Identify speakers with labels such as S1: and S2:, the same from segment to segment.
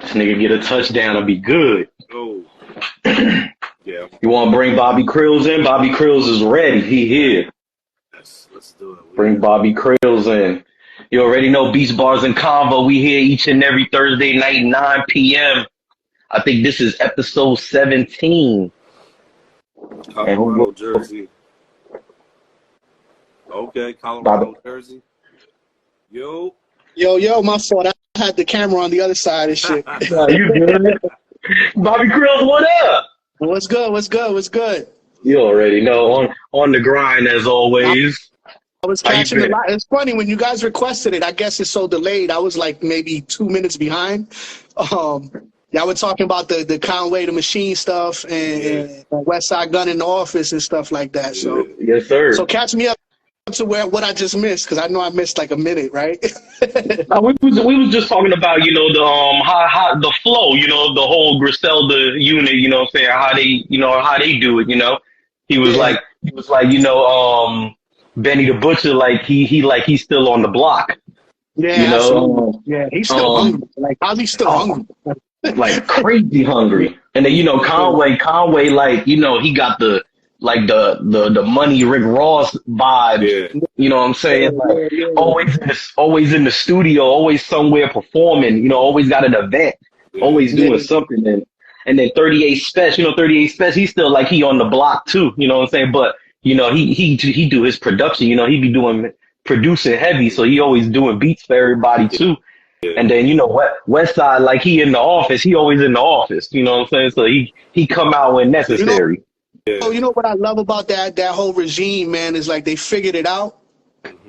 S1: This nigga get a touchdown, I'll be good.
S2: Oh, yeah.
S1: You want to bring Bobby Crillz in? Bobby Crillz is ready. He here.
S2: Let's do it.
S1: Bring Bobby Crillz in. You already know Beats, Bars, and Convo. We here each and every Thursday night, 9 p.m. I think this is episode 17.
S2: Colorado, Jersey. Okay, Colorado, Jersey. Yo,
S3: my fault. I had the camera on the other side and shit.
S1: You good? Bobby Crillz, what up?
S3: What's good?
S1: You already know. On the grind as always.
S3: I was catching a lot. It's funny when you guys requested it. I guess it's so delayed. I was like maybe 2 minutes behind. Y'all were talking about the Conway, the machine stuff, and West Side Gun in the office and stuff like that. So
S1: yes, sir.
S3: So catch me up to what I just missed, because I know I missed like a minute, right?
S1: We was just talking about, the how the flow, the whole Griselda unit, what I'm saying, how they do it, He was like Benny the Butcher, like he's still on the block.
S3: Yeah, yeah, he's still hungry. Like, how's he still hungry?
S1: Like crazy hungry. And then Conway, like, he got the money Rick Ross vibe. Yeah. You know what I'm saying? Like always in the studio, always somewhere performing, always got an event, always doing something. And then 38 Special, 38 Special, he's still like he on the block too, you know what I'm saying? But he do his production, he be doing producing heavy, so he always doing beats for everybody too. Yeah. And then West Side, like he in the office, he always in the office, you know what I'm saying? So he come out when necessary.
S3: Oh, you know what I love about that whole regime, man, is like they figured it out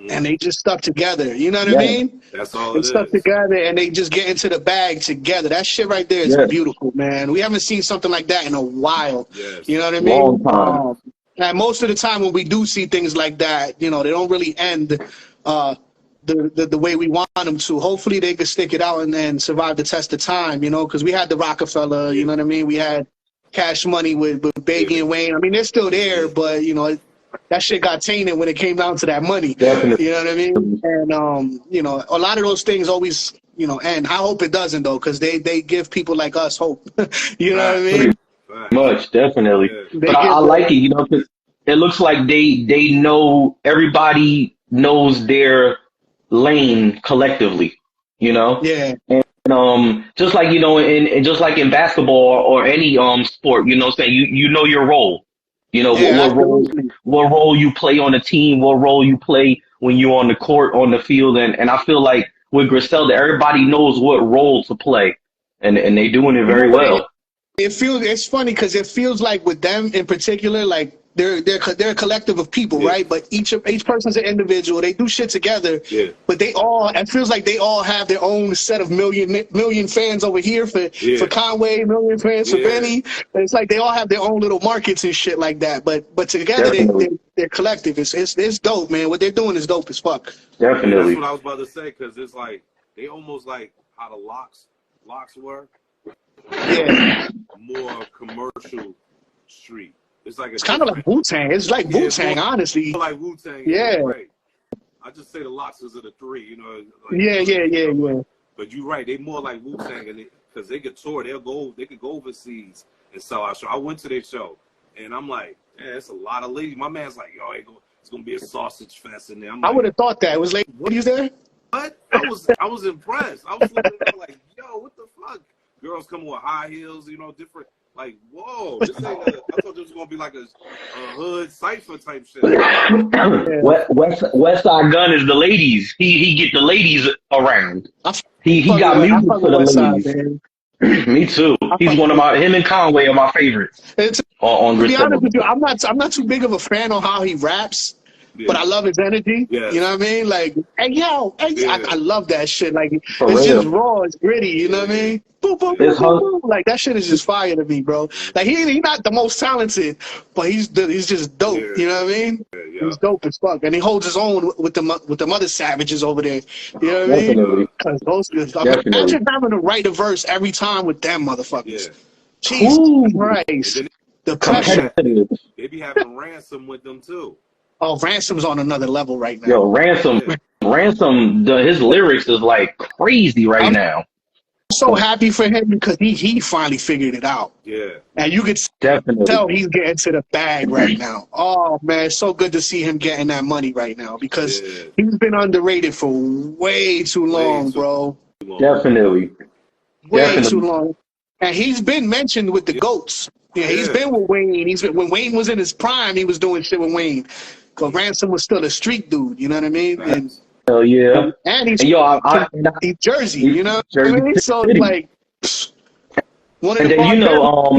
S3: and they just stuck together. You know what I mean?
S2: That's all
S3: they stuck together and they just get into the bag together. That shit right there is beautiful, man. We haven't seen something like that in a while. Yes. You know what I mean?
S1: Long time.
S3: And most of the time when we do see things like that, they don't really end the way we want them to. Hopefully they could stick it out and then survive the test of time, because we had the Rockefeller, you know what I mean? We had Cash Money with Baby and Wayne. I mean, they're still there, but, that shit got tainted when it came down to that money.
S1: Definitely.
S3: You know what I mean? And, a lot of those things always, end. I hope it doesn't, though, because they give people like us hope. You know what I mean?
S1: Much, definitely. But I like it, because it looks like they know, everybody knows their lane collectively,
S3: Yeah.
S1: And just like, and just like in basketball or any sport, saying you know your role. What role you play on the team, what role you play when you're on the court, on the field, and I feel like with Griselda, everybody knows what role to play, and they doing it very well.
S3: It's funny because it feels like with them in particular, like they're a collective of people, right? But each person's an individual. They do shit together, but it feels like they all have their own set of million fans over here for Conway, million fans for Benny. It's like they all have their own little markets and shit like that. But together they're collective. It's dope, man. What they're doing is dope as fuck.
S1: Definitely.
S2: That's what I was about to say, because it's like they almost like how the locks were.
S3: Yeah.
S2: More commercial street. It's
S3: kind of like Wu-Tang. It's like Wu-Tang, honestly.
S2: Like Wu-Tang.
S3: Yeah.
S2: Right. I just say the locks is of the three,
S3: Yeah.
S2: But you're right. They more like Wu-Tang, because they could tour. They could go overseas and sell our show. I went to their show, and I'm like, yeah, it's a lot of ladies. My man's like, yo, it's gonna be a sausage fest in there.
S3: I would have thought that. It was like, what is there?
S2: What? I was impressed. I was looking at like, yo, what the fuck? Girls come with high heels, different. Like, whoa, this ain't I thought this was going to be like a hood cypher type shit.
S1: West Side Gun is the ladies. He get the ladies around. He got music for the ladies. Me too. He's him and Conway are my favorites.
S3: To be honest with you, I'm not too big of a fan on how he raps. But I love his energy. Yes. You know what I mean? Like, hey, yo, I love that shit. Like, it's just raw, it's gritty. You know what I mean? Boom, boom, boom, boom, boom. Like, that shit is just fire to me, bro. Like, he's not the most talented, but he's just dope. Yeah. You know what I mean? Yeah. He's dope as fuck, and he holds his own with the other savages over there. You know what I mean? Because imagine having to write a verse every time with them motherfuckers. Yeah. Jesus Christ, the pressure.
S2: They be having Ransom with them too.
S3: Oh, Ransom's on another level right now.
S1: Yo, Ransom, his lyrics is like crazy right now.
S3: so happy for him because he finally figured it out.
S2: Yeah.
S3: And you could tell he's getting to the bag right now. Oh, man, it's so good to see him getting that money right now because he's been underrated for way too long, bro.
S1: Definitely.
S3: Way too long. And he's been mentioned with the GOATs. Yeah, he's been with Wayne. When Wayne was in his prime, he was doing shit with Wayne. Because Ransom was still a street dude, you know what I mean? And,
S1: hell yeah.
S3: And he's, he's Jersey, you know what I mean? So it's like, one of the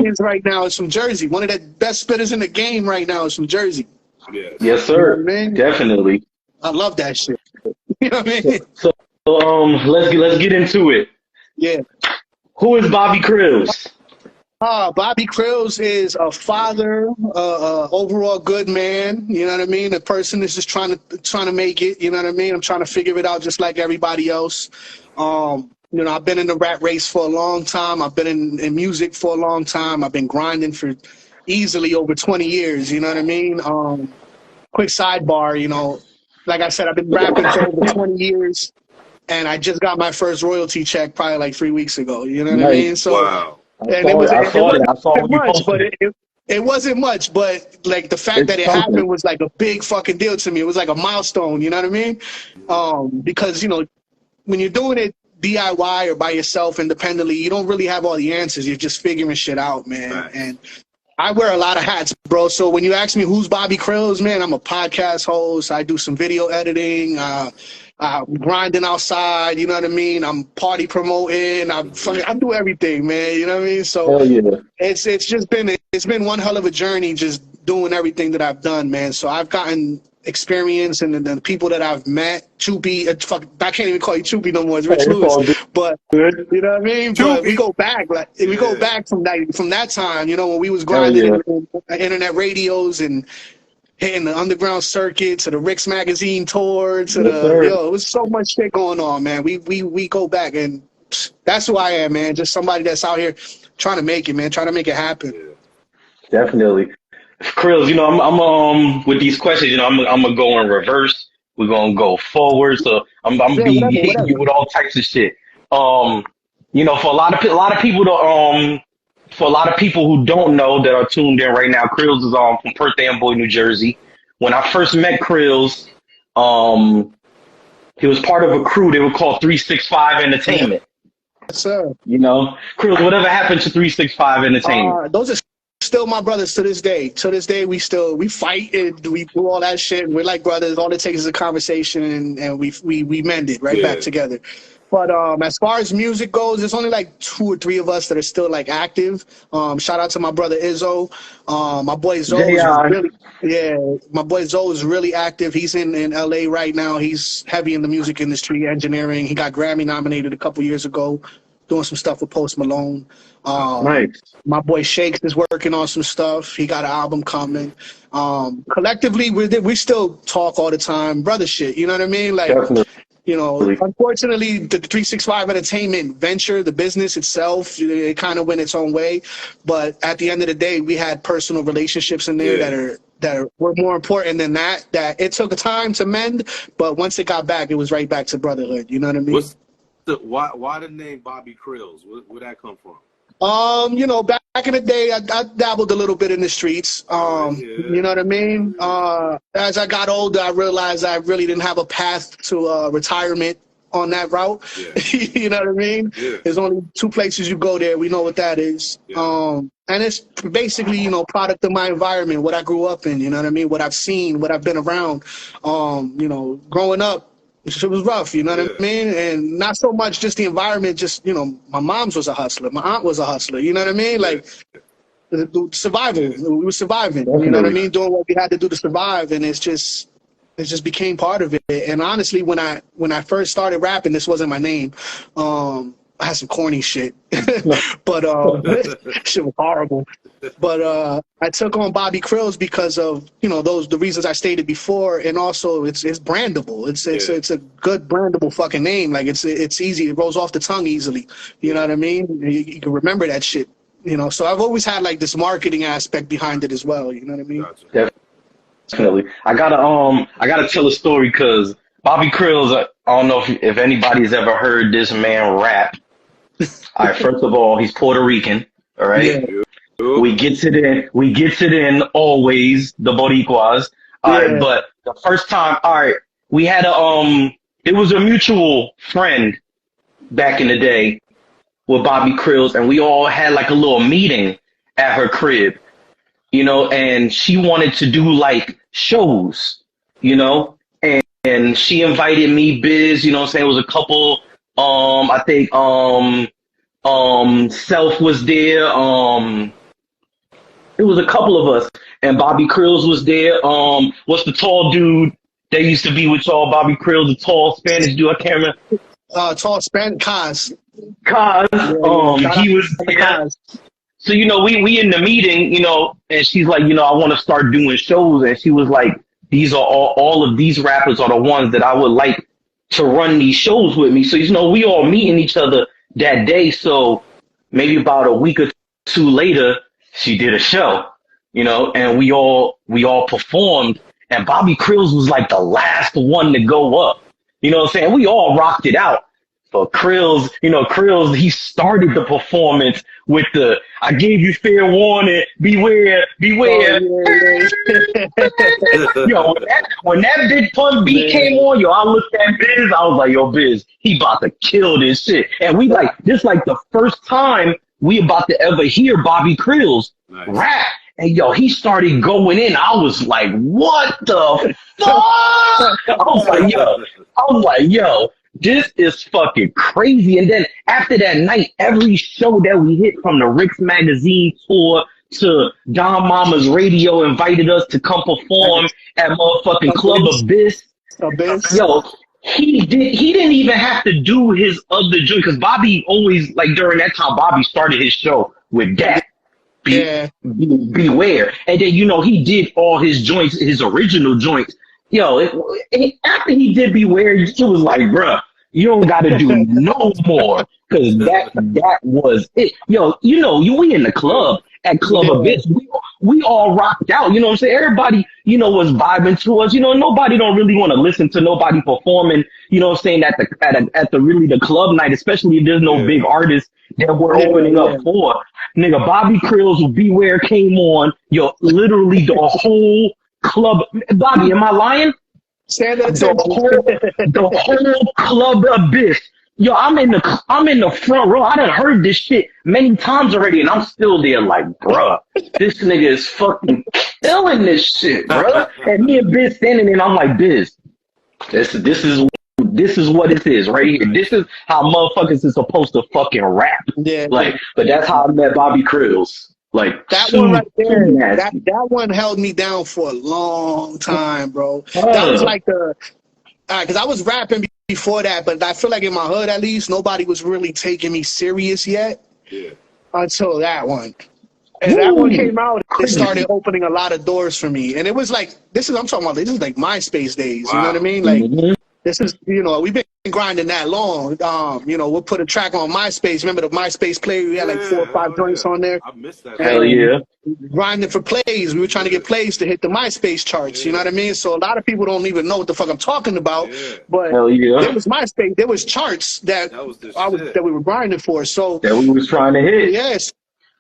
S3: best right now is from Jersey. One of the best spitters in the game right now is from Jersey.
S1: Yes, sir. You know I mean? Definitely.
S3: I love that shit. You know what I mean?
S1: So let's get into it.
S3: Yeah.
S1: Who is Bobby Crillz?
S3: Bobby Crillz is a father, overall good man. You know what I mean? A person that's just trying to make it. You know what I mean? I'm trying to figure it out just like everybody else. You know, I've been in the rat race for a long time. I've been in music for a long time. I've been grinding for easily over 20 years. You know what I mean? Quick sidebar. You know, like I said, I've been rapping for over 20 years, and I just got my first royalty check probably like 3 weeks ago. You know what I mean? So.
S2: Wow.
S3: And it wasn't much, but like the fact that it happened was like a big fucking deal to me. It was like a milestone, you know what I mean? Because, you know, when you're doing it DIY or by yourself independently, you don't really have all the answers. You're just figuring shit out, man. Right. And I wear a lot of hats, bro. So when you ask me who's Bobby Crillz, man, I'm a podcast host. I do some video editing. Grinding outside, you know what I mean? I'm party promoting. I do everything, man. You know what I mean? So it's been one hell of a journey just doing everything that I've done, man. So I've gotten experience and the people that I've met. Choopy, I can't even call you Choopy no more. It's Rich Lewis, but you know what I mean. But we go back, we go back from that time. You know, when we was grinding in internet radios and hitting the underground circuit to the Rick's Magazine tour to it was so much shit going on, man. We go back, and that's who I am, man. Just somebody that's out here trying to make it, man, trying to make it happen.
S1: Definitely. Crillz, you know, I'm with these questions, you know, I'm gonna go in reverse. We're gonna go forward. So I'm be hitting you with all types of shit. You know, for a lot of people for a lot of people who don't know that are tuned in right now, Crillz is from Perth Amboy, New Jersey. When I first met Crillz, he was part of a crew. They were called 365 Entertainment.
S3: Yes, sir.
S1: You know, Crillz, whatever happened to 365 Entertainment?
S3: Those are still my brothers to this day. To this day, we fight and we do all that shit. We're like brothers. All it takes is a conversation, and we mend it back together. But as far as music goes, there's only like 2 or 3 of us that are still like active. Shout out to my brother Izzo. My boy Zoe my boy Zoe is really active. He's in LA right now. He's heavy in the music industry, engineering. He got Grammy nominated a couple years ago, doing some stuff with Post Malone.
S1: Nice.
S3: My boy Shakes is working on some stuff. He got an album coming. Collectively, we still talk all the time, brother shit. You know what I mean? Like. Definitely. You know, unfortunately, the 365 Entertainment venture, the business itself, it kind of went its own way. But at the end of the day, we had personal relationships in there that were more important than that it took time to mend. But once it got back, it was right back to brotherhood. You know what I mean?
S2: Why the name Bobby Crillz? Where'd that come from?
S3: You know, back in the day, I dabbled a little bit in the streets. You know what I mean? As I got older, I realized I really didn't have a path to retirement on that route. Yeah. You know what I mean? Yeah. There's only 2 places you go there. We know what that is. Yeah. And it's basically, you know, product of my environment, what I grew up in. You know what I mean? What I've seen, what I've been around. You know, growing up, it was rough, you know what I mean? And not so much just the environment, just, you know, my mom's was a hustler. My aunt was a hustler, you know what I mean? Like, survival. We were surviving, you know what I mean? Doing what we had to do to survive, and it just became part of it. And honestly, when I first started rapping, this wasn't my name. I had some corny shit, but shit was horrible. But I took on Bobby Crillz because of, you know, the reasons I stated before, and also it's brandable. It's a good brandable fucking name. Like it's easy. It rolls off the tongue easily. You know what I mean? You can remember that shit. You know, so I've always had like this marketing aspect behind it as well. You know what I mean?
S1: Gotcha. Definitely. I gotta tell a story because Bobby Crillz. I don't know if anybody's ever heard this man rap. All right, first of all, he's Puerto Rican. All right. Yeah. We gets it in always, the Boricuas. All right, but the first time, all right, we had it was a mutual friend back in the day with Bobby Crillz, and we all had like a little meeting at her crib, you know, and she wanted to do like shows, you know, and she invited me, Biz, you know what I'm saying? It was a couple, I think, Self was there, it was a couple of us, and Bobby Crillz was there. What's the tall dude that used to be with y'all? Bobby Crillz, the tall Spanish dude. I can't remember.
S3: Tall Spanish Kaz.
S1: He was there. So you know, we in the meeting, you know, and she's like, you know, I want to start doing shows, and she was like, these are all of these rappers are the ones that I would like to run these shows with me. So you know, we all meeting each other that day. So maybe about a week or two later, she did a show, you know, and we all performed, and Bobby Crillz was like the last one to go up. You know what I'm saying? We all rocked it out. But Crillz, you know, he started the performance with the, I gave you fair warning, beware. Yo, when that Big Pun beat came on, yo, I looked at Biz, I was like, yo, Biz, he about to kill this shit. And we like, this like the first time we about to ever hear Bobby Crillz rap. And yo, he started going in. I was like, what the fuck? I was like, yo, this is fucking crazy. And then after that night, every show that we hit, from the Rick's Magazine tour to Don Mama's Radio, invited us to come perform at motherfucking Club Abyss. Yo, he didn't even have to do his other joint, because Bobby always, like, during that time, Bobby started his show with that. Beware. And then, you know, he did all his joints, his original joints. Yo, after he did Beware, it was like, bruh, you don't got to do no more, because that was it. Yo, you know, we in the club at Club Abyss. We all rocked out. You know what I'm saying? Everybody, you know, was vibing to us. You know, nobody don't really want to listen to nobody performing, you know what I'm saying, at the really the club night, especially if there's no big artists that we're opening up for. Nigga, Bobby Crillz with Beware came on. Yo, literally the whole club. Bobby, am I lying? The whole Club Abyss. Yo, I'm in the front row. I done heard this shit many times already, and I'm still there like, bruh, this nigga is fucking killing this shit, bruh. And me and Biz standing there, and I'm like, Biz, this is what it is right here. This is how motherfuckers is supposed to fucking rap. Yeah. Like, but that's how I met Bobby Crillz. Like
S3: that one right there, that one held me down for a long time, bro. That was like because I was rapping before that, but I feel like in my hood, at least, nobody was really taking me serious yet. Yeah. Until that one. And that one came out, it started opening a lot of doors for me. And it was like, I'm talking about, this is like MySpace days, you know what I mean? Like, this is, you know, we've been grinding that long. You know, we'll put a track on MySpace. Remember the MySpace player? We had like 4 or 5 joints on there.
S2: I missed that.
S1: Hell yeah.
S3: Grinding for plays. We were trying to get plays to hit the MySpace charts. You know what I mean? So a lot of people don't even know what the fuck I'm talking about. Yeah. But
S1: hell yeah.
S3: There was MySpace. There was charts that we were grinding for. So
S1: that we was trying to hit.
S3: Yes.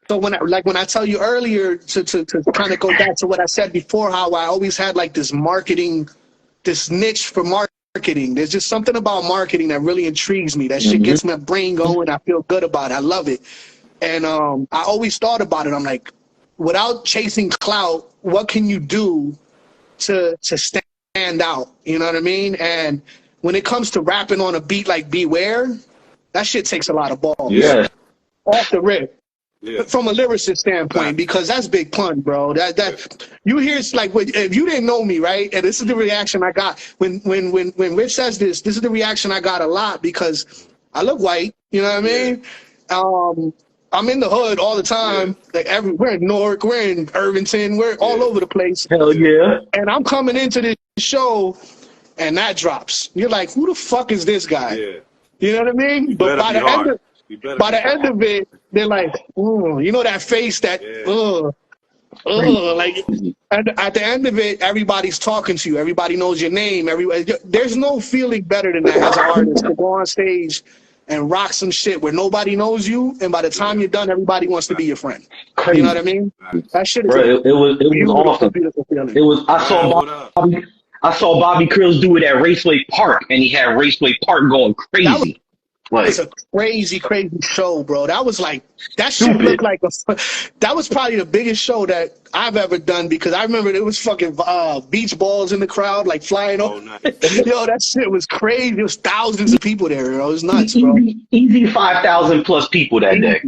S3: So when I tell you earlier to kind of go back to what I said before, how I always had like this niche for marketing. There's just something about marketing that really intrigues me. That shit gets my brain going. I feel good about it. I love it. And I always thought about it. I'm like, without chasing clout, what can you do to stand out? You know what I mean? And when it comes to rapping on a beat like Beware, that shit takes a lot of balls.
S1: Yeah.
S3: Off the rip. Yeah. From a lyricist standpoint, because that's Big Pun, bro. That you hear, it's like, if you didn't know me, right? And this is the reaction I got when Rich says this. This is the reaction I got a lot, because I look white. You know what I mean? Yeah. I'm in the hood all the time. Yeah. Like we're in Newark, we're in Irvington, we're all over the place.
S1: Hell yeah!
S3: And I'm coming into this show, and that drops. You're like, who the fuck is this guy? Yeah. You know what I mean? But by the end of it, they're like, you know that face that, like, at the end of it, everybody's talking to you. Everybody knows your name. There's no feeling better than that as an artist, to go on stage and rock some shit where nobody knows you, and by the time you're done, everybody wants to be your friend.
S1: Crazy.
S3: You know what I mean? That shit is
S1: it was awesome. It was I saw Bobby Crillz do it at Raceway Park, and he had Raceway Park going crazy.
S3: It's a crazy show, bro. That was like, that shit looked like that was probably the biggest show that I've ever done, because I remember there was fucking beach balls in the crowd, like flying over. Nice. Yo, that shit was crazy. There was thousands of people there. It was nuts, bro.
S1: Easy 5,000 plus people that day.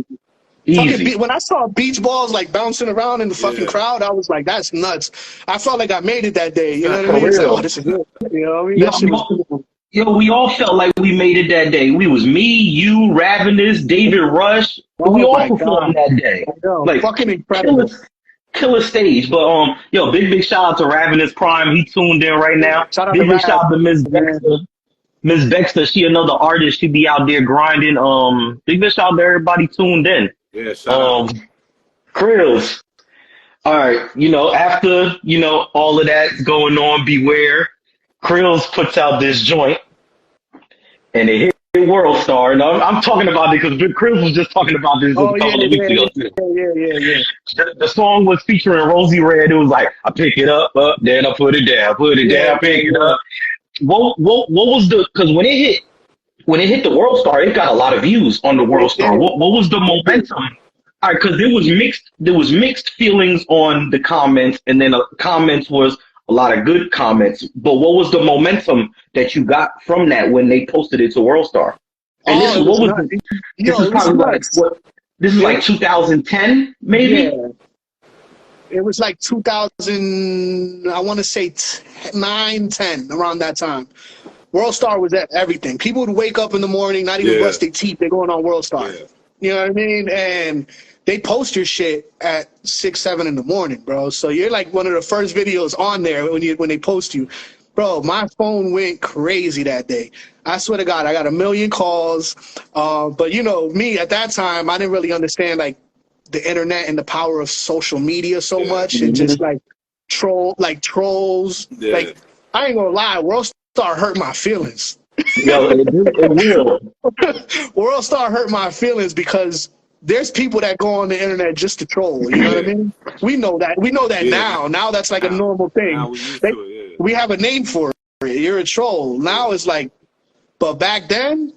S1: Easy.
S3: When I saw beach balls like bouncing around in the fucking crowd, I was like, that's nuts. I felt like I made it that day. You know what I mean? It's like, oh, this is good. You know what I mean? That shit was cool.
S1: Yo, we all felt like we made it that day. We was me, you, Ravenous, David Rush. We all performed that day.
S3: Like, fucking incredible.
S1: Killer stage. But yo, big shout out to Ravenous Prime. He tuned in right now. Big shout out to Miss Dexter. Miss Dexter, she another artist. She be out there grinding. Big shout out to everybody tuned in.
S2: Yeah, shout out.
S1: Crillz. All right, after all of that going on, Beware. Crillz puts out this joint, and it hit World Star. And I'm talking about it because Crillz was just talking about this a couple of weeks ago.
S3: Yeah.
S1: The song was featuring Rosie Red. It was like, I pick it up, then I put it down, pick it up. What was because when it hit the World Star, it got a lot of views on the World Star. What was the momentum? All right, because there was mixed feelings on the comments, and then the comments was a lot of good comments, but what was the momentum that you got from that when they posted it to World Star? And this is like 2010, maybe?
S3: Yeah. It was like 2000, I want to say 9, 10, around that time. World Star was at everything. People would wake up in the morning, not even brush their teeth, they're going on World Star. Yeah. You know what I mean? And they post your shit at 6, 7 in the morning, bro. So you're like one of the first videos on there when they post you. Bro, my phone went crazy that day. I swear to God, I got 1 million calls. But me at that time, I didn't really understand like the internet and the power of social media so much, and just like trolls. Yeah. Like, I ain't gonna lie, World Star hurt my feelings.
S1: Yo, it will.
S3: World Star hurt my feelings because there's people that go on the internet just to troll. You know what I mean? We know that. We know that now. Now that's like a normal thing. We have a name for it. You're a troll. Now it's like, but back then,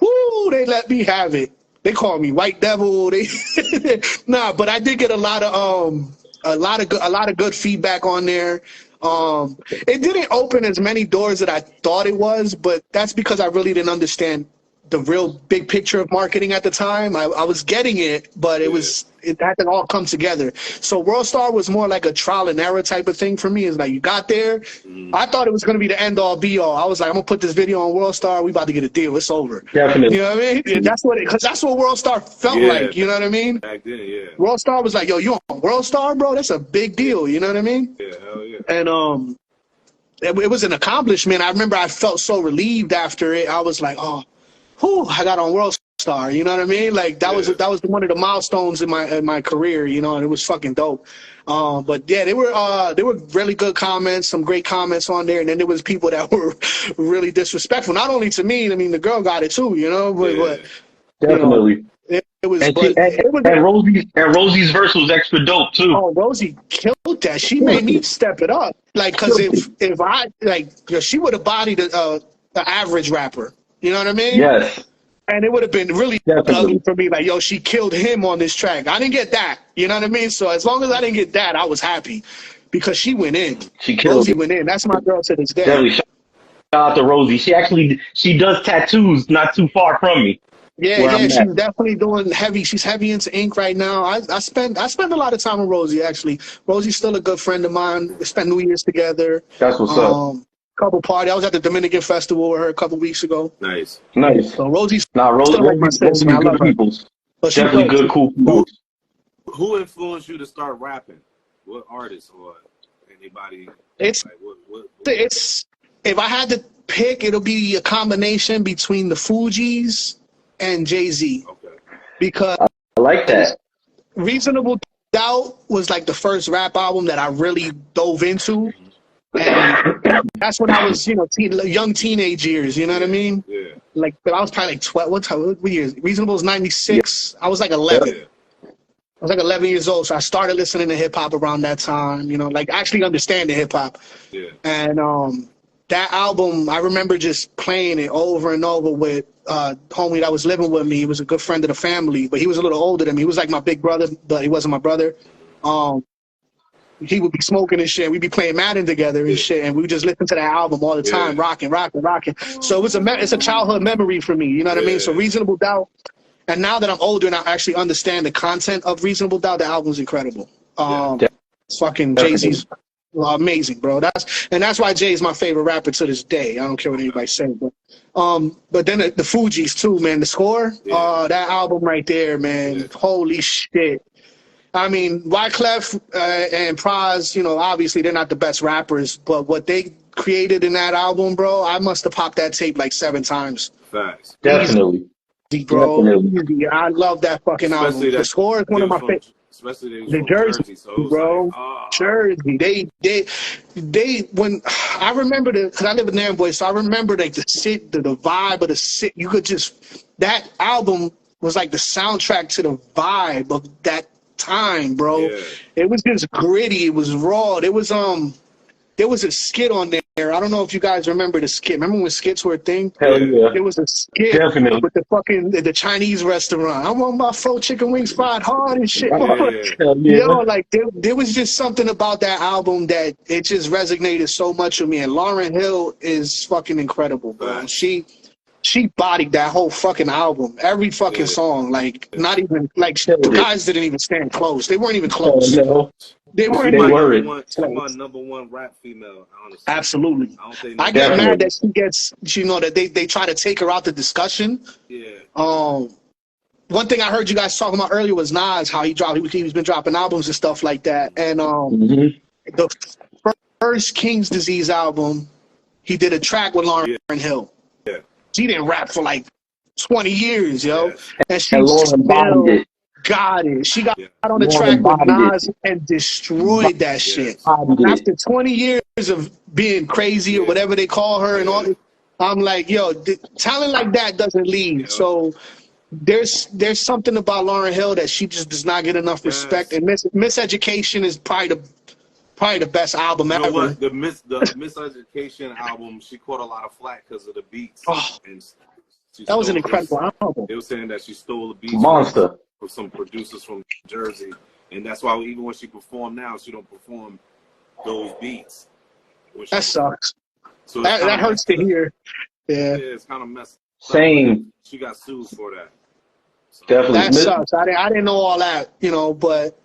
S3: they let me have it. They call me White Devil. But I did get a lot of good feedback on there. It didn't open as many doors that I thought it was, but that's because I really didn't understand the real big picture of marketing at the time. I was getting it, but it had to all come together. So World Star was more like a trial and error type of thing for me. It's like, you got there. I thought it was going to be the end all be all. I was like, I'm going to put this video on World Star. We about to get a deal. It's over.
S1: Definitely.
S3: You know what I mean? And that's what World Star felt like. You know what I mean?
S2: Back then, yeah.
S3: World Star was like, yo, you on World Star, bro? That's a big deal. You know what I mean?
S2: Yeah, hell yeah.
S3: And it was an accomplishment. I remember I felt so relieved after it. I was like, I got on World Star, you know what I mean? Like that was one of the milestones in my career, and it was fucking dope. But yeah, they were really good comments, some great comments on there, and then there was people that were really disrespectful, not only to me. I mean, the girl got it too, but
S1: definitely.
S3: It was.
S1: And Rosie's verse was extra dope too.
S3: Oh, Rosie killed that. She made me step it up. Like, cause if I she would have bodied the average rapper. You know what I mean?
S1: Yes.
S3: And it would have been really ugly for me. Like, yo, she killed him on this track. I didn't get that. You know what I mean? So as long as I didn't get that, I was happy because she went in. Rosie went in. That's my girl to this day.
S1: Definitely. Shout out to Rosie. She does tattoos not too far from me.
S3: Yeah, she's definitely doing heavy. She's heavy into ink right now. I spend a lot of time with Rosie, actually. Rosie's still a good friend of mine. We spent New Year's together.
S1: That's what's up.
S3: Couple party. I was at the Dominican Festival with her a couple weeks ago.
S2: Nice.
S3: So Rosie's
S1: Rosie's good people. Definitely good, cool people.
S2: Who influenced you to start rapping? What artist or anybody?
S3: It's if I had to pick, it'll be a combination between the Fugees and Jay-Z.
S2: Okay.
S3: Because
S1: I like that.
S3: Reasonable Doubt was like the first rap album that I really dove into. And that's when I was, you know, young teenage years, you know what I mean?
S2: Yeah.
S3: Like, but I was probably like 12, what years? Reasonable was 96. I was like 11.
S2: Yeah.
S3: I was like 11 years old, so I started listening to hip hop around that time, you know, like actually understanding hip hop.
S2: Yeah.
S3: And that album, I remember just playing it over and over with homie that was living with me. He was a good friend of the family, but he was a little older than me. He was like my big brother, but he wasn't my brother. He would be smoking and shit. We'd be playing Madden together and shit, and we would just listen to that album all the time, rocking. So it's a childhood memory for me, you know what I mean? So Reasonable Doubt. And now that I'm older and I actually understand the content of Reasonable Doubt, the album's incredible. Fucking Jay-Z's amazing, bro. That's why Jay is my favorite rapper to this day. I don't care what anybody says, but then the Fugees too, man. The Score, that album right there, man. Holy shit. I mean, Wyclef and Pras, you know, obviously they're not the best rappers, but what they created in that album, bro, I must have popped that tape like 7 times.
S2: Facts.
S1: Definitely.
S3: Bro, I love that fucking album. The Score is one of my favorites.
S2: Especially
S3: the Jersey,
S2: so
S3: bro.
S2: Like, oh.
S3: Jersey. They when I remember because I live in Amboy, so I remember like the vibe of the sit. You could just that album was like the soundtrack to the vibe of that time, bro. Yeah. It was just gritty. It was raw. There was a skit on there. I don't know if you guys remember the skit. Remember when skits were a thing?
S1: Hell yeah.
S3: There was a skit with the Chinese restaurant. I want my 4 chicken wings fried hard and shit.
S1: Yeah.
S3: You know, like there was just something about that album that it just resonated so much with me. And Lauryn Hill is fucking incredible, bro. She bodied that whole fucking album. Every fucking song. Like not even like the guys didn't even stand close. They weren't even close.
S1: No.
S3: They weren't.
S2: She's my number one rap female, honestly.
S3: Absolutely. I get mad that she gets, you know, that they try to take her out the discussion.
S2: Yeah.
S3: One thing I heard you guys talking about earlier was Nas, how he's been dropping albums and stuff like that. And the first King's Disease album, he did a track with Lauryn Hill.
S2: Yeah.
S3: She didn't rap for like 20 years, yo.
S2: Yeah.
S3: And she still got it. She got on the track with Nas and destroyed that shit. After 20 years of being crazy or whatever they call her and all, I'm like, yo, talent like that doesn't leave. So there's something about Lauryn Hill that she just does not get enough respect. And Miseducation is probably the best album ever.
S2: What? The Miseducation album, she caught a lot of flack because of the beats. And
S3: that was an incredible album.
S2: They were saying that she stole the beats.
S1: Monster.
S2: From some producers from Jersey, and that's why even when she performed now, she don't perform those beats.
S3: That sucks. So that hurts to hear. Yeah,
S2: it's kind of messed up.
S1: Same.
S2: She got sued for that. So.
S1: Definitely.
S3: That sucks. I didn't know all that, you know, but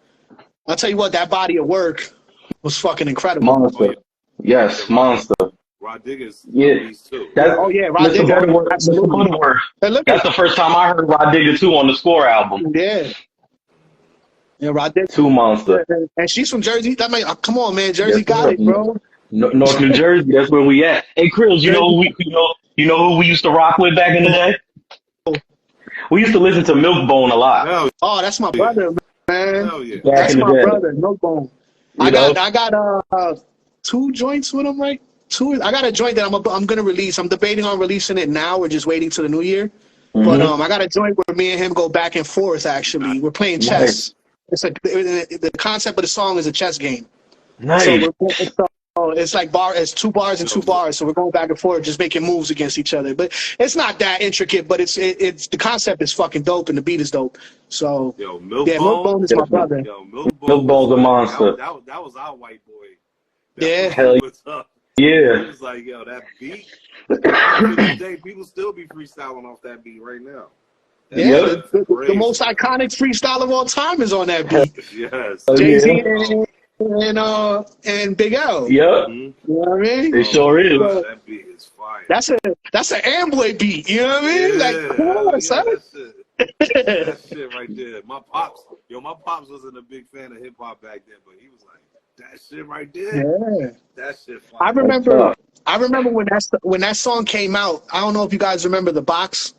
S3: I'll tell you what, that body of work was fucking incredible.
S1: Monster. Yes, monster.
S2: Rod Digger's
S1: too.
S3: Rod Digger. Absolutely.
S1: That's the first time I heard Rod Digger 2 on the Score album.
S3: Yeah, Rod Digger.
S1: 2 monster.
S3: And she's from Jersey. That mean, come on, man. Jersey got it, bro.
S1: North New Jersey, that's where we at. Hey, Crillz, you know who we used to rock with back in the day? We used to listen to Milkbone a lot.
S3: Oh, that's my brother, man.
S2: Hell yeah.
S3: That's my brother, Milkbone. I got 2 joints with him, right? I got a joint that I'm gonna release. I'm debating on releasing it now. We're just waiting till the new year. But I got a joint where me and him go back and forth. Actually, we're playing chess. It's like the concept of the song is a chess game.
S1: Nice.
S3: So it's like it's 2 bars and 2 bars. So we're going back and forth, just making moves against each other. But it's not that intricate. But it's the concept is fucking dope and the beat is dope. So Milkbone is my brother.
S1: Milkbone's a monster.
S2: That was our white boy.
S1: Hell yeah.
S2: It was like, yo, that beat. Today, people still be freestyling off that beat right now.
S3: Yeah, the most iconic freestyle of all time is on that beat.
S2: Yes.
S3: Jay-Z and Big L.
S1: Yep.
S3: You know what I mean?
S1: It sure is.
S2: That beat is fire.
S3: That's an Amboy beat. You know what I mean? Like, come on, son.
S2: That shit right there. My pops wasn't a big fan of hip hop back then, but he was like, that shit right there. Yeah. That shit fire.
S3: I remember when that song came out. I don't know if you guys remember The Box.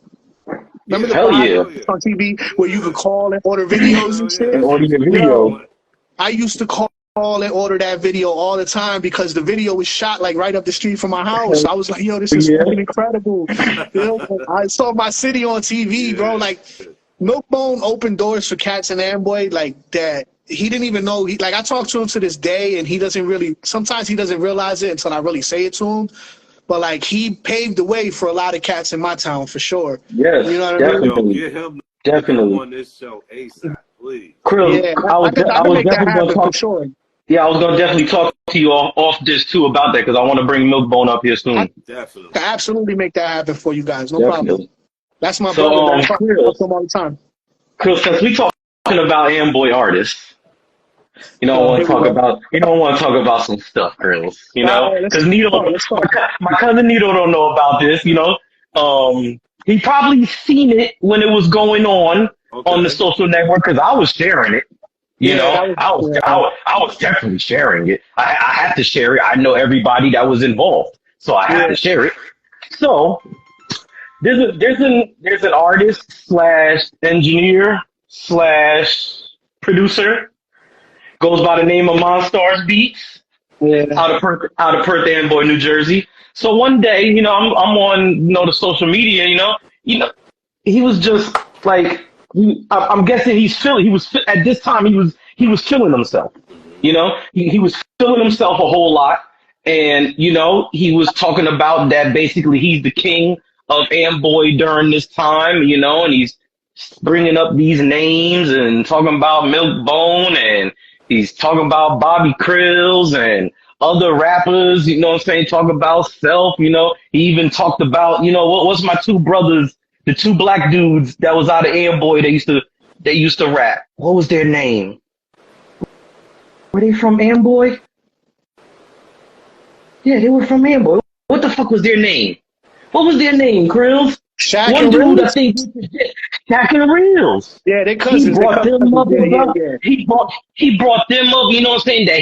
S3: Remember the box on TV where you could call and order videos and shit?
S1: And order your video.
S3: I used to call call and order that video all the time because the video was shot like right up the street from my house. I was like, yo, this is fucking incredible. You know, I saw my city on TV, bro. Like, Milkbone opened doors for Cats and Amboy like that. He didn't even know. Like, I talk to him to this day, and he doesn't really. Sometimes he doesn't realize it until I really say it to him. But like, he paved the way for a lot of cats in my town for sure.
S1: Yes,
S3: you know what
S1: definitely.
S3: I mean?
S2: Yo, get him
S1: Definitely
S2: on this show ASAP, please.
S1: Crillz,
S3: Yeah,
S1: I was definitely going to talk.
S3: for sure.
S1: Yeah, I was going to definitely talk to you off this too about that because I want to bring Milkbone up here soon.
S2: Definitely.
S3: I absolutely make that happen for you guys. No
S1: Definitely.
S3: problem. That's my
S1: So,
S3: brother. That's
S1: Crillz,
S3: all the time.
S1: Crillz, since we talking about Amboy artists, I want to talk about some stuff, Crillz. Because Nito, my cousin Nito don't know about this. He probably seen it when it was going on the social network because I was sharing it. I was definitely sharing it. I had to share it. I know everybody that was involved, so I had to share it. So there's an artist / engineer / producer goes by the name of Monstars Beats out of Perth Amboy, New Jersey. So one day, I'm on the social media. He was just like. I'm guessing at this time he was feeling himself, he was feeling himself a whole lot. And, he was talking about that basically he's the king of Amboy during this time, and he's bringing up these names and talking about Milkbone and he's talking about Bobby Crillz and other rappers, talking about Self, he even talked about, what's my two brothers, the two black dudes that was out of Amboy, they used to rap. What was their name? Were they from Amboy? Yeah, they were from Amboy. What the fuck was their name? What was their name, Crillz?
S3: Shaq
S1: One
S3: and
S1: dude,
S3: Reels?
S1: I think, Shaq and Reels.
S3: Yeah, they cousins.
S1: He brought them up. He brought them up. That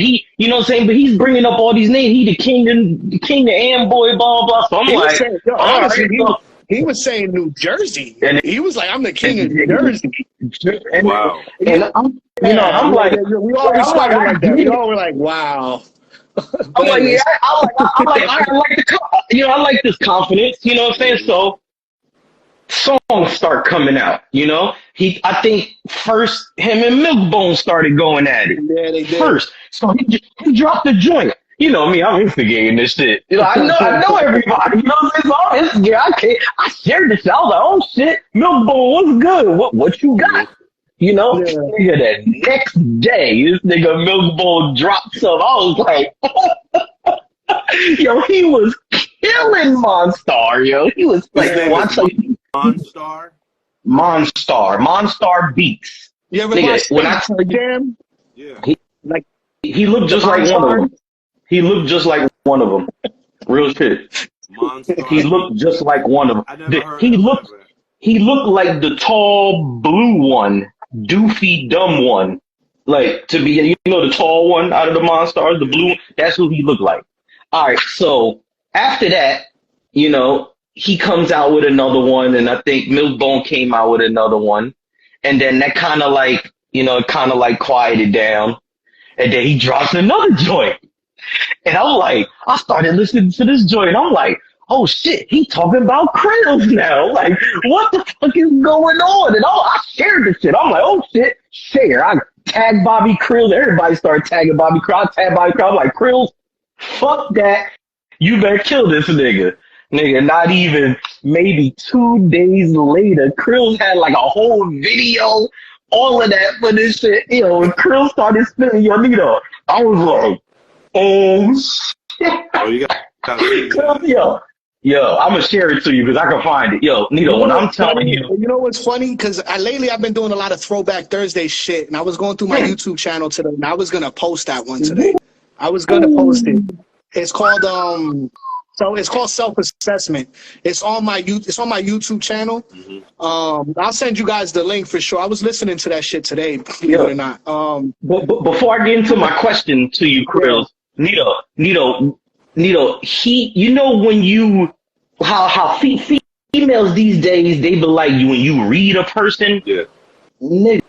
S1: but he's bringing up all these names. He the king of Amboy, blah blah. So I'm like,
S3: honestly, he was saying New Jersey. And he was like, I'm the king of New Jersey.
S2: Wow.
S1: And I'm like,
S3: we all responded like that. We all were like, wow.
S1: I'm like, yeah, I like this confidence, So songs start coming out, I think first him and Milkbone started going at it. Yeah, they did. First. So he dropped the joint. You know me, I'm instigating this shit. I know everybody. I shared this shit. I was like, oh shit, Milkbone, what's good? What you got? Nigga, that next day, this nigga Milkbone dropped some. I was like, yo, he was killing Monstar, yo. He was like, Monstar Beats.
S3: You ever watch when I tell you,
S1: he looked just like one of them. He looked just like one of them. Real shit. He looked just like one of them. He looked like the tall blue one, doofy dumb one. Like to be, the tall one out of the Monstars, the blue. That's who he looked like. All right. So after that, he comes out with another one, and I think Milkbone came out with another one, and then that kind of like, quieted down, and then he drops another joint. And I'm like, I started listening to this joint. I'm like, oh shit, he talking about Crillz now. Like, what the fuck is going on? And I shared this shit. I'm like, oh shit, share. I tagged Bobby Crillz. Everybody started tagging Bobby Crillz. I tagged Bobby Crillz. I'm like, Crillz, fuck that. You better kill this nigga. Nigga, not even maybe 2 days later, Crillz had like a whole video, all of that for this shit. And Crillz started spinning your Nito. I was like, oh shit.
S2: Oh, you got to
S1: Yo, I'm gonna share it to you because I can find it. Yo, Nito, when I'm telling you.
S3: You know what's funny? Because lately I've been doing a lot of Throwback Thursday shit, and I was going through my YouTube channel today, and I was gonna post that one today. I was gonna post it. It's called it's called Self-Assessment. It's on my YouTube channel. I'll send you guys the link for sure. I was listening to that shit today, believe it or not.
S1: But before I get into my question to you, Crillz, Nito, when you how females these days, they be like you when you read a person, nigga,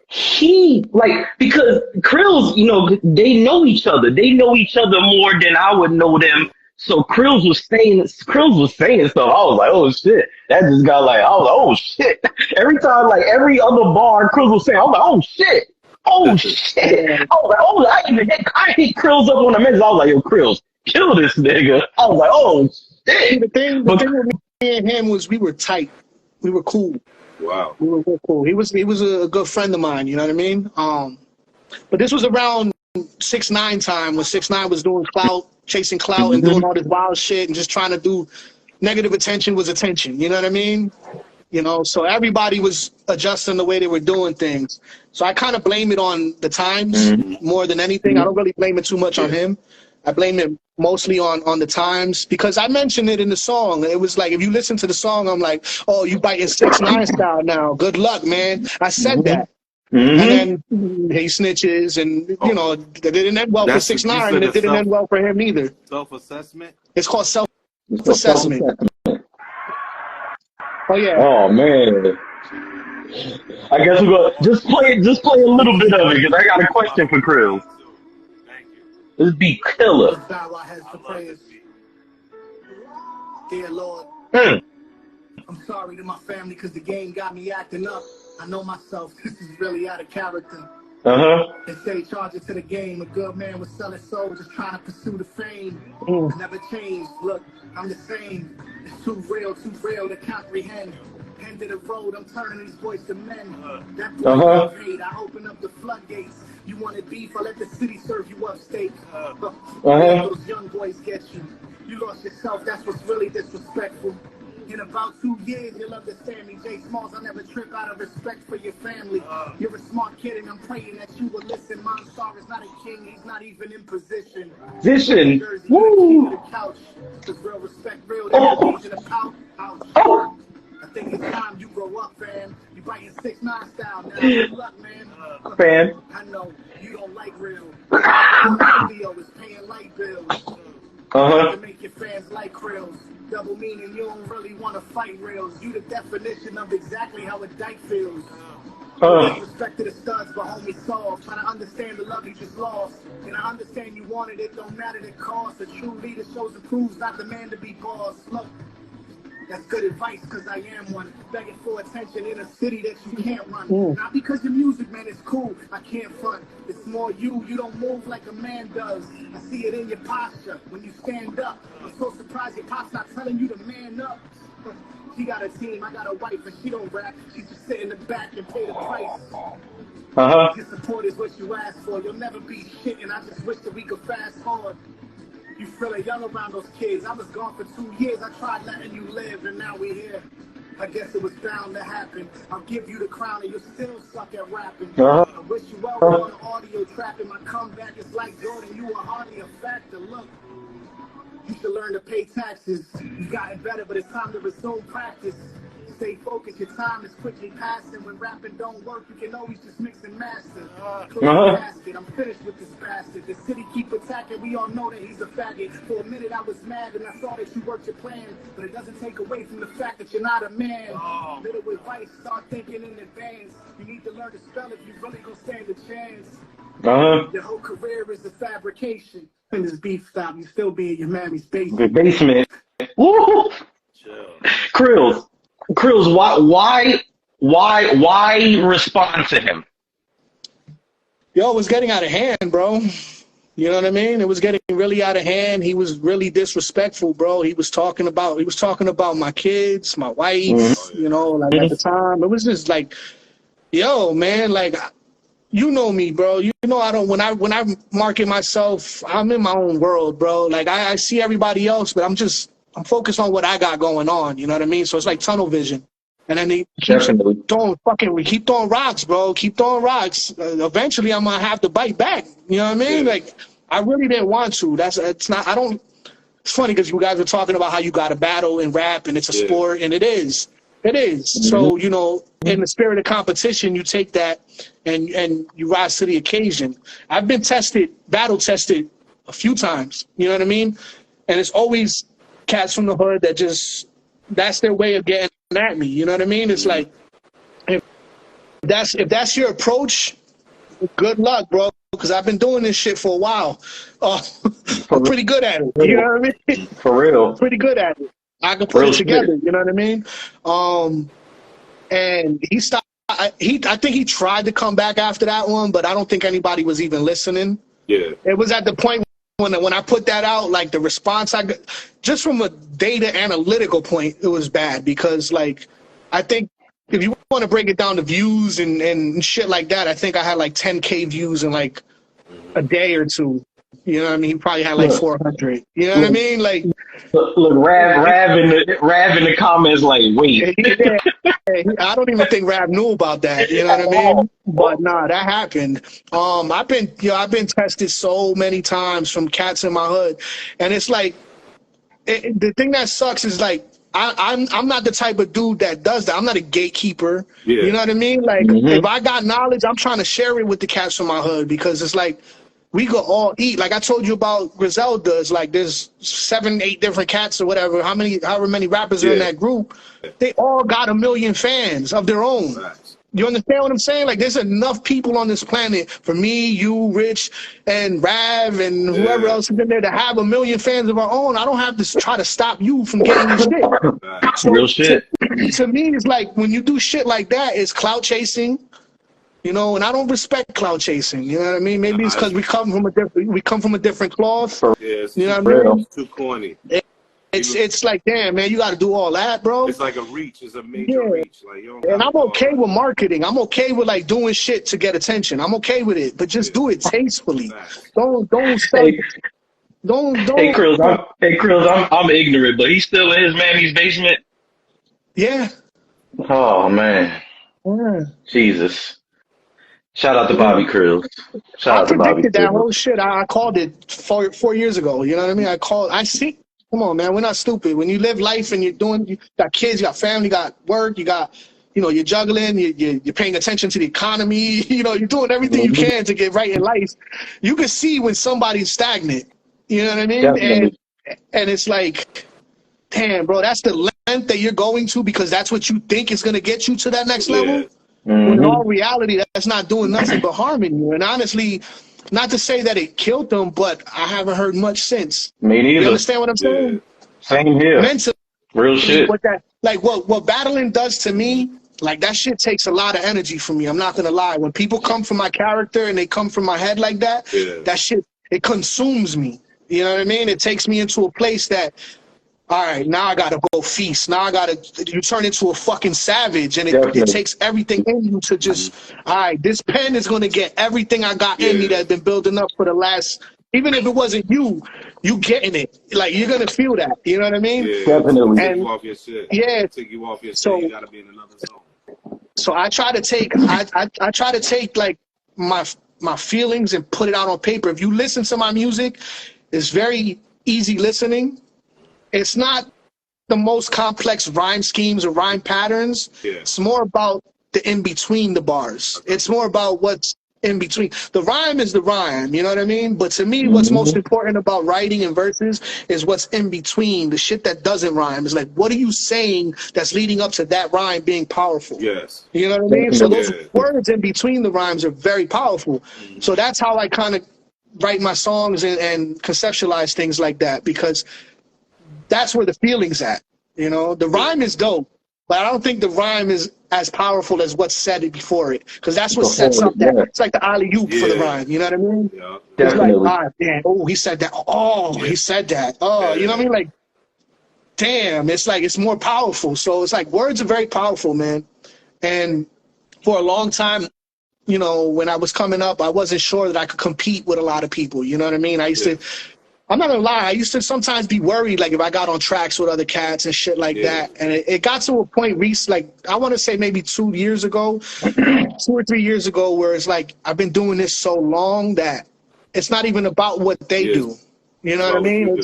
S1: he me, like, because Crillz, you know, they know each other. They know each other more than I would know them. So Crillz was saying stuff. I was like, oh shit. That just got like, I was like, oh shit. Every time, like every other bar Crillz was saying, I was like, oh shit. Oh shit. I was like, oh, I hit Crillz up on the message. I was like, yo, Crillz, kill this nigga. I was like, oh shit.
S3: The thing with me and him was we were tight. We were cool.
S2: Wow.
S3: We were cool. He was a good friend of mine, you know what I mean? But this was around 6ix9ine time when 6ix9ine was doing clout, chasing clout and doing all this wild shit and just trying to do negative attention was attention, you know what I mean? You know, so everybody was adjusting the way they were doing things. So I kind of blame it on the times more than anything. I don't really blame it too much on him. I blame it mostly on the times because I mentioned it in the song. It was like, if you listen to the song, I'm like, oh, you biting 6ix9ine style now. Good luck, man. I said that. And then he snitches and, you know, it didn't end well for 6ix9ine and it didn't end well for him either.
S2: Self-assessment?
S3: It's called self-assessment. Oh, yeah.
S1: Oh, man. I guess we're going to just play a little bit of it because I got a question for Crillz. This beat killer.
S4: Dear Lord, I'm sorry to my family because the game got me acting up. I know myself. This is really out of character. They say charge it to the game. A good man was selling soul, just trying to pursue the fame. I never changed. Look, I'm the same. It's too real to comprehend. End of the road, I'm turning these boys to men. That boy paid. I open up the floodgates. You wanted beef, I let the city serve you upstate. Those young boys get you. You lost yourself, that's what's really disrespectful. In about 2 years, you'll understand me. J Smalls, I never trip out of respect for your family. You're a smart kid, and I'm praying that you will listen. Monstar is not a king, he's not even in position.
S1: Woo!
S4: The couch. Cause real respect, real, they in the pouch. Ouch. I think it's time you grow up, fam. You biting 6ix9ine style now. Good luck, man.
S1: Fan.
S4: I know you don't like real. The video is paying light bills. To make your fans like Crillz. Double meaning you don't really want to fight reals. You the definition of exactly how a dyke feels. Respect to the studs, but homie soft. Trying to understand the love you just lost. And I understand you wanted it, don't matter the cost. A true leader shows and proves, not the man to be boss. Look. That's good advice, because I am one. Begging for attention in a city that you can't run. Not because your music, man, is cool. I can't front. It's more you. You don't move like a man does. I see it in your posture when you stand up. I'm so surprised your pop's not telling you to man up. She got a team, I got a wife, and she don't rap. She just sit in the back and pay the price. Your support is what you ask for. You'll never be shit, and I just wish that we could fast forward. You feel young around those kids. I was gone for 2 years. I tried letting you live, and now we're here. I guess it was bound to happen. I'll give you the crown, and you'll still suck at rapping. I wish you well on the audio trapping. My comeback is like Jordan. You are hardly a factor. Look, you should learn to pay taxes. You've gotten better, but it's time to resume practice. Stay focused, your time is quickly passing. When rapping don't work, you can always just mix and master. I'm finished with this bastard. The city keep attacking, we all know that he's a faggot. For a minute I was mad and I saw that you worked your plan. But it doesn't take away from the fact that you're not a man. Little advice, start thinking in advance. You need to learn to spell if you really gonna stand a chance. Your whole career is a fabrication. When this beef stop, you still be in your mammy's basement.
S1: Woo! Crillz, why respond to him?
S3: Yo, it was getting out of hand, bro. You know what I mean? It was getting really out of hand. He was really disrespectful, bro. He was talking about my kids, my wife, you know, like at the time. It was just like, yo, man, like, you know me, bro. You know I don't, when I market myself, I'm in my own world, bro. Like I see everybody else, but I'm focused on what I got going on, you know what I mean? So it's like tunnel vision. And then they keep throwing rocks, bro. Keep throwing rocks. Eventually, I'm going to have to bite back. You know what I mean? Like, I really didn't want to. It's funny because you guys were talking about how you got to battle and rap and it's a sport, and it is. It is. So, you know, in the spirit of competition, you take that and you rise to the occasion. I've been battle tested a few times. You know what I mean? And it's always cats from the hood that that's their way of getting at me. You know what I mean? It's like, if that's your approach, Good luck, bro, because I've been doing this shit for a while. I'm pretty good at it. You know what I mean?
S1: For real.
S3: Pretty good at it. I can put it together. You know what I mean? And he stopped. I think he tried to come back after that one, but I don't think anybody was even listening.
S2: Yeah.
S3: It was at the point when I put that out, like the response I got, just from a data analytical point, it was bad because, like, I think if you want to break it down to views and shit like that, I think I had like 10K views in like a day or two. You know what I mean? He probably had like 400. You know what I mean? Like,
S1: look, Rav in the comments like, wait.
S3: I don't even think Rav knew about that. You know what I mean? But nah, that happened. I've been tested so many times from cats in my hood, and it's like the thing that sucks is like I'm not the type of dude that does that. I'm not a gatekeeper. Yeah. You know what I mean? Like if I got knowledge, I'm trying to share it with the cats from my hood because it's like we could all eat. Like I told you about Griselda's, like there's 7, 8 different cats or whatever, however many rappers are in that group. They all got 1 million fans of their own. Nice. You understand what I'm saying? Like there's enough people on this planet for me, you, Rich, and Rav, and whoever else is in there to have 1 million fans of our own. I don't have to try to stop you from getting this shit. So
S1: real shit.
S3: To me, it's like when you do shit like that, it's clout chasing. You know, and I don't respect cloud chasing. You know what I mean? Maybe it's because we come from a different cloth.
S2: Yeah,
S3: you know what I mean?
S2: It's too corny.
S3: It's like, damn, man, you got to do all that, bro.
S2: It's like a reach. It's a major reach. Like,
S3: and I'm okay with marketing. I'm okay with like doing shit to get attention. I'm okay with it, but just do it tastefully. Don't. Hey,
S1: Crillz, I'm ignorant, but he's still in his mammy's basement.
S3: Yeah.
S1: Oh man.
S3: Yeah.
S1: Jesus. Shout out to Bobby Crillz.
S3: I predicted that whole shit. I called it 4 years ago. You know what I mean? I see. Come on, man. We're not stupid. When you live life and you got kids, you got family, you got work, you got, you're juggling, you're paying attention to the economy, you're doing everything you can to get right in life. You can see when somebody's stagnant. You know what I mean? Definitely. And it's like, damn, bro, that's the length that you're going to because that's what you think is going to get you to that next level. When in all reality, that's not doing nothing but harming you. And honestly, not to say that it killed them, but I haven't heard much since.
S1: Me neither.
S3: You understand what I'm saying?
S1: Same here.
S3: Mentally,
S1: real shit.
S3: What battling does to me, like that shit takes a lot of energy from me. I'm not gonna lie. When people come from my character and they come from my head like that, that shit, it consumes me. You know what I mean? It takes me into a place that, all right, now I gotta go feast. Now you turn into a fucking savage, and it takes everything in you to just, all right, this pen is gonna get everything I got in me that's been building up for the last, even if it wasn't you getting it. Like you're gonna feel that. You know what I mean?
S2: Yeah, definitely. Take you off your shit.
S3: Yeah.
S2: Take you off your shit. You gotta be in another zone.
S3: So I try to take, I try to take like my feelings and put it out on paper. If you listen to my music, it's very easy listening. It's not the most complex rhyme schemes or rhyme patterns. Yeah. It's more about the in-between the bars. It's more about what's in between. The rhyme is the rhyme, you know what I mean? But to me, what's most important about writing and verses is what's in between. The shit that doesn't rhyme is like, what are you saying that's leading up to that rhyme being powerful?
S2: Yes.
S3: You know what I mean? So those words in between the rhymes are very powerful. So that's how I kind of write my songs and conceptualize things like that, because that's where the feeling's at. The rhyme is dope, but I don't think the rhyme is as powerful as what's said before it, because that's what sets up that. It's like the alley-oop for the rhyme. You know what I mean? Yeah, it's like, damn, oh, he said that. Oh, he said that. Oh, you know what I mean? Like, damn, it's like it's more powerful. So it's like words are very powerful, man. And for a long time, when I was coming up, I wasn't sure that I could compete with a lot of people. You know what I mean? I used to. I'm not gonna lie, I used to sometimes be worried, like if I got on tracks with other cats and shit like that. And it got to a point, like I want to say maybe 2 years ago, 2 or 3 years ago, where it's like I've been doing this so long that it's not even about what they do. You know what I mean?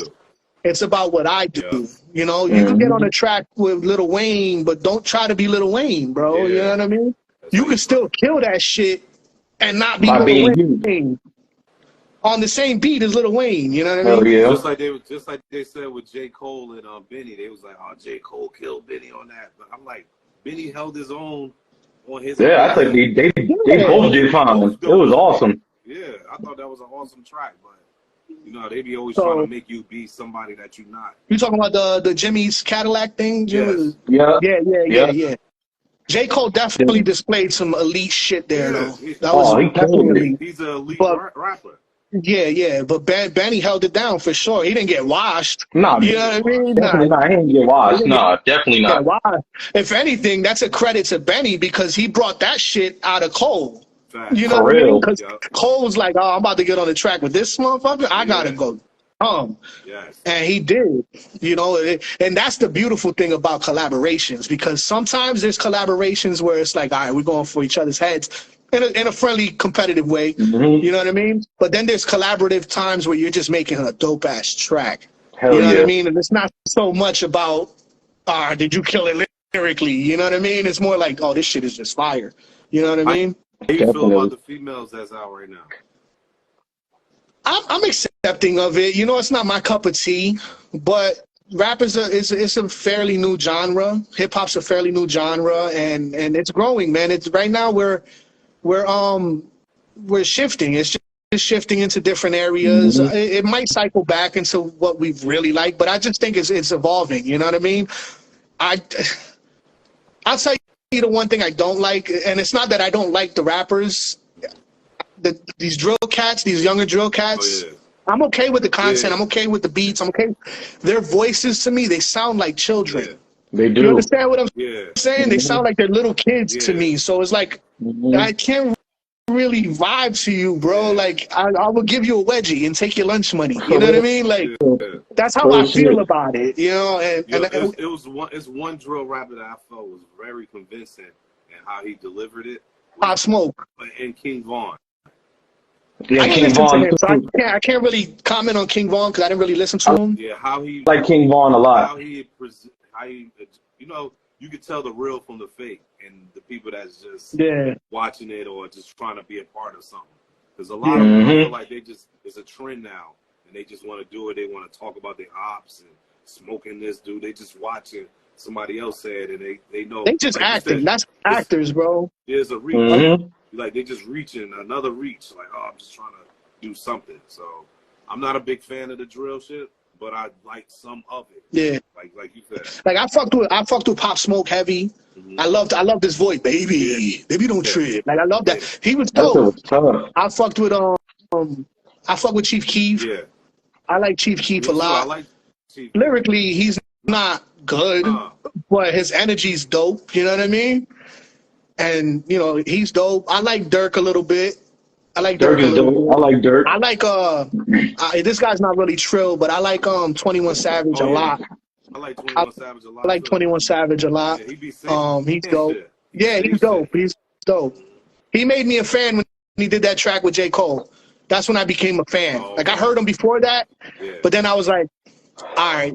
S3: It's about what I do. You can get on a track with Lil Wayne, but don't try to be Lil Wayne, bro. You know what I mean? You can still kill that shit and not be Lil Wayne. On the same beat as Lil Wayne, you know what I mean?
S2: Yeah. Just like they said with J. Cole and Benny, they was like, "Oh, J. Cole killed Benny on that," but I'm like, Benny held his own on his.
S1: Yeah, I think they They both did fine. It was awesome.
S2: Yeah, I thought that was an awesome track, but you know, they be always trying to make you be somebody that you're not.
S3: You talking about the Jimmy's Cadillac thing?
S2: Yes.
S3: Yeah. J. Cole definitely displayed some elite shit there, though. That was definitely.
S2: He's an elite rapper.
S3: Yeah, but Benny held it down for sure. He didn't get washed.
S1: No,
S3: you know what I mean?
S1: Definitely not. He didn't get washed. No, definitely not.
S3: If anything, that's a credit to Benny because he brought that shit out of Cole. You know
S1: what I mean?
S3: Because Cole was like, "Oh, I'm about to get on the track with this motherfucker. I gotta go." And he did, you know, and that's the beautiful thing about collaborations because sometimes there's collaborations where it's like, all right, we're going for each other's heads in a friendly, competitive way. You know what I mean? But then there's collaborative times where you're just making a dope ass track. You know what I mean? And it's not so much about, did you kill it lyrically? You know what I mean? It's more like, oh, this shit is just fire. You know what I mean?
S2: How do you feel about the females that's out right now?
S3: I'm accepting of it. You know, it's not my cup of tea, but rap is a fairly new genre. Hip hop's a fairly new genre, and it's growing, man. It's right now we're shifting. It's just shifting into different areas. It might cycle back into what we really like, but I just think it's evolving. You know what I mean? I'll tell you the one thing I don't like, and it's not that I don't like the rappers. These drill cats, these younger drill cats, I'm okay with the content. I'm okay with the beats. I'm okay. Their voices to me, they sound like children.
S1: They do.
S3: You understand what I'm saying? They sound like they're little kids to me. So it's like, I can't really vibe to you, bro. Like, I will give you a wedgie and take your lunch money. You know what I mean? Like, that's how I feel about it. You know?
S2: It's one drill rapper that I thought was very convincing in how he delivered it.
S3: Pop Smoke.
S2: And King Von.
S1: Yeah,
S3: King Von. So I can't really comment on King Von because I didn't really listen to him.
S2: Yeah, how he
S1: like King Von a lot.
S2: How he you know, you could tell the real from the fake, and the people that's just watching it or just trying to be a part of something. Because a lot of them feel like it's a trend now, and they just want to do it. They want to talk about their ops and smoking this dude. They just watching somebody else say it, and they know.
S3: They just acting. That's actors, bro.
S2: There's a reach. Like they just reaching another reach. Like, oh, I'm just trying to do something. So I'm not a big fan of the drill shit, but I like some of it. Yeah. Like you said.
S3: Like I fucked with Pop Smoke heavy. I loved his voice, baby. Baby don't trip. Like I love that. He was dope. I fucked with Chief Keef. Yeah. I like Chief Keef a lot.
S2: I like Chief.
S3: Lyrically, he's not good, but his energy's dope. You know what I mean? And you know he's dope. I like Dirk a little bit. I like Dirk.
S1: I like Dirk.
S3: I like this guy's not really trill, but I like 21 Savage a lot.
S2: I like 21 Savage a lot.
S3: I like 21 Savage a lot.
S2: Yeah,
S3: he's dope. Yeah, he's dope. He's dope. He made me a fan when he did that track with J. Cole. That's when I became a fan. Like I heard him before that, but then I was like, all right,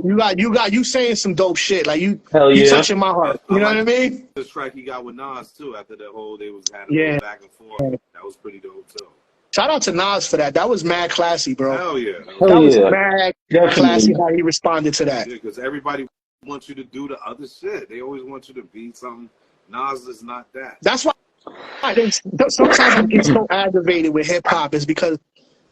S3: you saying some dope shit. Like you touching my heart. You know what I mean?
S2: The track he got with Nas too. After the whole they was having back and forth. That was pretty dope too.
S3: Shout out to Nas for that. That was mad classy, bro.
S2: Hell yeah.
S3: That was mad classy how he responded to that.
S2: Yeah, because everybody wants you to do the other shit. They always want you to be something. Nas is not that.
S3: That's why sometimes I get so aggravated with hip hop is because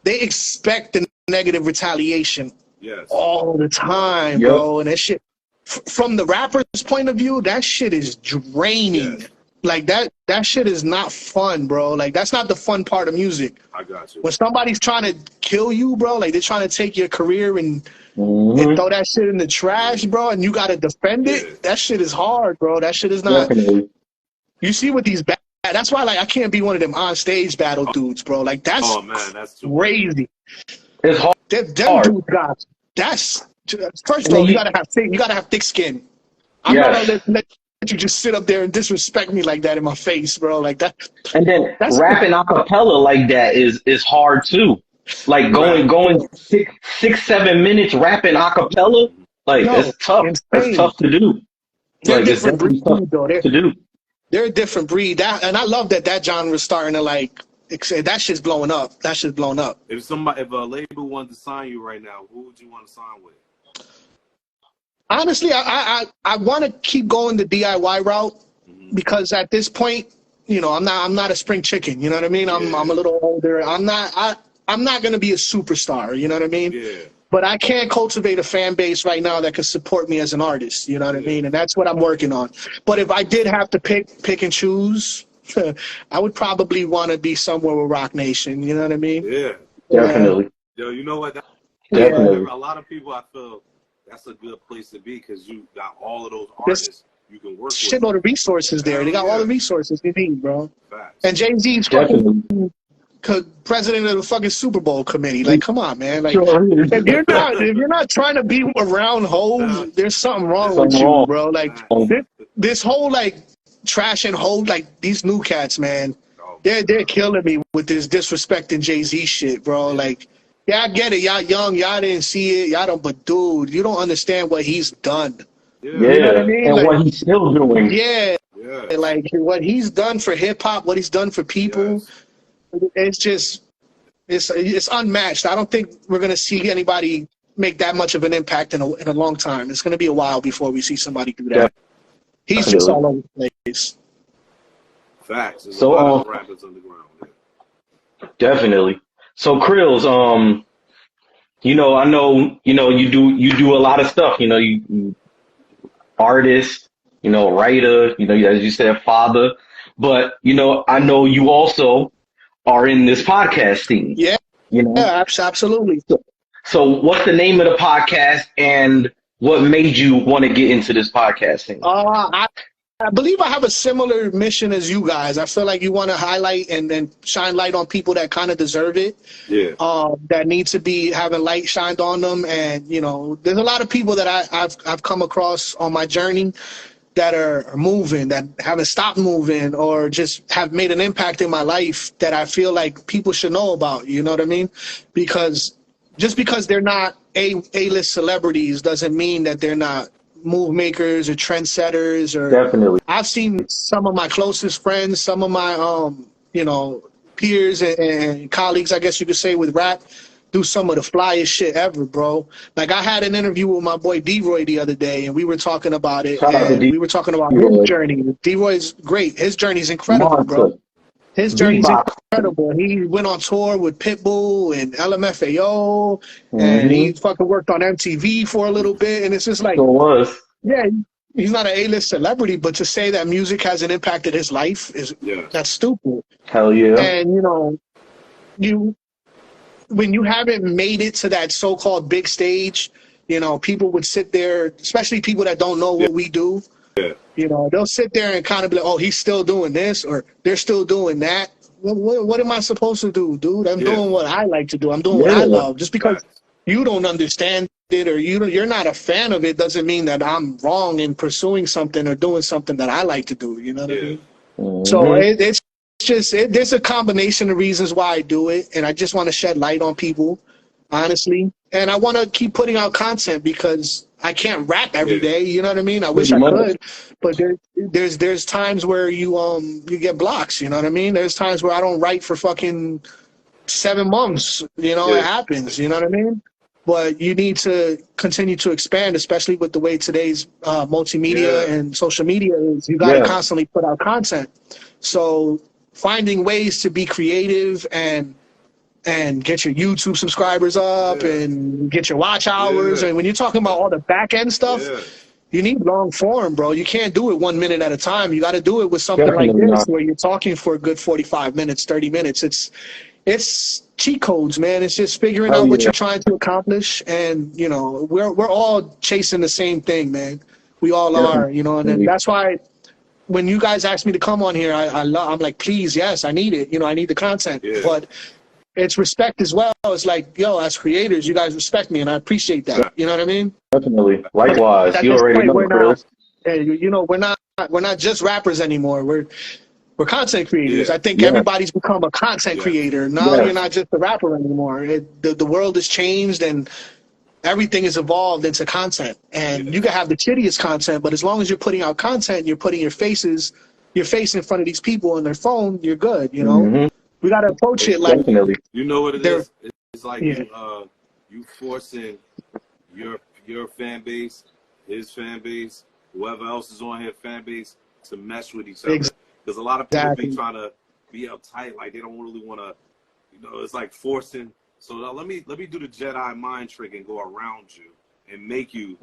S3: they expect the negative retaliation.
S2: Yes.
S3: All the time, bro. And that shit, from the rapper's point of view, that shit is draining. Yes. Like, that shit is not fun, bro. Like, that's not the fun part of music.
S2: I got you.
S3: When somebody's trying to kill you, bro, like, they're trying to take your career and throw that shit in the trash, bro, and you got to defend it, that shit is hard, bro. That shit is not... Definitely. You see what these... That's why, like, I can't be one of them on-stage battle dudes, bro. Like, that's,
S2: that's
S3: crazy.
S1: It's hard.
S3: Them dudes got... That's first of all, you gotta have thick skin. I'm not gonna let you just sit up there and disrespect me like that in my face, bro. Like that.
S1: And then rapping a cappella like that is hard too. Like going 6-7 minutes rapping a cappella, like it's tough. It's tough to do.
S3: They're a different breed, though.
S1: To do.
S3: They're a different breed. And I love that genre is starting to like. That shit's blowing up. That shit's blown up.
S2: If a label wanted to sign you right now, who would you want to sign with?
S3: Honestly, I want to keep going the DIY route because at this point, you know, I'm not a spring chicken. You know what I mean? I'm a little older. I'm not gonna be a superstar. You know what I mean?
S2: Yeah.
S3: But I can cultivate a fan base right now that can support me as an artist. You know what I mean? And that's what I'm working on. But if I did have to pick and choose, I would probably want to be somewhere with Rock Nation. You know what I mean?
S2: Yeah.
S1: Definitely.
S2: Yo, you know what?
S1: Definitely.
S2: A lot of people, I feel that's a good place to be because you got all of those artists you can work with.
S3: Shitload of resources there. They got all the resources you need, bro.
S2: Facts.
S3: And Jay-Z's fucking president of the fucking Super Bowl committee. Like, come on, man. Like, if you're not trying to be around hoes, there's something wrong with you, bro. Like, this whole like trash and hoe, like these new cats, man. They're killing me with this disrespecting Jay-Z shit, bro. Like, yeah, I get it. Y'all young, y'all didn't see it, y'all don't. But dude, you don't understand what he's done.
S1: Yeah,
S3: you know what I mean?
S1: And
S3: like,
S1: what he's still doing.
S3: Yeah, like what he's done for hip hop, what he's done for people. It's just, it's unmatched. I don't think we're gonna see anybody make that much of an impact in a long time. It's gonna be a while before we see somebody do that. He's just all over the place.
S2: Facts. There's a lot of rappers underground.
S1: Definitely. So Crillz, you know, I know, you know, you do a lot of stuff. You know, you artist, you know, writer, you know, as you said, father. But you know, I know you also are in this podcast scene.
S3: Yeah.
S1: You know?
S3: Yeah, absolutely.
S1: So what's the name of the podcast and what made you want to get into this podcast scene?
S3: I believe I have a similar mission as you guys. I feel like you want to highlight and shine light on people that kind of deserve it.
S2: Yeah.
S3: That need to be having light shined on them. And, you know, there's a lot of people that I've come across on my journey that are moving, that haven't stopped moving, or just have made an impact in my life that I feel like people should know about. You know what I mean? Because just because they're not A-list celebrities doesn't mean that they're not move makers or trendsetters. Or
S1: Definitely.
S3: I've seen some of my closest friends, some of my you know, peers and colleagues, I guess you could say, with rap, do some of the flyest shit ever, bro. Like, I had an interview with my boy D-Roy the other day, and we were talking about it. And we were talking about his journey. D-Roy's great. His journey's incredible, bro. His journey's incredible. He went on tour with Pitbull and LMFAO, and he fucking worked on MTV for a little bit. And it's just like, yeah, he's not an A-list celebrity, but to say that music hasn't impacted his life is that's stupid.
S1: Hell yeah.
S3: And, you know, when you haven't made it to that so-called big stage, you know, people would sit there, especially people that don't know what we do. You know, they'll sit there and kind of be like, oh, he's still doing this, or they're still doing that. What am I supposed to do, dude? I'm doing what I like to do. I'm doing what I love. Just because you don't understand it or you're not a fan of it doesn't mean that I'm wrong in pursuing something or doing something that I like to do. You know what I mean? So it's just, there's a combination of reasons why I do it, and I just want to shed light on people, honestly. And I want to keep putting out content because I can't rap every day. You know what I mean? I wish I could, but there's times where you get blocks. You know what I mean? There's times where I don't write for fucking 7 months. You know, it happens. You know what I mean? But you need to continue to expand, especially with the way today's multimedia and social media is. You got to constantly put out content. So finding ways to be creative and get your YouTube subscribers up and get your watch hours. And when you're talking about all the back end stuff, you need long form, bro. You can't do it 1 minute at a time. You got to do it with something like this where you're talking for a good 45 minutes, 30 minutes. It's cheat codes, man. It's just figuring out what you're trying to accomplish. And, you know, we're all chasing the same thing, man. We all are, you know, and then that's why when you guys ask me to come on here, I'm like, please, yes, I need it. You know, I need the content. But it's respect as well. It's like, yo, as creators, you guys respect me, and I appreciate that. You know what I mean?
S1: Definitely. Likewise. You already know, Crillz.
S3: You know, we're not just rappers anymore. We're content creators. I think everybody's become a content creator. Now you're not just a rapper anymore. The world has changed, and everything is evolved into content. And you can have the shittiest content, but as long as you're putting out content and you're putting your face in front of these people on their phone, you're good, you know? We got to approach it like...
S2: You know what it is? It's like you forcing your fan base, his fan base, whoever else is on his fan base to mesh with each other. Because a lot of people be trying to be uptight, like they don't really want to, you know, it's like forcing. So let me do the Jedi mind trick and go around you and make you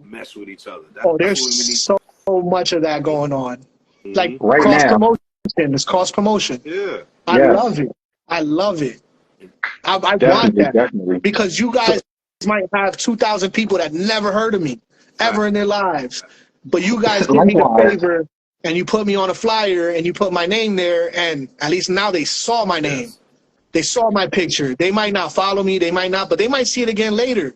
S2: mesh with each other.
S3: There's so much of that going on. Like
S1: right
S3: cross
S1: now.
S3: promotion. It's cross promotion.
S2: Yeah.
S3: I love it. I love it. I want that.
S1: Definitely.
S3: Because you guys might have 2,000 people that never heard of me ever in their lives. But you guys did me a favor and you put me on a flyer and you put my name there, and at least now they saw my name. Yes. They saw my picture. They might not follow me, they might not, but they might see it again later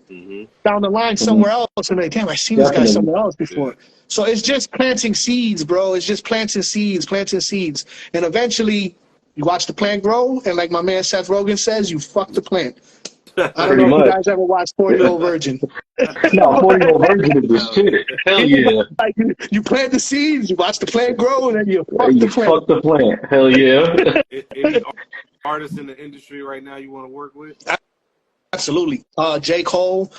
S3: down the line somewhere else, and like, damn, I seen this guy somewhere else before. Yeah. So it's just planting seeds, bro. It's just planting seeds. And eventually you watch the plant grow, and like my man Seth Rogen says, you fuck the plant. I don't know if you guys ever watched 40-Year-Old Virgin.
S1: No, 40-Year-Old Virgin is the shit. Hell yeah.
S3: Like you plant the seeds, you watch the plant grow, and then you fuck the plant.
S1: Fuck the plant. Hell yeah.
S2: Any artists in the industry right now you want to work with?
S3: Absolutely. J. Cole,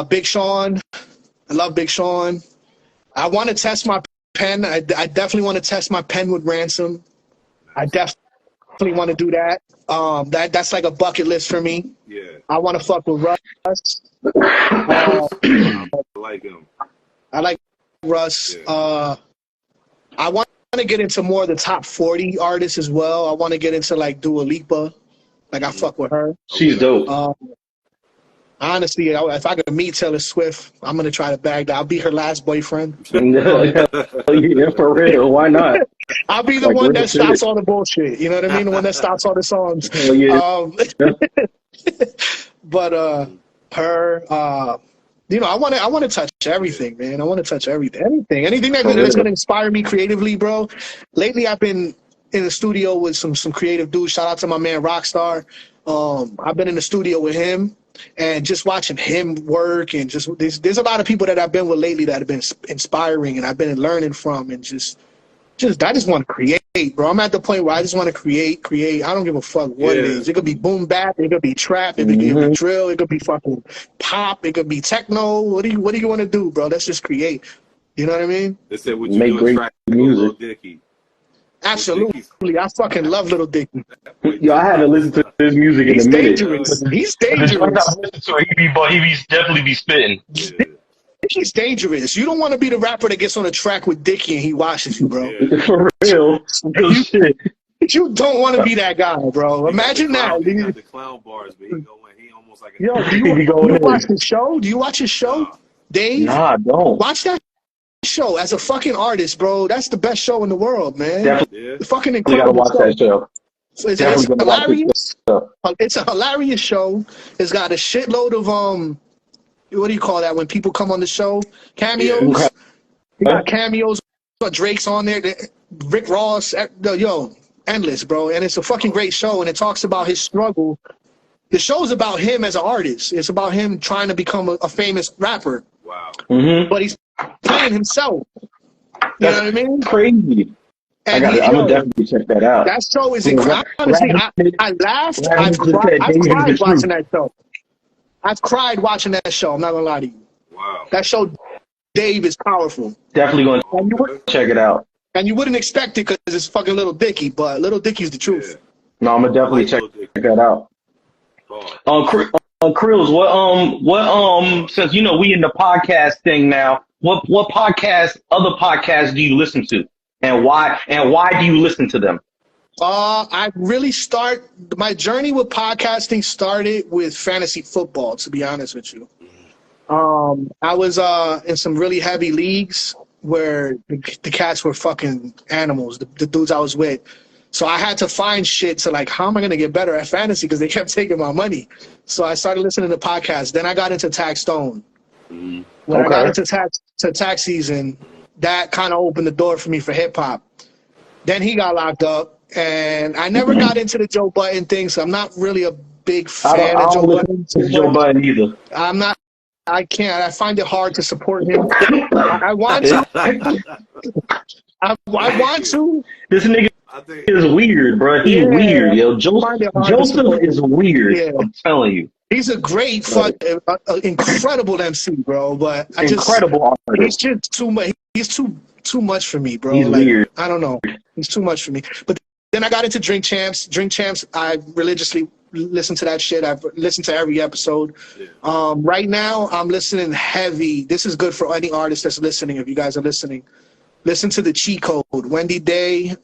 S3: Big Sean. I love Big Sean. I want to test my pen. I definitely want to test my pen with Ransom. I definitely want to do that. That's like a bucket list for me.
S2: Yeah.
S3: I want to fuck with Russ.
S2: I like him.
S3: I like Russ.
S2: Yeah.
S3: I want to get into more of the top 40 artists as well. I want to get into like Dua Lipa. Like I fuck with her.
S1: She's dope.
S3: Honestly, if I could meet Taylor Swift, I'm gonna try to bag that. I'll be her last boyfriend.
S1: Yeah, for real. Why not?
S3: I'll be the one that stops all the bullshit. You know what I mean? The one that stops all the songs. But her, you know, I want to touch everything, man. I want to touch everything. Anything that's gonna inspire me creatively, bro. Lately, I've been in the studio with some creative dudes. Shout out to my man Rockstar. I've been in the studio with him. And just watching him work, and just there's a lot of people that I've been with lately that have been inspiring, and I've been learning from, and just I just want to create, bro. I'm at the point where I just want to create. I don't give a fuck what it is. It could be boom bap, it could be trap, it could be drill, it could be fucking pop, it could be techno. What do you want to do, bro? Let's just create. You know what I mean?
S2: They said, "Would you make great music?" Dicky.
S3: Absolutely, I fucking love Little Dicky.
S1: Yo, I haven't listened to his music in a minute.
S3: He's dangerous.
S1: He definitely be spitting.
S2: Yeah.
S3: Dicky's dangerous. You don't want to be the rapper that gets on a track with Dicky and he washes you, bro.
S1: Yeah. For real. Shit.
S3: You don't want to be that guy, bro. Imagine that.
S2: He got the clown bars, but he almost like a...
S3: Yo, do you watch his show? Do you watch his show, Dave?
S1: Nah, I don't.
S3: Watch that show. As a fucking artist, bro, that's the best show in the world, man.
S1: Definitely.
S3: It's fucking incredible.
S1: You gotta watch that show.
S3: So it's hilarious. It's a hilarious show. It's got a shitload of what do you call that when people come on the show? Cameos.
S1: Yeah.
S3: You got cameos. Drake's on there. Rick Ross. Yo, endless, bro. And it's a fucking great show. And it talks about his struggle. The show's about him as an artist. It's about him trying to become a famous rapper.
S2: Wow.
S3: But he's playing himself. You know what I mean?
S1: Crazy.
S3: And
S1: I'm gonna definitely check that out.
S3: That show is incredible. Honestly, I laughed. I've cried watching that show. I've cried watching that show. I'm not gonna lie to you.
S2: Wow.
S3: That show, Dave, is powerful.
S1: Definitely gonna check it out.
S3: And you wouldn't expect it because it's fucking Little Dicky, but Little Dicky's the truth.
S2: Yeah.
S1: No, I'm gonna definitely check that out. Crillz, what since you know we in the podcast thing now, what other podcasts do you listen to? And why do you listen to them?
S3: My journey with podcasting started with fantasy football, to be honest with you. I was in some really heavy leagues where the cats were fucking animals, the dudes I was with. So I had to find shit to like, how am I going to get better at fantasy? Because they kept taking my money. So I started listening to podcasts. Then I got into Tax Stone. When I got into tax season, that kind of opened the door for me for hip hop. Then he got locked up, and I never got into the Joe Budden thing, so I'm not really a big fan of Joe Budden.
S1: Joe Budden either.
S3: I'm not. I can't. I find it hard to support him. I want to. I want to.
S1: This nigga is weird, bro. He's weird, yo. Joseph is weird. Yeah. I'm telling you.
S3: He's a great, incredible MC, bro. But
S1: incredible artist.
S3: He's just too much. He's too too much for me, bro.
S1: He's
S3: like,
S1: weird.
S3: I don't know. He's too much for me. But then I got into Drink Champs. Drink Champs, I religiously listen to that shit. I've listened to every episode. Yeah. Right now, I'm listening heavy. This is good for any artist that's listening, if you guys are listening. Listen to the Cheat Code. Wendy Day,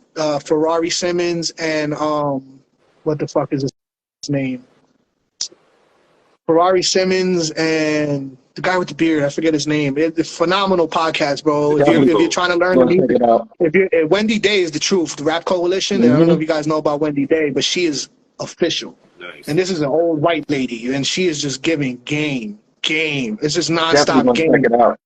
S3: Ferrari Simmons, and what the fuck is his name? Ferrari Simmons and the guy with the beard. I forget his name. It's a phenomenal podcast, bro. If you're trying to learn the music, Wendy Day is the truth. The Rap Coalition. And I don't know if you guys know about Wendy Day, but she is official. Nice. And this is an old white lady, and she is just giving game. It's just nonstop game. Check it out.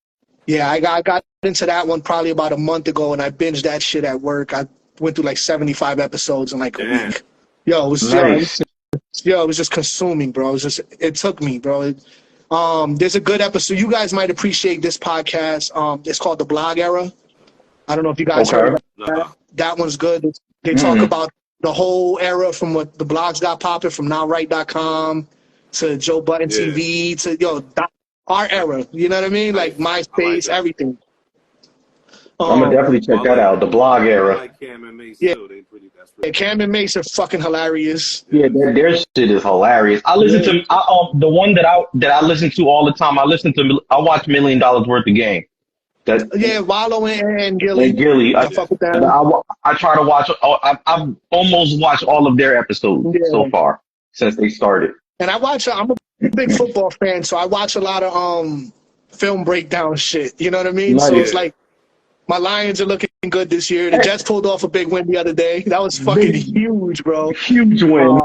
S3: Yeah, I got into that one probably about a month ago, and I binged that shit at work. I went through like 75 episodes in like a week. Yo, it was nice. It was just consuming, bro. It took me, bro. There's a good episode. You guys might appreciate this podcast. It's called The Blog Era. I don't know if you guys heard about that. That one's good. They talk about the whole era from what the blogs got popular, from NowRight.com to Joe Budden TV to our era. You know what I mean? Like MySpace, everything.
S1: I'm gonna definitely check that out. The Blog Era.
S2: I like Cam and Mace too. They pretty.
S3: Cam and Mace are fucking hilarious.
S1: Yeah, their shit is hilarious. I listen to the one that I listen to all the time. I watch $1 Million Worth of Game.
S3: Wallow and Gilly.
S1: I fuck with that. I try to watch. I've almost watched all of their episodes so far since they started.
S3: And I'm a big football fan, so I watch a lot of film breakdown shit. You know what I mean? So it's like my Lions are looking good this year. The Jets pulled off a big win the other day. That was fucking huge, bro.
S1: Huge win.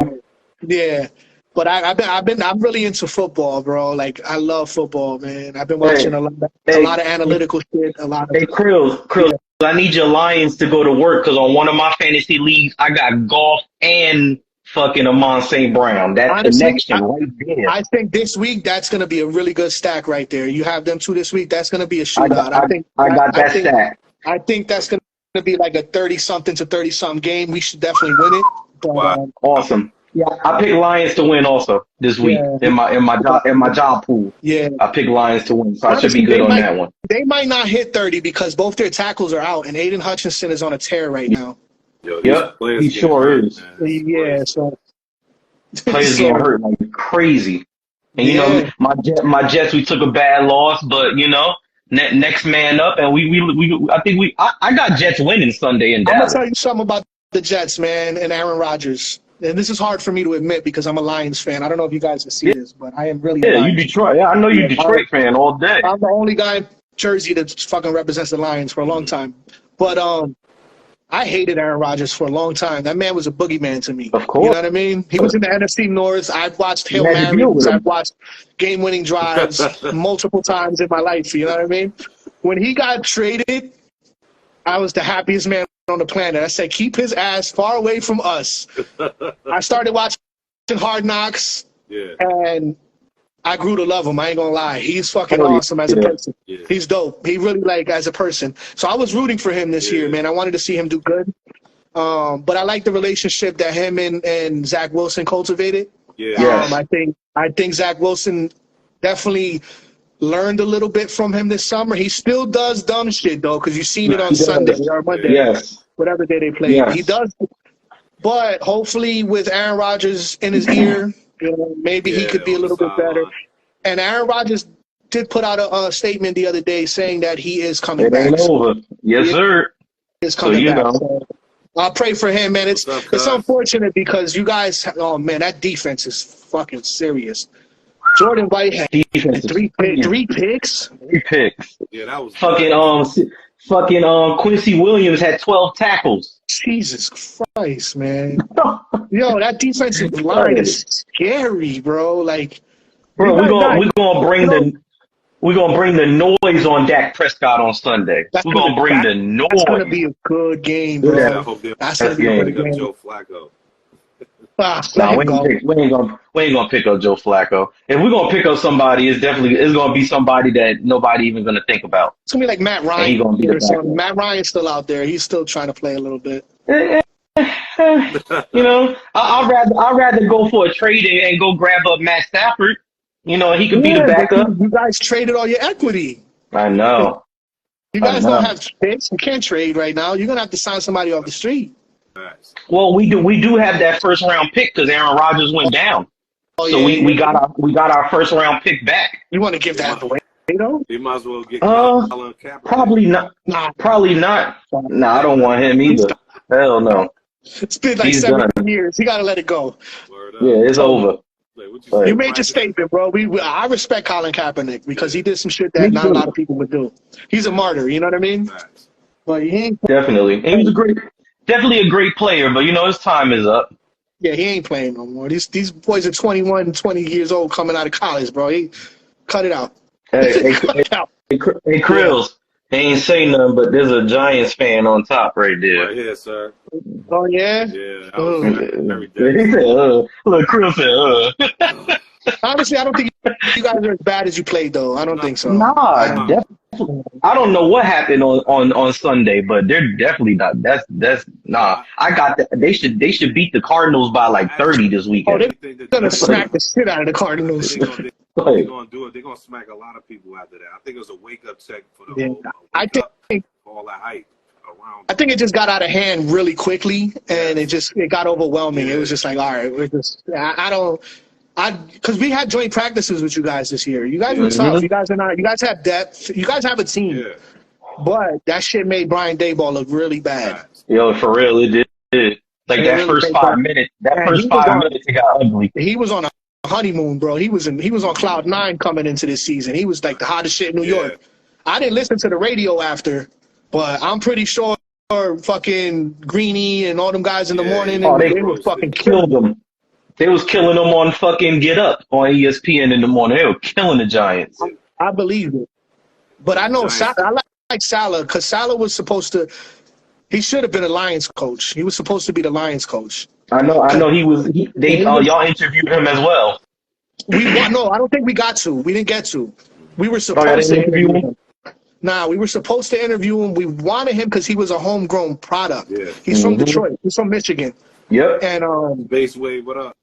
S3: Yeah. But I'm really into football, bro. Like, I love football, man. I've been watching a lot of analytical shit.
S1: Hey, Crillz, I need your Lions to go to work because on one of my fantasy leagues, I got golf and fucking Amon St. Brown. That connection right there.
S3: I think this week that's going to be a really good stack right there. You have them two this week. That's going to be a shootout.
S1: I got that stack.
S3: I think that's going to be like a 30-something to 30-something game. We should definitely win it. But,
S1: wow. Awesome. Yeah, I picked Lions to win also this week in my job pool. Yeah, I picked Lions to win, so I should be good on that one.
S3: They might not hit 30 because both their tackles are out, and Aiden Hutchinson is on a tear right now.
S1: Yep, he sure is.
S3: Yeah, so
S1: players getting hurt like crazy, and you know my Jets. We took a bad loss, but you know next man up, and I got Jets winning Sunday in Dallas.
S3: I'm gonna tell you something about the Jets, man, and Aaron Rodgers. And this is hard for me to admit because I'm a Lions fan. I don't know if you guys can see this, but I am really
S1: you Detroit. Yeah, I know you're Detroit fan all day.
S3: I'm the only guy in Jersey that fucking represents the Lions for a long time. But I hated Aaron Rodgers for a long time. That man was a boogeyman to me.
S1: Of course.
S3: You know what I mean? He was in the NFC North. I've watched Hail Marys. I've watched game-winning drives multiple times in my life. You know what I mean? When he got traded, I was the happiest man on the planet. I said, keep his ass far away from us. I started watching Hard Knocks, and I grew to love him. I ain't gonna lie. He's fucking awesome as a person. Yeah. He's dope. He really, like, as a person. So I was rooting for him this year, man. I wanted to see him do good. But I like the relationship that him and Zach Wilson cultivated. Yeah. I think Zach Wilson definitely learned a little bit from him this summer. He still does dumb shit, though, because you've seen it on Sunday or Monday, whatever day they play. He does. But hopefully with Aaron Rodgers in his ear, you know, maybe he could be a little bit better. And Aaron Rodgers did put out a statement the other day saying that he is coming back.
S1: It ain't over. Yes, sir.
S3: He is coming back. So I'll pray for him, man. It's unfortunate because you guys, oh, man, that defense is fucking serious. Jordan White had three picks.
S1: 3 picks.
S2: Yeah, that was
S1: fucking Quincy Williams had 12 tackles.
S3: Jesus Christ, man. Yo, that defensive line is scary, bro. Like,
S1: bro, we're gonna bring the noise on Dak Prescott on Sunday. We're gonna bring the noise.
S3: That's gonna be a good game, bro.
S2: Yeah, I hope that's gonna be a good game. Joe Flacco.
S1: We ain't gonna pick up Joe Flacco. If we're gonna pick up somebody, it's gonna be somebody that nobody even gonna think about.
S3: It's gonna be like Matt Ryan. Matt Ryan's still out there. He's still trying to play a little bit.
S1: You know, I'd rather go for a trade and go grab up Matt Stafford. You know, he could be the backup.
S3: You guys traded all your equity.
S1: I know.
S3: You guys don't have picks. You can't trade right now. You're gonna have to sign somebody off the street.
S1: Well, we do have that first round pick because Aaron Rodgers went down.
S3: Oh,
S1: so we got our first round pick back.
S3: You want to give that away? You know?
S2: You might as well get
S1: probably not. Probably not. No, I don't want him either. Hell no.
S3: It's been like 7 years. He got to let it go.
S1: Yeah, it's over.
S3: You made your statement, bro. I respect Colin Kaepernick because he did some shit that not a lot of people would do. He's a martyr, you know what I mean? But he ain't
S1: definitely. He was definitely a great player, but his time is up.
S3: Yeah, he ain't playing no more. These boys are 21, 20 years old coming out of college, bro. He cut it out.
S1: Hey, Crillz, he ain't saying nothing, but there's a Giants fan on top right there.
S2: Right here, sir.
S3: Oh, yeah?
S2: Yeah. He
S1: said, look, Crillz said,
S3: Honestly, I don't think you guys are as bad as you played, though. I don't think so.
S1: Nah, definitely. I don't know what happened on Sunday, but they're definitely not. That's nah. I got that. They should beat the Cardinals by like 30 this weekend.
S3: Oh, they're gonna smack the shit out of the Cardinals.
S2: They're gonna do it. They're gonna smack a lot of people after that. I think it was a wake up check for the whole.
S3: I think
S2: all that hype around.
S3: I think it just got out of hand really quickly, and it got overwhelming. It was just like, all right, we're just. Because we had joint practices with you guys this year. You guys were tough. You guys are not. You guys have depth. You guys have a team. Yeah. But that shit made Brian Daboll look really bad.
S1: Yo, for real, it did. Like that first 5 minutes. That first 5 minutes, it got ugly.
S3: He was on a honeymoon, bro. He was on cloud 9 coming into this season. He was like the hottest shit in New York. I didn't listen to the radio after, but I'm pretty sure fucking Greeny and all them guys in the morning, they were fucking
S1: killed them. They was killing them on fucking Get Up on ESPN in the morning. They were killing the Giants.
S3: I believe it. But I know I like Salah because Salah was supposed to – he should have been a Lions coach. He was supposed to be the Lions coach.
S1: I know he was y'all interviewed him as well.
S3: No, I don't think we got to. We didn't get to. We were supposed to interview him. Nah, we were supposed to interview him. We wanted him because he was a homegrown product. Yeah. He's from Detroit. He's from Michigan.
S1: Yep.
S3: And
S2: Base Wave, what up?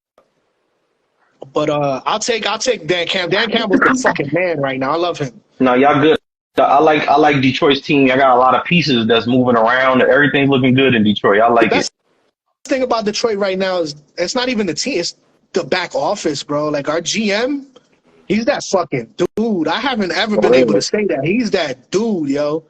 S3: But I'll take Dan Campbell. Dan Campbell's the fucking man right now. I love him.
S1: No, y'all good. I like Detroit's team. I got a lot of pieces that's moving around. Everything's looking good in Detroit. I like it.
S3: The thing about Detroit right now is it's not even the team. It's the back office, bro. Like our GM, he's that fucking dude. I haven't ever been able to say that. He's that dude, yo.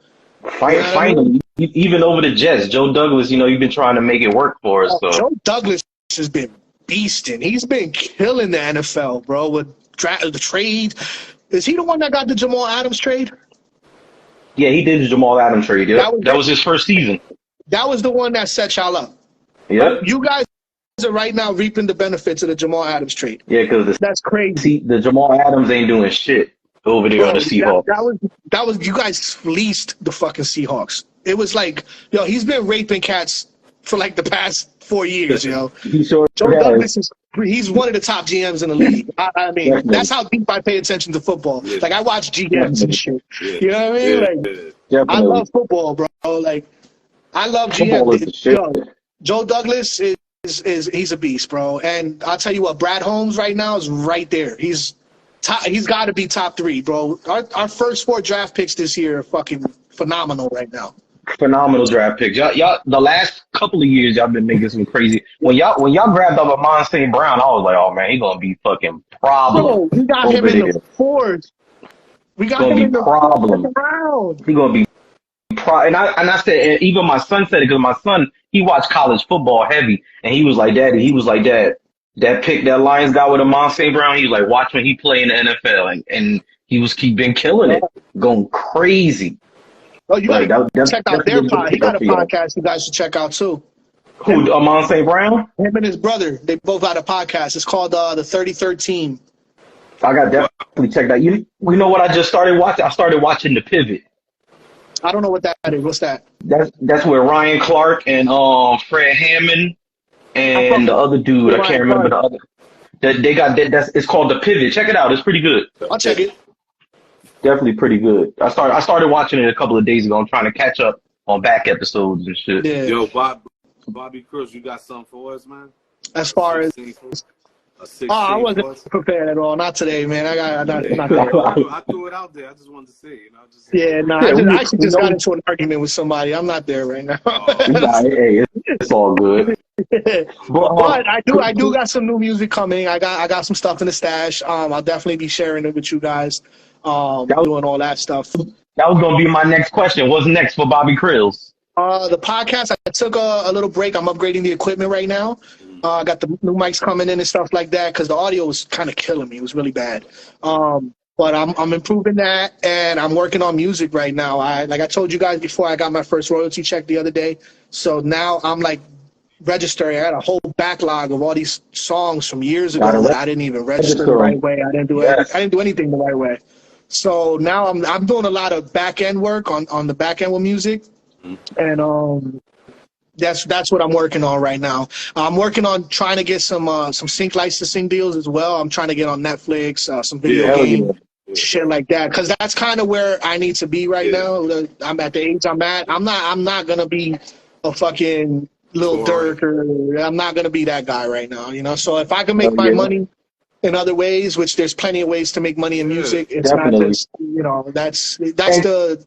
S1: Finally, even over the Jets, Joe Douglas, you've been trying to make it work for us. So
S3: Joe Douglas has been beasting. He's been killing the NFL, bro, with the trade. Is he the one that got the Jamal Adams trade?
S1: Yeah, he did the Jamal Adams trade. Yeah. That was his first season.
S3: That was the one that set y'all up.
S1: Yep.
S3: You guys are right now reaping the benefits of the Jamal Adams trade.
S1: Yeah, because
S3: that's crazy.
S1: The Jamal Adams ain't doing shit over there on the Seahawks.
S3: That was you guys fleeced the fucking Seahawks. It was like, yo, he's been raping cats for like the past 4 years, yo. Joe Douglas he's one of the top GMs in the league. I mean, definitely. That's how deep I pay attention to football. Yeah. Like I watch GMs and shit. Yeah. You know what I mean? Like I love football, bro. Like I love GMs. Joe Douglas is he's a beast, bro. And I'll tell you what, Brad Holmes right now is right there. He's got to be top 3, bro. Our first 4 draft picks this year are fucking phenomenal right now.
S1: Phenomenal draft picks. Y'all, the last couple of years, y'all been making some crazy. When y'all grabbed up Amon St. Brown, I was like, oh man, he gonna be fucking problem.
S3: Bro, we got him in the 4th. We got him in the 4th round.
S1: He gonna be and I said, and even my son said it because my son, he watched college football heavy, and he was like, Daddy, that pick that Lions got with Amon St. Brown, he was like, watch when he play in the NFL, and he been killing it, going crazy.
S3: Oh, you gotta check out their podcast. He got a podcast you guys should check out too.
S1: Who, Amon St. Brown?
S3: Him and his brother. They both got a podcast. It's called the 33rd Team.
S1: I got definitely check that. You know what I just started watching? I started watching The Pivot.
S3: I don't know what that is. What's that?
S1: That's where Ryan Clark and Fred Hammond and the other dude, I can't remember the other. They got that. It's called The Pivot. Check it out. It's pretty good.
S3: I'll check it.
S1: Definitely pretty good. I started watching it a couple of days ago. I'm trying to catch up on back episodes and shit.
S2: Yeah. Yo, Bobby Crillz, you got something for us, man?
S3: As far as
S2: a 6
S3: I wasn't prepared at all. Not today, man. I
S2: threw it out there. I just wanted to see,
S3: Yeah, no. I actually just got into an argument with somebody. I'm not there right now.
S1: Hey, it's all good.
S3: But I do got some new music coming. I got some stuff in the stash. I'll definitely be sharing it with you guys. Doing all that stuff.
S1: That was gonna be my next question. What's next for Bobby Crillz?
S3: The podcast, I took a little break. I'm upgrading the equipment right now. I got the new mics coming in and stuff like that because the audio was kind of killing me. It was really bad. But I'm improving that, and I'm working on music right now. Like I told you guys before, I got my first royalty check the other day. So now I'm like registering. I had a whole backlog of all these songs from years ago that I didn't even register the right way. I didn't do anything the right way. So now I'm doing a lot of back end work on the back end with music, and that's what I'm working on right now. I'm working on trying to get some sync licensing deals as well. I'm trying to get on Netflix, some video game shit like that, because that's kind of where I need to be right now. I'm at the age I'm at. I'm not gonna be a fucking Lil Durk, or I'm not gonna be that guy right now. You know, so if I can make my money in other ways, which there's plenty of ways to make money in music, it's not just, you know, that's the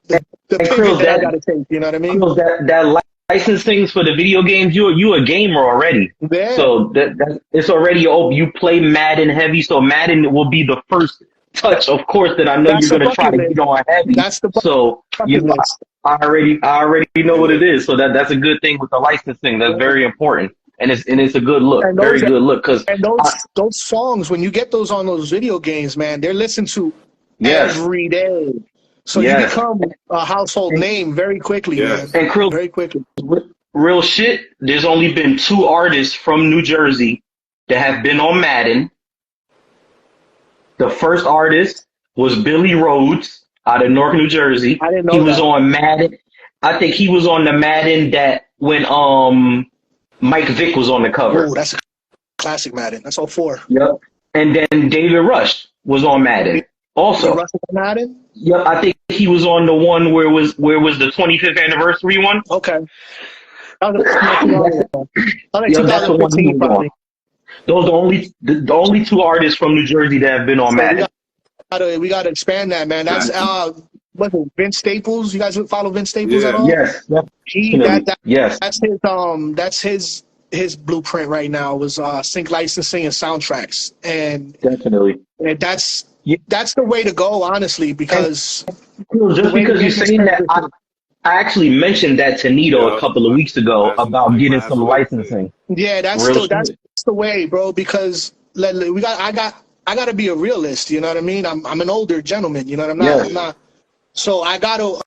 S3: pivot that I gotta take. You know what I mean?
S1: That licensing for the video games, you a gamer already.
S3: Yeah.
S1: So that it's already you play Madden heavy, so Madden will be the first touch, of course, that I know you're gonna try to get on heavy. So I already know what it is. So that's a good thing with the licensing. That's very important, and it's a good look, very good look. Because
S3: those songs, when you get those on those video games, man, they're listened to every day. So you become a household name very quickly, man.
S1: And Krill,
S3: very quickly.
S1: Real shit, there's only been 2 artists from New Jersey that have been on Madden. The first artist was Billy Rhodes out of Newark, New Jersey.
S3: I didn't know
S1: he was on Madden. I think he was on the Madden that when Mike Vick was on the cover.
S3: Oh, that's a classic Madden. That's 04.
S1: Yep. And then David Rush was on Madden. Also,
S3: Madden?
S1: Yep, I think he was on the one where was the 25th anniversary one.
S3: Okay. That was
S1: that's the one he was on. Those are the only 2 artists from New Jersey that have been on Madden.
S3: We gotta expand that, man. That's what's it, Vince Staples. You guys follow Vince Staples at all?
S1: Yes.
S3: That's his blueprint right now was sync licensing and soundtracks, and
S1: definitely,
S3: and that's the way to go, honestly, because
S1: just because you're saying that, I actually mentioned that to Nito a couple of weeks ago about getting some licensing.
S3: Yeah, that's the way, bro. Because I got to be a realist. You know what I mean? I'm an older gentleman. You know what I'm not. So I got to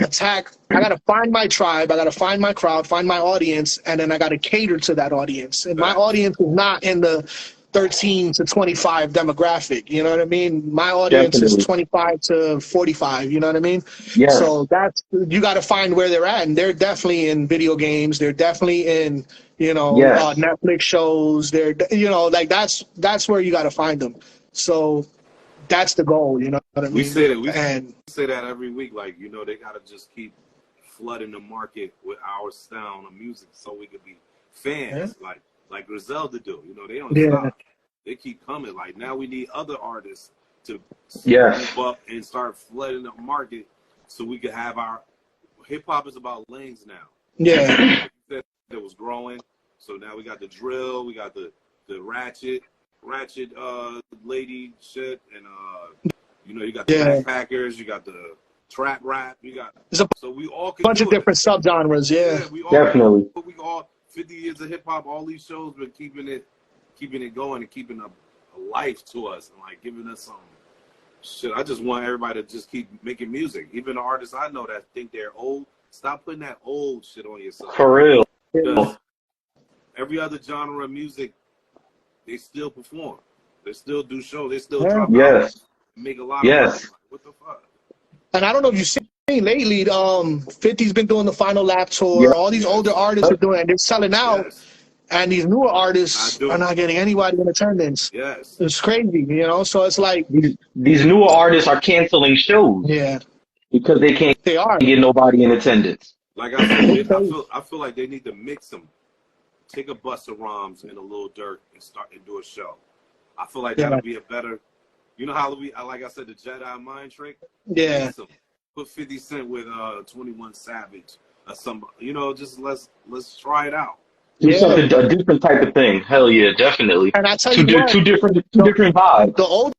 S3: attack. I got to find my tribe. I got to find my crowd, find my audience, and then I got to cater to that audience. And my audience is not in the 13 to 25 demographic. You know what I mean? My audience is 25 to 45. You know what I mean?
S1: Yeah.
S3: So you got to find where they're at, and they're definitely in video games. They're definitely in Netflix shows. They're like that's where you got to find them. So that's the goal. You know what I mean?
S2: We say that every week. Like, you know, they got to just keep flooding the market with our style of music so we could be fans. Like Griselda do. You know, they don't stop. They keep coming. Like, now we need other artists to move up and start flooding the market so we could have our hip-hop is about lanes now.
S3: Yeah.
S2: It was growing. So now we got the drill, we got the ratchet lady shit, and you got the backpackers, you got the trap rap, so we all can
S3: bunch of different subgenres.
S2: We all,
S1: definitely.
S2: We all 50 years of hip hop, all these shows been keeping it going and keeping a life to us and like giving us some shit. I just want everybody to just keep making music. Even the artists I know that think they're old, stop putting that old shit on yourself.
S1: For real.
S2: Because every other genre of music, they still perform. They still do shows. They still drop albums, make a lot of money. Like, what the fuck?
S3: And I don't know if you've seen lately, 50's been doing the Final Lap tour. Yeah. All these older artists are doing it. They're selling out. Yes. And these newer artists are not getting anybody in attendance.
S2: Yes.
S3: It's crazy, you know? So it's like...
S1: These newer artists are canceling shows.
S3: Yeah.
S1: Because they can't get nobody in attendance.
S2: Like I said, I feel like they need to mix them. Take a Busta Rhymes and a Lil Durk and do a show. I feel like that'll be a better. You know how like I said, the Jedi mind trick.
S3: Yeah.
S2: Put 50 Cent with 21 Savage or some. You know, just let's try it out.
S1: Do something, a different type of thing. Hell yeah, definitely.
S3: And I tell you what,
S1: two different vibes.
S3: The older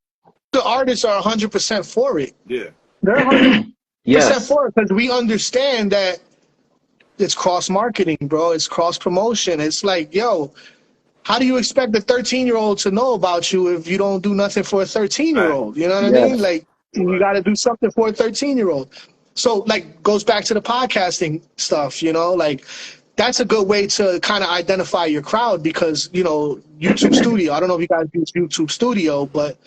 S3: artists are 100% for it.
S2: Yeah.
S3: They're 100% for it because we understand that it's cross marketing, bro. It's cross promotion. It's like, yo, how do you expect a 13-year-old to know about you if you don't do nothing for a 13-year-old? You know what I mean? Like, you got to do something for a 13-year-old. So, like, goes back to the podcasting stuff, you know? Like, that's a good way to kind of identify your crowd because, you know, YouTube Studio, I don't know if you guys use YouTube Studio, but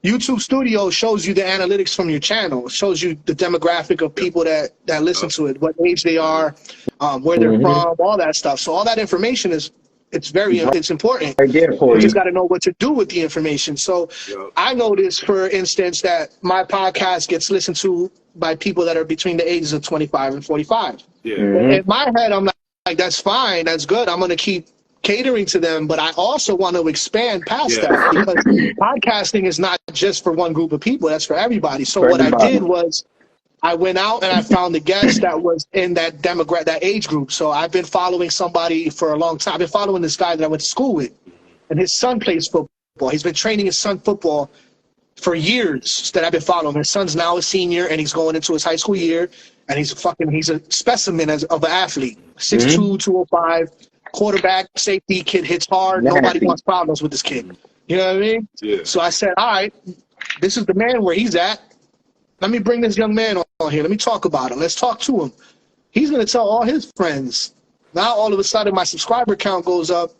S3: YouTube Studio shows you the analytics from your channel. It shows you the demographic of people that listen to it, what age they are, where they're from, all that stuff. So all that information it's important. You just got to know what to do with the information. So I noticed, for instance, that my podcast gets listened to by people that are between the ages of 25 and 45. Yeah. In my head, I'm like, that's fine, that's good. I'm going to keep catering to them, but I also want to expand past that because podcasting is not just for one group of people, that's for everybody. So what I did was I went out and I found a guest that was in that demographic, that age group. So I've been following somebody for a long time. I've been following this guy that I went to school with, and his son plays football. He's been training his son football for years that I've been following. His son's now a senior and he's going into his high school year, and he's a specimen of an athlete. 6'2", 205, quarterback, safety, kid hits hard. Nobody wants problems with this kid. You know what I mean? Yeah. So I said, all right, this is the man where he's at. Let me bring this young man on here. Let me talk about him. Let's talk to him. He's going to tell all his friends. Now, all of a sudden, my subscriber count goes up.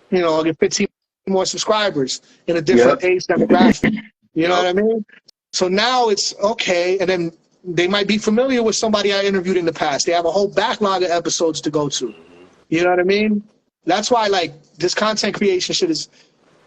S3: You know, I'll get 15 more subscribers in a different age demographic. You know what I mean? So now it's okay. And then they might be familiar with somebody I interviewed in the past. They have a whole backlog of episodes to go to. You know what I mean? That's why, like, this content creation shit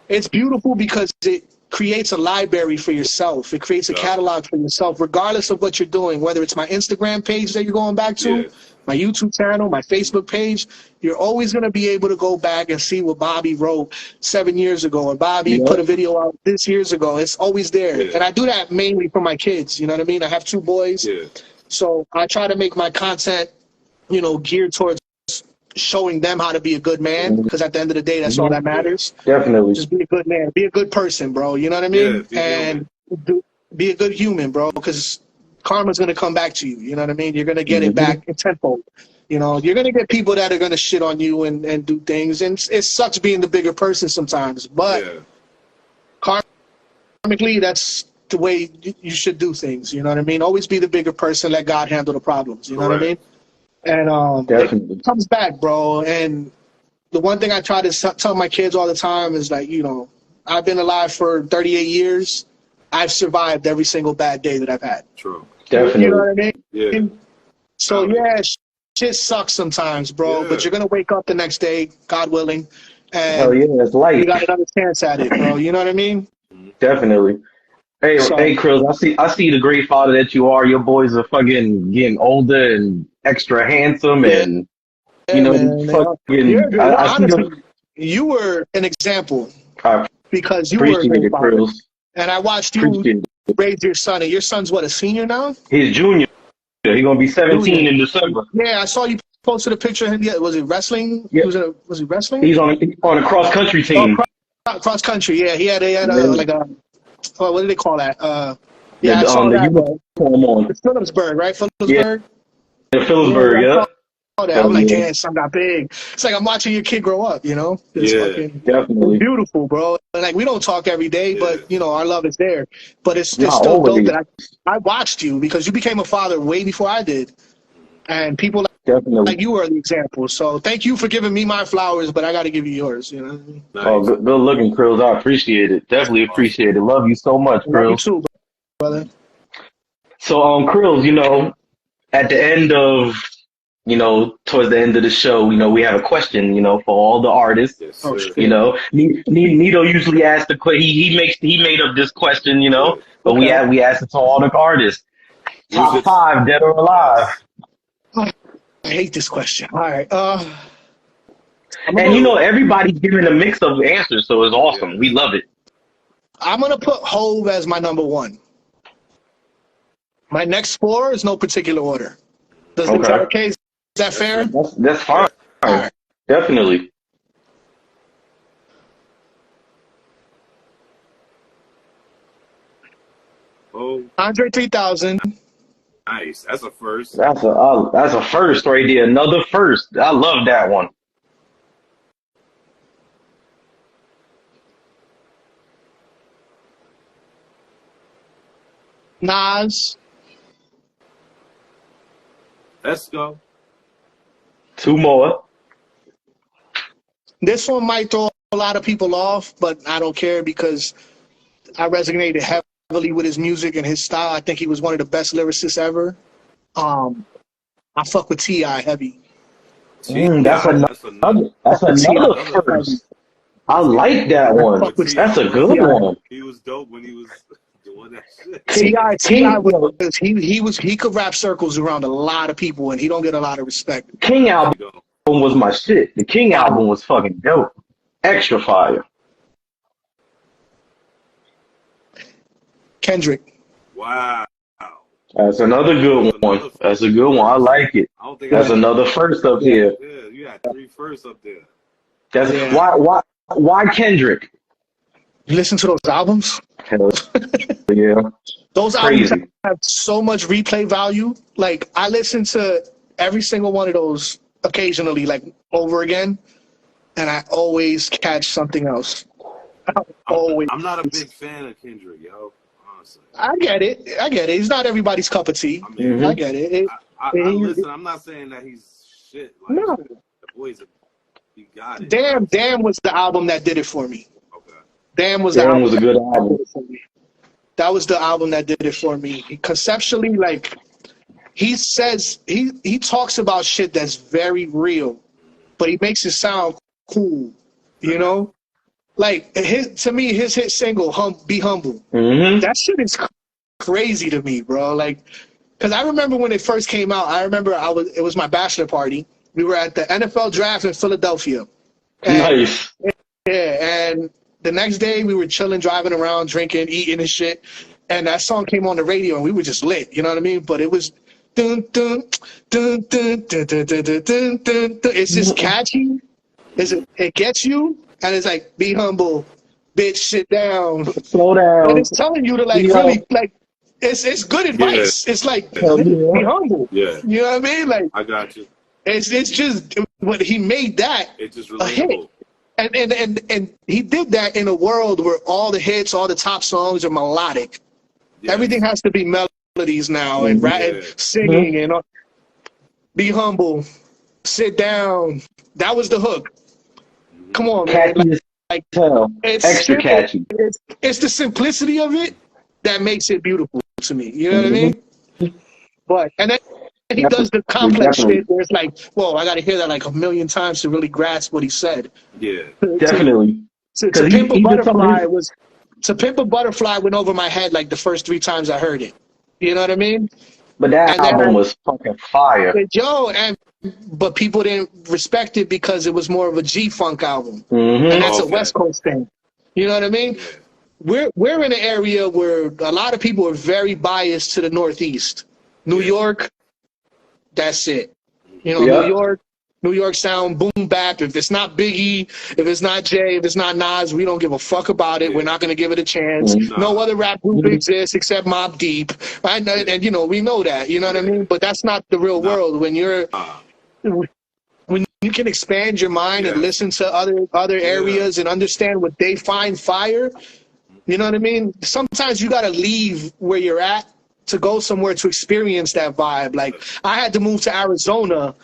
S3: it's beautiful because it creates a library for yourself. It creates a catalog for yourself, regardless of what you're doing, whether it's my Instagram page that you're going back to, my YouTube channel, my Facebook page. You're always going to be able to go back and see what Bobby wrote 7 years ago, or Bobby put a video out this years ago. It's always there. And I do that mainly for my kids. You know what I mean? I have 2 boys. So I try to make my content, you know, geared towards showing them how to be a good man, because at the end of the day, that's all that matters.
S1: Definitely.
S3: Just be a good man. Be a good person, bro. You know what I mean? And be a good human, bro, because karma's going to come back to you. You know what I mean? You're going to get it back in tenfold. You know, you're going to get people that are going to shit on you and do things. And it sucks being the bigger person sometimes. But karmically, that's the way you should do things. You know what I mean? Always be the bigger person. Let God handle the problems. You know what I mean? And it comes back, bro. And the one thing I try to tell my kids all the time is, like, you know, I've been alive for 38 years. I've survived every single bad day that I've had.
S2: True.
S1: Definitely.
S3: You know what I mean?
S2: Yeah.
S3: So, shit sucks sometimes, bro. But you're going to wake up the next day, God willing. And
S1: hell yeah, it's light.
S3: You got another chance at it, bro. You know what I mean?
S1: Definitely. Hey, Crillz, I see the great father that you are. Your boys are fucking getting older and extra handsome, and you know, fucking.
S3: Honestly, you were an example because you were a great father, and I watched you raise your son. And your son's what, a senior now?
S1: He's junior. He's gonna be 17 in December.
S3: Yeah, I saw you posted a picture of him. Yeah, was it wrestling?
S1: Yeah.
S3: Was he wrestling?
S1: He's on a cross country team.
S3: Cross country. Yeah, he had like a. What do they call that?
S1: I saw that.
S3: It's Phillipsburg, right? Phillipsburg?
S1: Yeah, Phillipsburg, yeah.
S3: I'm like, damn, son got big. It's like I'm watching your kid grow up, you know? It's fucking
S1: definitely
S3: beautiful, bro. Like, we don't talk every day, but, you know, our love is there. But it's still dope that I watched you, because you became a father way before I did. And people like you are the example. So thank you for giving me my flowers, but I got to give you yours, you know what I mean?
S1: Nice. Oh, good looking, Crillz. I appreciate it. Definitely appreciate it. Love you so much, Crillz.
S3: Love you too, brother. So,
S1: Crillz, you know, at the end of, you know, towards the end of the show, you know, we have a question, you know, for all the artists.
S2: Yes,
S1: you know, Nito usually asks the question. He made up this question, you know, but we asked it to all the artists. Top 5, dead or alive.
S3: I hate this question. All right.
S1: And you know, everybody's giving a mix of answers, so it's awesome. We love it.
S3: I'm gonna put Hove as my number 1. My next 4 is no particular order. Is that okay? Is that fair?
S1: That's fine. Right. Definitely.
S2: Oh,
S3: Andre 3000.
S2: Nice. That's a first.
S1: That's a first right there. Another first. I love that one.
S3: Nas.
S2: Let's go.
S1: 2 more.
S3: This one might throw a lot of people off, but I don't care because I resonated heavily with his music and his style. I think he was one of the best lyricists ever. I fuck with T.I. heavy.
S1: That's another first. I like that one. That's a good one.
S2: He was dope when he was doing that shit.
S3: T.I. he could rap circles around a lot of people, and he don't get a lot of respect.
S1: King album was my shit. The King album was fucking dope. Extra fire.
S3: Kendrick.
S2: Wow.
S1: That's another good one. That's a good one. I like it. That's another first up here.
S2: Yeah, you had 3 firsts up there.
S1: That's why Kendrick?
S3: You listen to those albums?
S1: Hell, yeah.
S3: Those albums have so much replay value. Like, I listen to every single one of those occasionally, like, over again, and I always catch something else.
S2: I'm not a big fan of Kendrick, yo. Honestly.
S3: I get it. He's not everybody's cup of tea. I mean, I get it.
S2: Listen, I'm not saying that he's shit. Like,
S3: no.
S2: The boy's he got it.
S3: Damn was the album that did it for me.
S2: Okay.
S1: Damn was a good album.
S3: That was the album that did it for me. Conceptually, like, he says, he talks about shit that's very real, but he makes it sound cool, you know? Like, to me, his hit single, Be Humble, that shit is crazy to me, bro. Like, because I remember when it first came out, it was my bachelor party. We were at the NFL draft in Philadelphia.
S1: Nice.
S3: Yeah, and the next day we were chilling, driving around, drinking, eating and shit. And that song came on the radio and we were just lit, you know what I mean? But it was dun dun dun dun dun dun dun dun dun dun. It's just catchy. It gets you, and it's like, be humble, bitch, sit down,
S1: slow down.
S3: And it's telling you to really like. It's good advice. Yeah. It's like, be humble.
S2: Yeah.
S3: You know what I mean? Like,
S2: I got you.
S3: It's just what he made that a hit. And he did that in a world where all the hits, all the top songs are melodic. Yes. Everything has to be melodies now and singing and all. Be humble, sit down. That was the hook. Come on, man. It's
S1: extra catchy.
S3: It's the simplicity of it that makes it beautiful to me. You know what I mean? But and then he does the complex shit where it's like, whoa, I got to hear that like a million times to really grasp what he said.
S2: Yeah,
S1: definitely.
S3: To Pimp a Butterfly went over my head like the first 3 times I heard it. You know what I mean?
S1: But that album was fucking fire.
S3: But people didn't respect it because it was more of a G-Funk album. And that's a West Coast thing. You know what I mean? We're in an area where a lot of people are very biased to the Northeast. New York, that's it. You know, New York sound, boom bap. If it's not Biggie, if it's not Jay, if it's not Nas, we don't give a fuck about it. We're not going to give it a chance. No other rap group exists except Mobb Deep. And you know, we know that. You know what I mean? But that's not the real world. When you can expand your mind and listen to other areas and understand what they find fire, you know what I mean? Sometimes you got to leave where you're at to go somewhere to experience that vibe. Like, I had to move to Arizona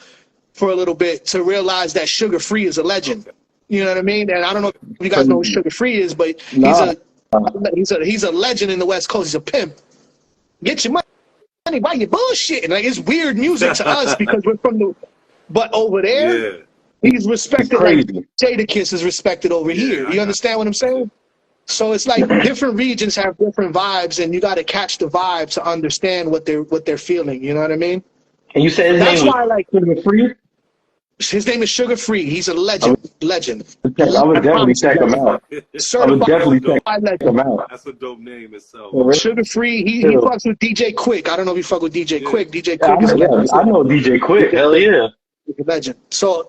S3: for a little bit to realize that Sugar Free is a legend. You know what I mean? And I don't know if you guys know who Sugar Free is, but he's a legend in the West Coast. He's a pimp. Get your money. Why you bullshitting? Like, it's weird music to us because we're from the. But over there, he's respected. Like Jadakiss is respected over here. You understand what I'm saying? So it's like different regions have different vibes, and you got to catch the vibe to understand what they're feeling. You know what I mean?
S1: And you said his name was Sugar Free?
S3: His name is Sugar Free. He's a legend. Legend.
S1: I would definitely check him out. I would definitely check him out.
S2: That's a dope name itself.
S3: Sugar Free. He fucks with DJ Quick. I don't know if you fuck with DJ Quick. DJ Quick is
S1: I know DJ Quick. Hell yeah.
S3: He's a legend. So,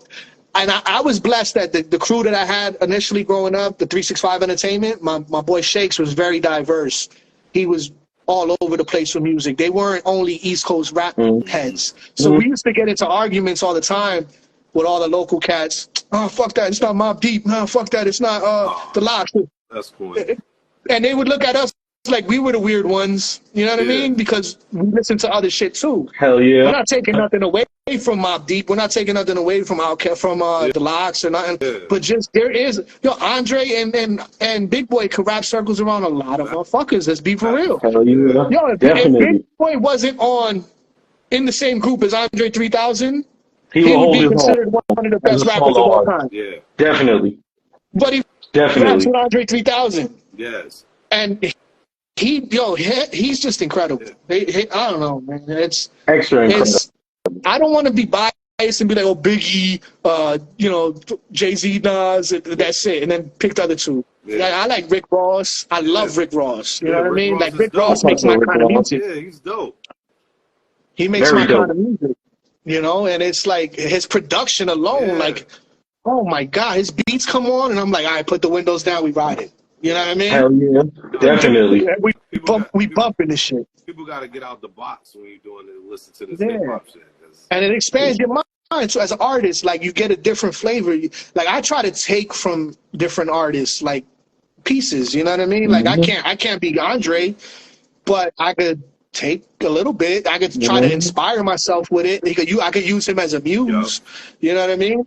S3: and I was blessed that the crew that I had initially growing up, the 365 Entertainment, my boy Shakes was very diverse. He was all over the place with music. They weren't only East Coast rap heads. So we used to get into arguments all the time with all the local cats. Oh, fuck that. It's not Mobb Deep. No, fuck that. It's not The Lox.
S2: That's cool.
S3: And they would look at us like we were the weird ones. You know what I mean? Because we listen to other shit too.
S1: Hell yeah.
S3: We're not taking nothing away from Mobb Deep. We're not taking nothing away from The Lox or nothing. But just there is, Andre and Big Boy could rap circles around a lot of motherfuckers. Let's be for real.
S1: Hell yeah.
S3: If Big Boy wasn't in the same group as Andre 3000, he would be considered one of the best rappers of all time.
S2: Yeah.
S1: Definitely.
S3: But he raps with Andre 3000.
S2: Yes.
S3: And he's just incredible. I don't know, man. It's
S1: extra incredible.
S3: I don't want to be biased and be like, oh, Biggie, Jay-Z, Nas, that's it, and then pick the other two. Yeah. Like, I like Rick Ross. I love Rick Ross. You know what I mean? Like, Rick Ross makes my kind of music.
S2: Yeah, he's dope.
S3: He makes my kind of music. And it's like his production alone, like, oh my God, his beats come on, and I'm like, all right, put the windows down, we ride it. You know what I mean?
S1: Hell yeah, definitely.
S3: We bumping this shit.
S2: People got to get out the box when you're doing it and listen to this hip-hop shit.
S3: And it expands your mind. So as an artist, like, you get a different flavor. Like, I try to take from different artists, like, pieces, you know what I mean? Like, I can't be Andre, but I could take a little bit. I could try to inspire myself with it. I could use him as a muse. You know what I mean?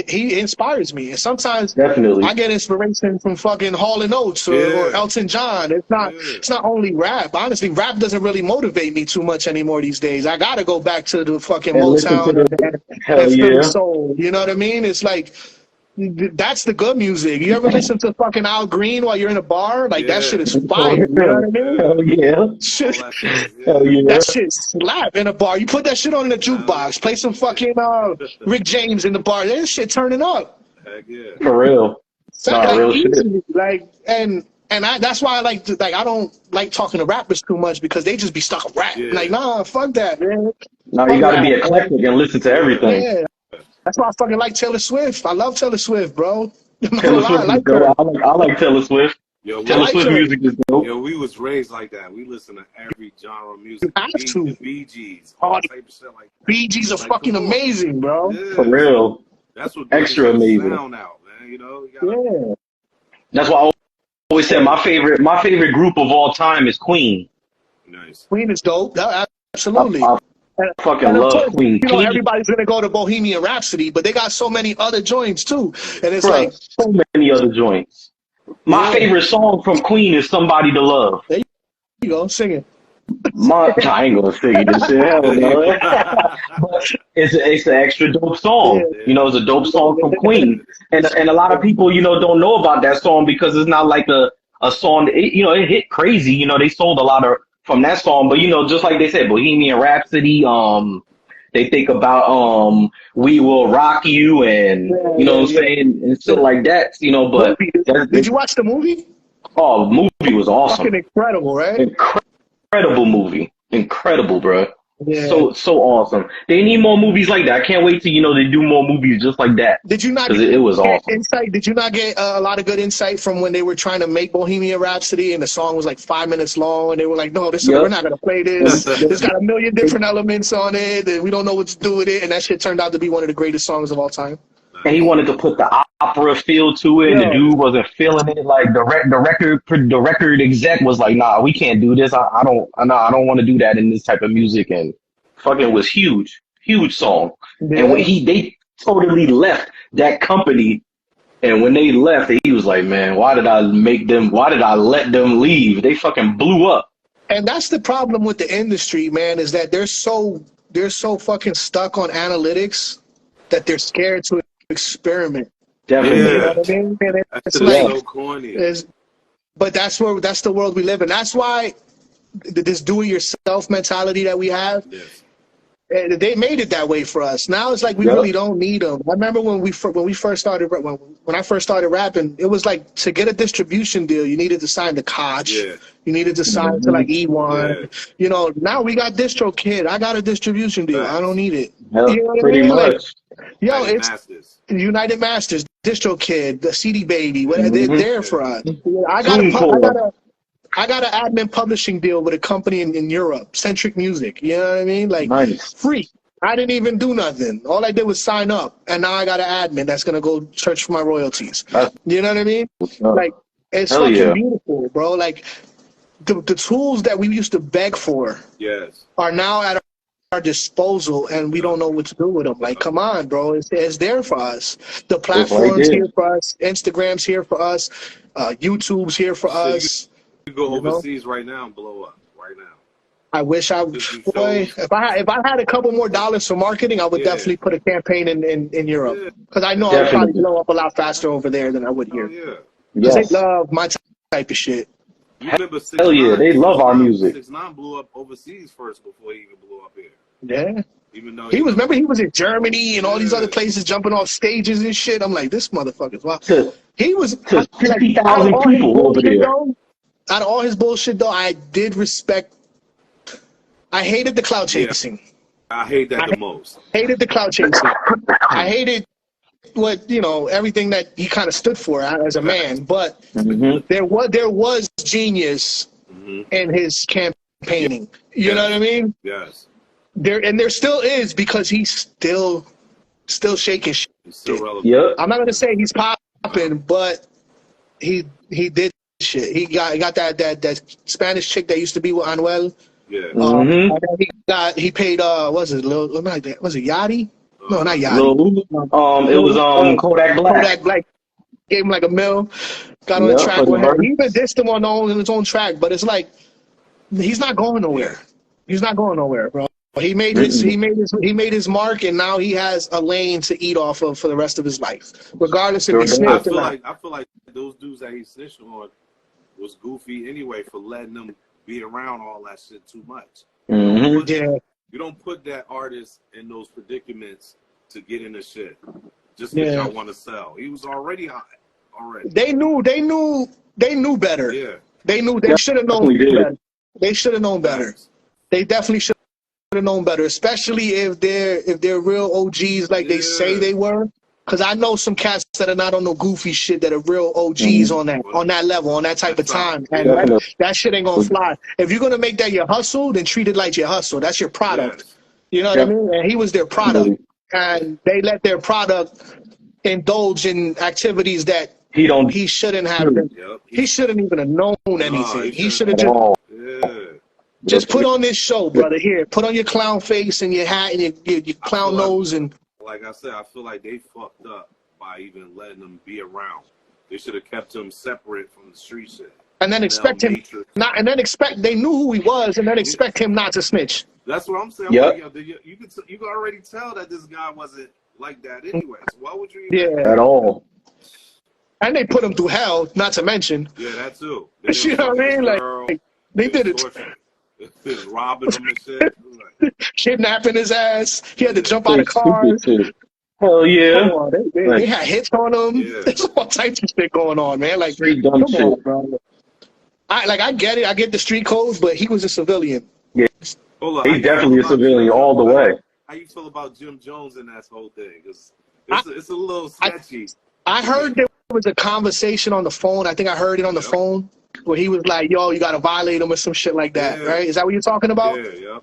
S3: He inspires me, and sometimes I get inspiration from fucking Hall and Oates or Elton John. It's not only rap. Honestly, rap doesn't really motivate me too much anymore these days. I gotta go back to the fucking Motown and soul. You know what I mean? It's like, that's the good music. You ever listen to fucking Al Green while you're in a bar? Like, that shit is fire. You know what I mean?
S1: Hell yeah.
S3: That shit slap in a bar. You put that shit on in a jukebox. Play some fucking Rick James in the bar. That shit turning up.
S2: Heck yeah.
S1: For real. Real shit.
S3: Like, and that's why I don't like talking to rappers too much, because they just be stuck with rap. Like, nah, fuck that, man.
S1: No, you gotta be eclectic and listen to everything.
S3: Yeah. That's why I fucking like Taylor Swift. I love Taylor Swift, bro.
S1: Taylor Swift is dope. I like Taylor Swift. Taylor Swift music is dope.
S2: We was raised like that. We listen to every genre of music.
S3: The
S2: Bee Gees.
S3: Bee Gees are fucking amazing, bro.
S2: Yeah.
S1: For real.
S2: That's what
S1: extra amazing.
S2: Sound out, man.
S1: That's why I always said my favorite group of all time is Queen.
S2: Nice.
S3: Queen is dope. Absolutely.
S1: I fucking love Queen.
S3: Everybody's gonna go to Bohemian Rhapsody, but they got so many other joints too, and it's like
S1: so many other joints. My favorite song from Queen is "Somebody to Love."
S3: There you go, sing it.
S1: I ain't gonna sing it. This shit, hell no. But it's an extra dope song. Yeah. It's a dope song from Queen, and a lot of people don't know about that song because it's not like a song. It hit crazy. They sold a lot of from that song, but just like they said, Bohemian Rhapsody, they think about We Will Rock You, and what I'm saying, and shit like that, but
S3: did you watch the movie?
S1: Oh, the movie was awesome.
S3: Fucking incredible, right?
S1: Incredible movie. Incredible, bro.
S3: Yeah.
S1: So awesome. They need more movies like that. I can't wait till they do more movies just like that.
S3: Did you not?
S1: It was awesome.
S3: Insight? Did you not get a lot of good insight from when they were trying to make Bohemian Rhapsody and the song was like 5 minutes long and they were like, no, we're not gonna play this. It's got a million different elements on it and we don't know what to do with it, and that shit turned out to be one of the greatest songs of all time.
S1: And he wanted to put the opera feel to it, and the dude wasn't feeling it. Like the record exec was like, "Nah, we can't do this. I don't want to do that in this type of music." And fucking was huge song. Yeah. And when they totally left that company, and when they left, he was like, "Man, why did I let them leave? They fucking blew up."
S3: And that's the problem with the industry, man, is that they're so fucking stuck on analytics that they're scared to experiment.
S1: Definitely.
S3: You know what I mean? And it's
S2: like, so corny.
S3: But that's the world we live in. That's why this do-it-yourself mentality that we have They made it that way for us. Now it's like we really don't need them. I remember when I first started rapping, it was like to get a distribution deal, you needed to sign to Koch. Yeah. You needed to sign to like E1. Yeah. You know, now we got DistroKid. I got a distribution deal. I don't need it.
S1: Yeah,
S3: you know what
S1: pretty
S3: I mean?
S1: much.
S3: Like, it's United Masters, DistroKid, the CD Baby. They're there for us. I got an admin publishing deal with a company in Europe, Centric Music. You know what I mean? Like, free. I didn't even do nothing. All I did was sign up, and now I got an admin that's gonna go search for my royalties. You know what I mean? Like, it's fucking beautiful, bro. Like, the tools that we used to beg for are now at our disposal, and we don't know what to do with them. Like, come on, bro. It's there for us. The platform's here for us. Instagram's here for us. YouTube's here for us.
S2: You go overseas right now and blow up right now.
S3: I wish I would. Boy, if I had a couple more dollars for marketing, I would definitely put a campaign in Europe, because I know I'd probably blow up a lot faster over there than I would here. Because they love my type of shit.
S2: You remember
S1: Hell yeah, they love our music.
S2: 6ix9ine blew up overseas first before he even blew up here.
S3: Yeah.
S2: Even though
S3: he was in Germany and all these other places jumping off stages and shit. I'm like, this motherfucker's wild. He was
S1: 50,000 people over there.
S3: Out of all his bullshit, though, I did respect. I hated the cloud chasing.
S2: I hate that the most.
S3: Hated the cloud chasing. I hated everything that he kind of stood for as a man. But there was genius in his campaigning. You know what I mean?
S2: Yes.
S3: There still is, because he's still shaking shit.
S2: He's still relevant.
S1: Yep.
S3: I'm not gonna say he's popping, but he did shit. He got that Spanish chick that used to be with Anuel.
S2: Yeah.
S3: He paid was it Yachty? No, not Yachty.
S1: It was Kodak Black.
S3: Kodak Black gave him like $1 million. Got on the track with him. He even dissed him on his own track, but it's like he's not going nowhere. He's not going nowhere, bro. He made his mark, and now he has a lane to eat off of for the rest of his life, regardless if he snitched or not.
S2: I feel like those dudes that he snitched on was goofy anyway for letting them be around all that shit too much. You don't put that artist in those predicaments to get into shit just because y'all want to sell. He was already hot. Already.
S3: They knew better.
S2: Yeah.
S3: They should have known better. They should have known better. They definitely should have known better, especially if they're real OGs like they say they were. Because I know some cats that are not on no goofy shit that are real OGs on that level, on that type of time. And that shit ain't going to fly. If you're going to make that your hustle, then treat it like your hustle. That's your product. Yes. You know what I mean? And he was their product. And they let their product indulge in activities that he shouldn't have. He shouldn't even have known anything. He should have just put on this show, brother. Here, put on your clown face and your hat and your clown nose and...
S2: Like I said, I feel like they fucked up by even letting them be around. They should have kept him separate from the street shit.
S3: And then expect him not. And then expect they knew who he was, and then expect him not to snitch.
S2: That's what I'm saying. Like, you could already tell that this guy wasn't like that anyway. So why would you? Even
S1: at all.
S3: And they put him through hell. Not to mention.
S2: Yeah, that too.
S3: You know what I mean? Like they did it.
S2: Robbing him and shit.
S3: Kidnapping his ass. He had to jump out of cars.
S1: Hell yeah.
S3: They had hits on him. Yeah. There's all types of shit going on, man. Like,
S1: come on,
S3: bro. I get it. I get the street codes, but he was a civilian.
S1: Yeah. He's definitely a civilian all the way.
S2: How you feel about Jim Jones in that whole thing? Because it's a little sketchy.
S3: I heard there was a conversation on the phone. I think I heard it on the phone, where he was like, yo, you got to violate him or some shit like that, right? Is that what you're talking about?
S2: Yeah.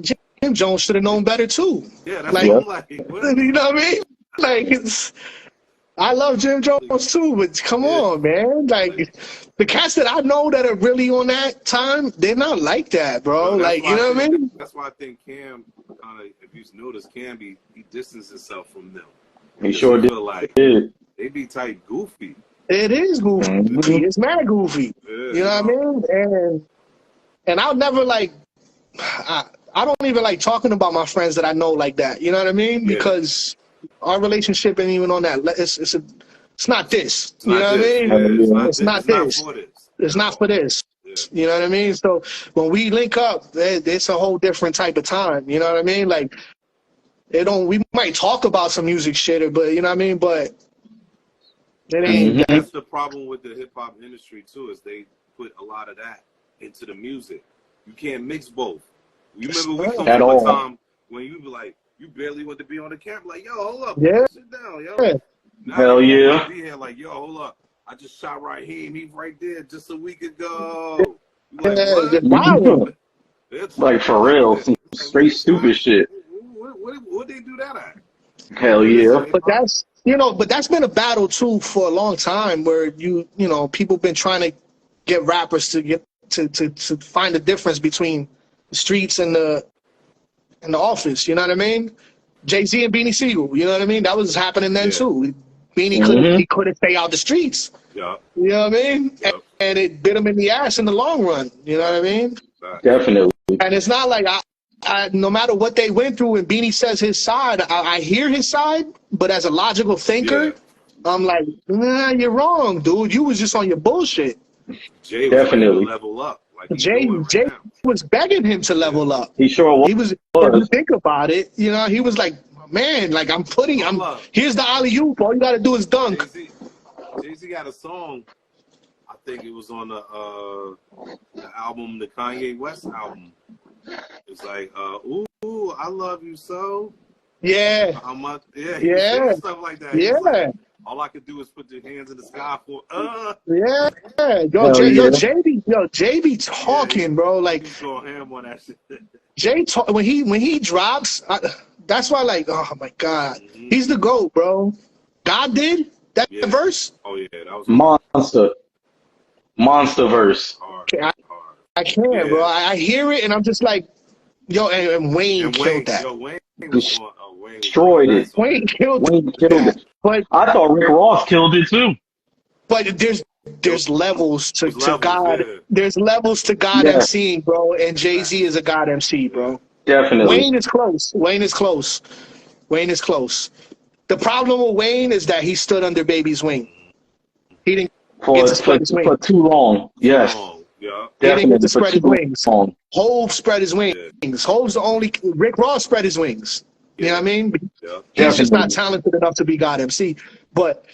S3: Jim Jones should have known better, too.
S2: Yeah, that's what I'm like. What?
S3: You know what I mean? Like, I love Jim Jones, too, but come on, man. Like, the cats that I know that are really on that time, they're not like that, bro. Like, you know what I mean?
S2: That's why I think Cam, if you notice, Cam, he distanced himself from them.
S1: He sure did.
S2: Like, they be tight goofy.
S3: It is goofy. It's mad goofy. You know what I mean? And I'll never like. I don't even like talking about my friends that I know like that. You know what I mean? Because our relationship ain't even on that. It's not this. You know what I mean? It's not this. It's not for this. You know what I mean? So when we link up, it's a whole different type of time. You know what I mean? Like, we might talk about some music shit, but you know what I mean? But it ain't.
S2: That's the problem with the hip hop industry too, is they put a lot of that into the music. You can't mix both. You remember we come from a time when you be like, you barely want to be on the camera, like, yo, hold up, sit down, yo. Now
S1: hell yeah.
S2: Be here like, yo, hold up, I just shot Raheem, he's right there just a week ago. Like,
S3: wow.
S1: Like for real, some straight stupid shit.
S2: What they do that at?
S1: Hell yeah.
S3: But that's been a battle too for a long time, where you know people been trying to get rappers to get to find the difference between the streets and the office. You know what I mean? Jay-Z and Beanie Siegel. You know what I mean? That was happening then too. Beanie couldn't stay out the streets.
S2: Yeah.
S3: You know what I mean? And it bit him in the ass in the long run. You know what I mean?
S1: Definitely.
S3: And it's not like no matter what they went through, and Beanie says his side, I hear his side, but as a logical thinker, I'm like, nah, you're wrong, dude. You was just on your bullshit.
S2: Jay was definitely level up. Like
S3: Jay was begging him to level up.
S1: He sure was.
S3: He was. If you think about it, you know, he was like, man, like here's the alley-oop. All you got to do is dunk.
S2: Jay-Z got a song. I think it was on the album, the Kanye West album. It's like, ooh, I love you so.
S3: Yeah.
S2: How much? Yeah. Stuff like that.
S3: Yeah.
S2: Like, all I could do is put your hands in the sky for.
S3: Yeah. Yo, JB talking, bro. Like,
S2: he's going ham on that
S3: shit. When he drops, that's why, like, oh my God, he's the GOAT, bro. God did that verse.
S2: Oh yeah, that was
S1: monster verse.
S2: Hard.
S3: I can't, bro. I hear it and I'm just like, yo, and Wayne killed that.
S2: Yo, Wayne
S1: destroyed it.
S3: Wayne killed
S1: it. But I thought Rick Ross killed it too.
S3: But there's levels to God. Yeah. There's levels to God MCing, bro. And Jay-Z is a God MC, bro.
S1: Definitely.
S3: Wayne is close. The problem with Wayne is that he stood under Baby's wing. He didn't get to spread his wings.
S1: For too long. Yes.
S2: Yeah.
S3: He didn't get to spread his wings. Hove spread his wings. Hove's the only. Rick Ross spread his wings. You know what I mean?
S2: Yeah.
S3: He's just not talented enough to be God MC. But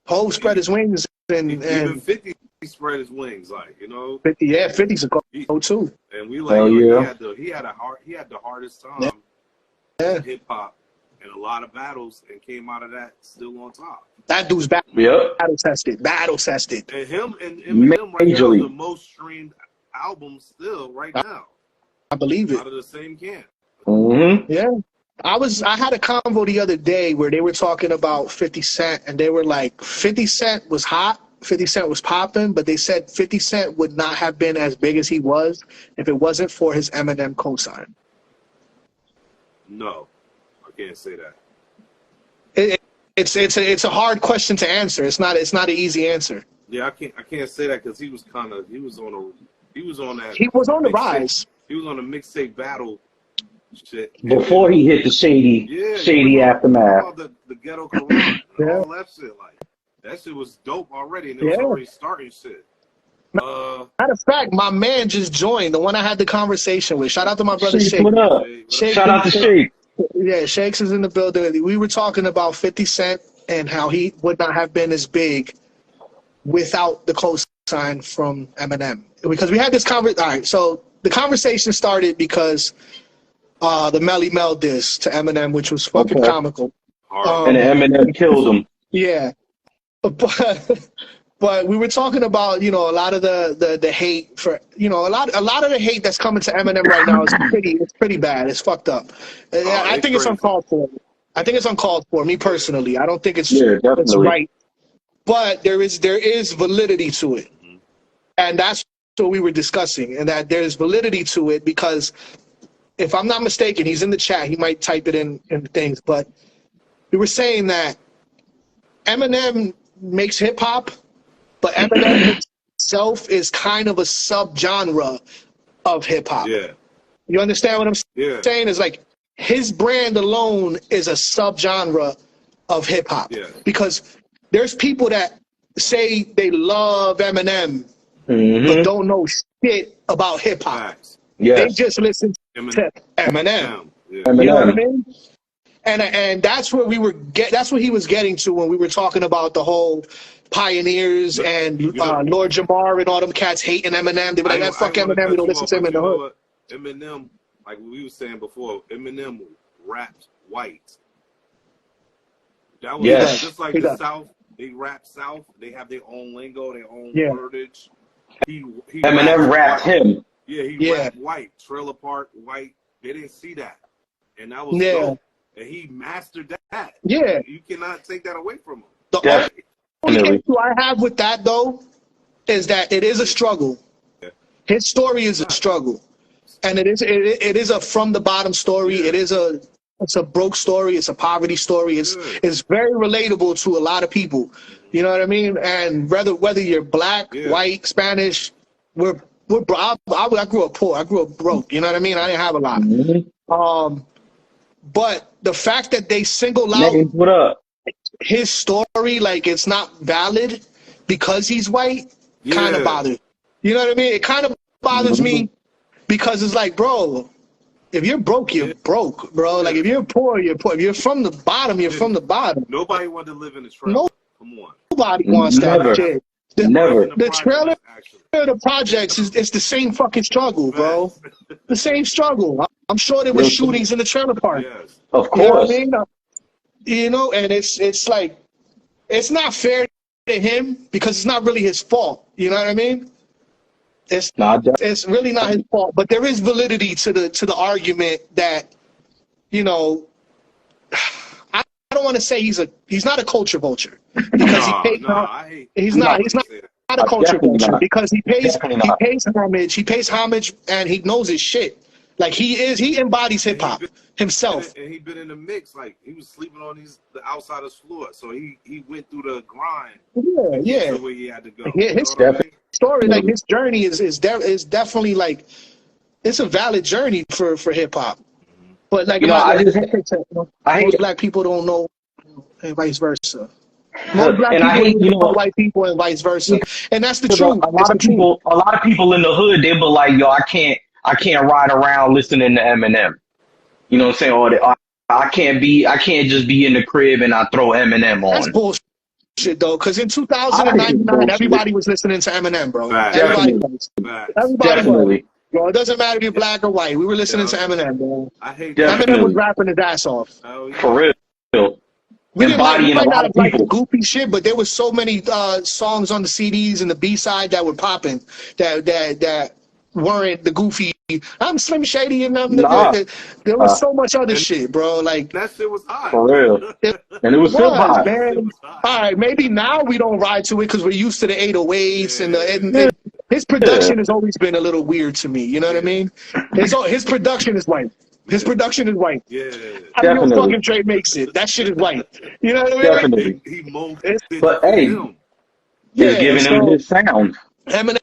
S3: Hove spread his wings, and
S2: even 50 spread his wings, like, you know.
S3: 50's a go too.
S2: And we like, he had the hardest time in hip hop in a lot of battles, and came out of that still on top.
S3: That dude's battle tested.
S2: And him and Eminem right now are the most streamed albums still right now.
S3: I believe it.
S2: Out of the same camp.
S3: Yeah. I had a convo the other day where they were talking about 50 Cent, and they were like, 50 Cent was hot, 50 Cent was popping, but they said 50 Cent would not have been as big as he was if it wasn't for his Eminem cosign.
S2: No, I can't say that.
S3: It's a hard question to answer. It's not an easy answer.
S2: Yeah, I can't say that because he was on the
S3: rise.
S2: He was on a mixtape battle. Shit.
S1: Before he hit the shady aftermath.
S2: The ghetto Quran and all that shit. Like, that shit was dope already, and it was already starting shit.
S3: Matter of fact, my man just joined, the one I had the conversation with. Shout out to my brother Shake.
S1: What up? Shout out to Shake.
S3: Yeah, Shakes is in the building. We were talking about 50 Cent and how he would not have been as big without the cosign from Eminem. Because we had this conversation. All right, so the conversation started because the Melly Mel diss to Eminem, which was fucking comical.
S1: And Eminem killed him.
S3: Yeah. But we were talking about, you know, a lot of the hate for, you know, a lot of the hate that's coming to Eminem right now is pretty bad. It's fucked up. I think it's uncalled for. Me personally, I don't think it's right. But there is validity to it, and that's what we were discussing, and that there's validity to it because if I'm not mistaken, he's in the chat. He might type it in things, but we were saying that Eminem makes hip hop. But Eminem himself is kind of a subgenre of hip hop.
S2: Yeah.
S3: You understand what I'm saying? It's like his brand alone is a subgenre of hip hop.
S2: Yeah.
S3: Because there's people that say they love Eminem, but don't know shit about hip hop.
S1: Yes.
S3: They just listen to Eminem.
S2: Yeah.
S3: You know what I mean? And that's what that's what he was getting to when we were talking about the whole Pioneers and Lord Jamar and all them cats hating Eminem. They were like, fuck Eminem, we don't listen to him in the hood.
S2: Eminem, like we were saying before, Eminem raps white. That was just like the South. They rap South. They have their own lingo, their own wordage. He
S1: Eminem rapped him.
S2: Yeah, he rapped white. Trailer Park white. They didn't see that, and that was dope. And he mastered that.
S3: Yeah,
S2: you cannot take that away from him.
S3: The only issue I have with that though is that it is a struggle. Yeah. His story is a struggle, and it is a from the bottom story. Yeah. It's a broke story. It's a poverty story. It's very relatable to a lot of people. You know what I mean? And whether you're black, white, Spanish, I grew up poor. I grew up broke. You know what I mean? I didn't have a lot. Mm-hmm. But the fact that they single out his story, like it's not valid because he's white, kind of bothers. You know what I mean? It kind of bothers me because it's like, bro, if you're broke, you're broke, bro. Like if you're poor, you're poor. If you're from the bottom, you're from the bottom.
S2: Nobody wanted to live in the trailer. Come on.
S3: Nobody wants that shit. The trailer, the projects it's the same fucking struggle, bro. The same struggle. I'm sure there were shootings in the trailer park.
S2: Yes.
S1: Of course.
S3: You know what I mean? You know, and it's like it's not fair to him because it's not really his fault. You know what I mean? It's really not his fault, but there is validity to the argument that, you know, I don't want to say he's not a culture vulture because he's not a culture vulture because he pays homage and he knows his shit. Like he embodies hip hop himself.
S2: And he been in the mix, like he was sleeping on the outsider's floor, so he went through the grind.
S3: Yeah.
S2: To where he had to go.
S3: His story, like his journey, is definitely like it's a valid journey for hip hop. But like, most black people don't know, and vice versa. Most black people know white people, and vice versa. And that's the truth.
S1: A lot of people in the hood, they be like, yo, I can't ride around listening to Eminem. You know what I'm saying? Or I can't just be in the crib and I throw Eminem on.
S3: That's bullshit though, because in 2009 everybody was listening to Eminem, bro.
S1: Everybody
S3: was. Bro, it doesn't matter if you're black or white. We were listening to Eminem, bro.
S2: I hate
S3: Eminem was rapping his ass off.
S1: For real.
S3: We didn't like the goofy shit, but there was so many songs on the CDs and the B-side that were popping that weren't the goofy. I'm Slim Shady and there was so much other shit, bro. Like
S2: that shit was hot.
S1: For real. And it was still hot,
S3: man. All right, maybe now we don't ride to it because we're used to the 808s and his production has always been a little weird to me. You know what I mean? His production is white. His production is white.
S2: Yeah.
S3: I don't know fucking Dre makes it. That shit is white. You know what I mean?
S1: Definitely.
S2: He molded it.
S1: But hey, it's giving him his sound.
S3: Eminem,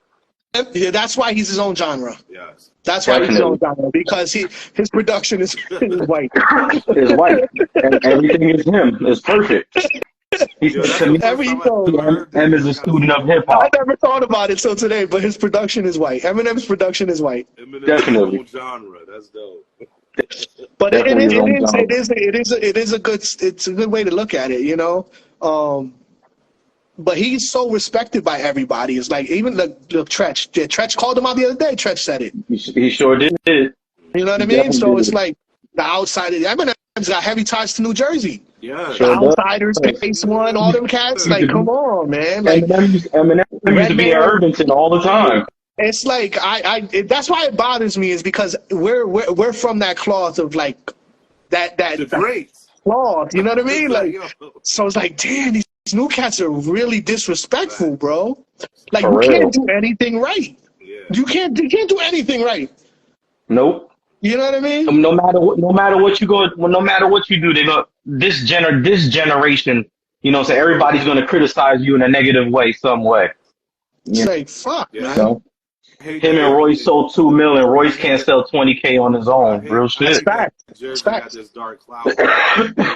S3: that's why he's his own genre.
S2: Yes.
S3: That's why he's his own genre, because his production is white.
S1: It's white. And everything is him. It's perfect. Em is a student of hip hop.
S3: I never thought about it till today, but his production is white. Eminem's production is white.
S1: Definitely.
S2: Own genre. That's dope.
S3: But it is a good way to look at it, you know. But he's so respected by everybody. It's like even the Tretch. Tretch called him out the other day. Tretch said it.
S1: He sure did.
S3: You know what I mean? So it's like the outsider. Eminem's got heavy ties to New Jersey.
S2: Yeah.
S3: The Outsiders, Case One, all them cats. Like, come on, man. Like
S1: Eminem used to be in Irvington all the time.
S3: It's like that's why it bothers me, is because we're from that cloth of like that cloth. You know what I mean? Like, so it's like, damn, these new cats are really disrespectful, bro. Like, you can't do anything right.
S2: Yeah.
S3: You can't do anything right.
S1: Nope.
S3: You know what I mean?
S1: No matter what you do, they go this generation. You know, so everybody's gonna criticize you in a negative way, some way.
S3: It's like fuck, man.
S1: So, him and Royce sold 2 million. Royce can't sell 20K on his own. Real shit.
S2: Jersey got this dark cloud.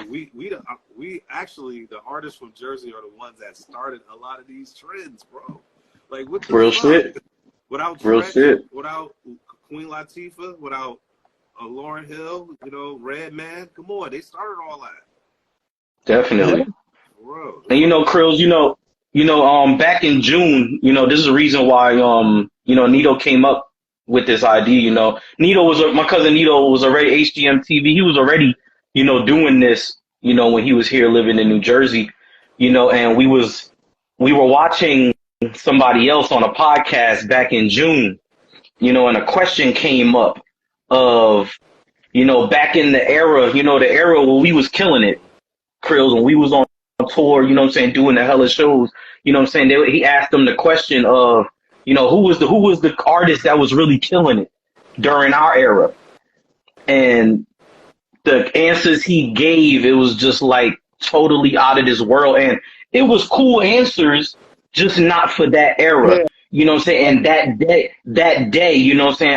S2: we actually, the artists from Jersey are the ones that started a lot of these trends, bro. Like, what the
S1: real
S2: fuck?
S1: shit.
S2: Without
S1: real
S2: Stretch,
S1: shit.
S2: without Queen Latifah, without Lauryn Hill, you know, Redman. Come on, they started all that.
S1: Definitely.
S2: Bro.
S1: And Crillz, back in June, this is the reason why Nito came up with this idea. My cousin Nito was already HGMTV. He was already, doing this, when he was here living in New Jersey, and we were watching somebody else on a podcast back in June, and a question came up of, back in the era, the era when we was killing it, Crillz, when we was on tour, doing the hella shows, he asked them the question of, who was the artist that was really killing it during our era? And the answers he gave, it was just like totally out of this world. And it was cool answers, just not for that era. Yeah. And that day,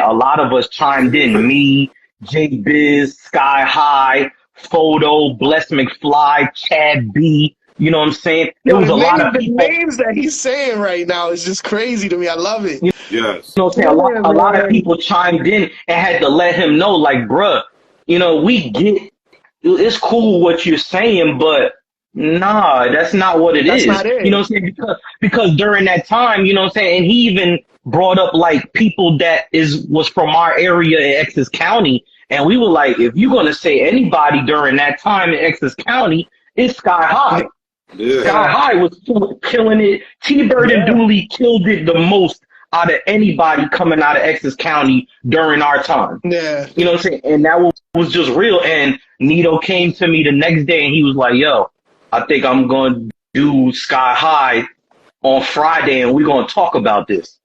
S1: a lot of us chimed in. Me, J Biz, Sky High, Photo, Bless McFly, Chad B. You know what I'm saying? There was a lot of people.
S3: The names that he's saying right now is just crazy to me. I love it.
S2: Yes.
S1: A lot of people chimed in and had to let him know, like, bruh, we get, it's cool what you're saying, but nah, that's not what it is.
S3: Not it.
S1: You know what I'm saying? Because during that time, and he even brought up like people that was from our area in Essex County, and we were like, if you're gonna say anybody during that time in Essex County, it's Sky High. Yeah. Sky High was killing it. T-Bird and Dooley killed it the most out of anybody coming out of Essex County during our time.
S3: Yeah.
S1: You know what I'm saying? And that was just real. And Nito came to me the next day and he was like, yo, I think I'm going to do Sky High on Friday and we're going to talk about this.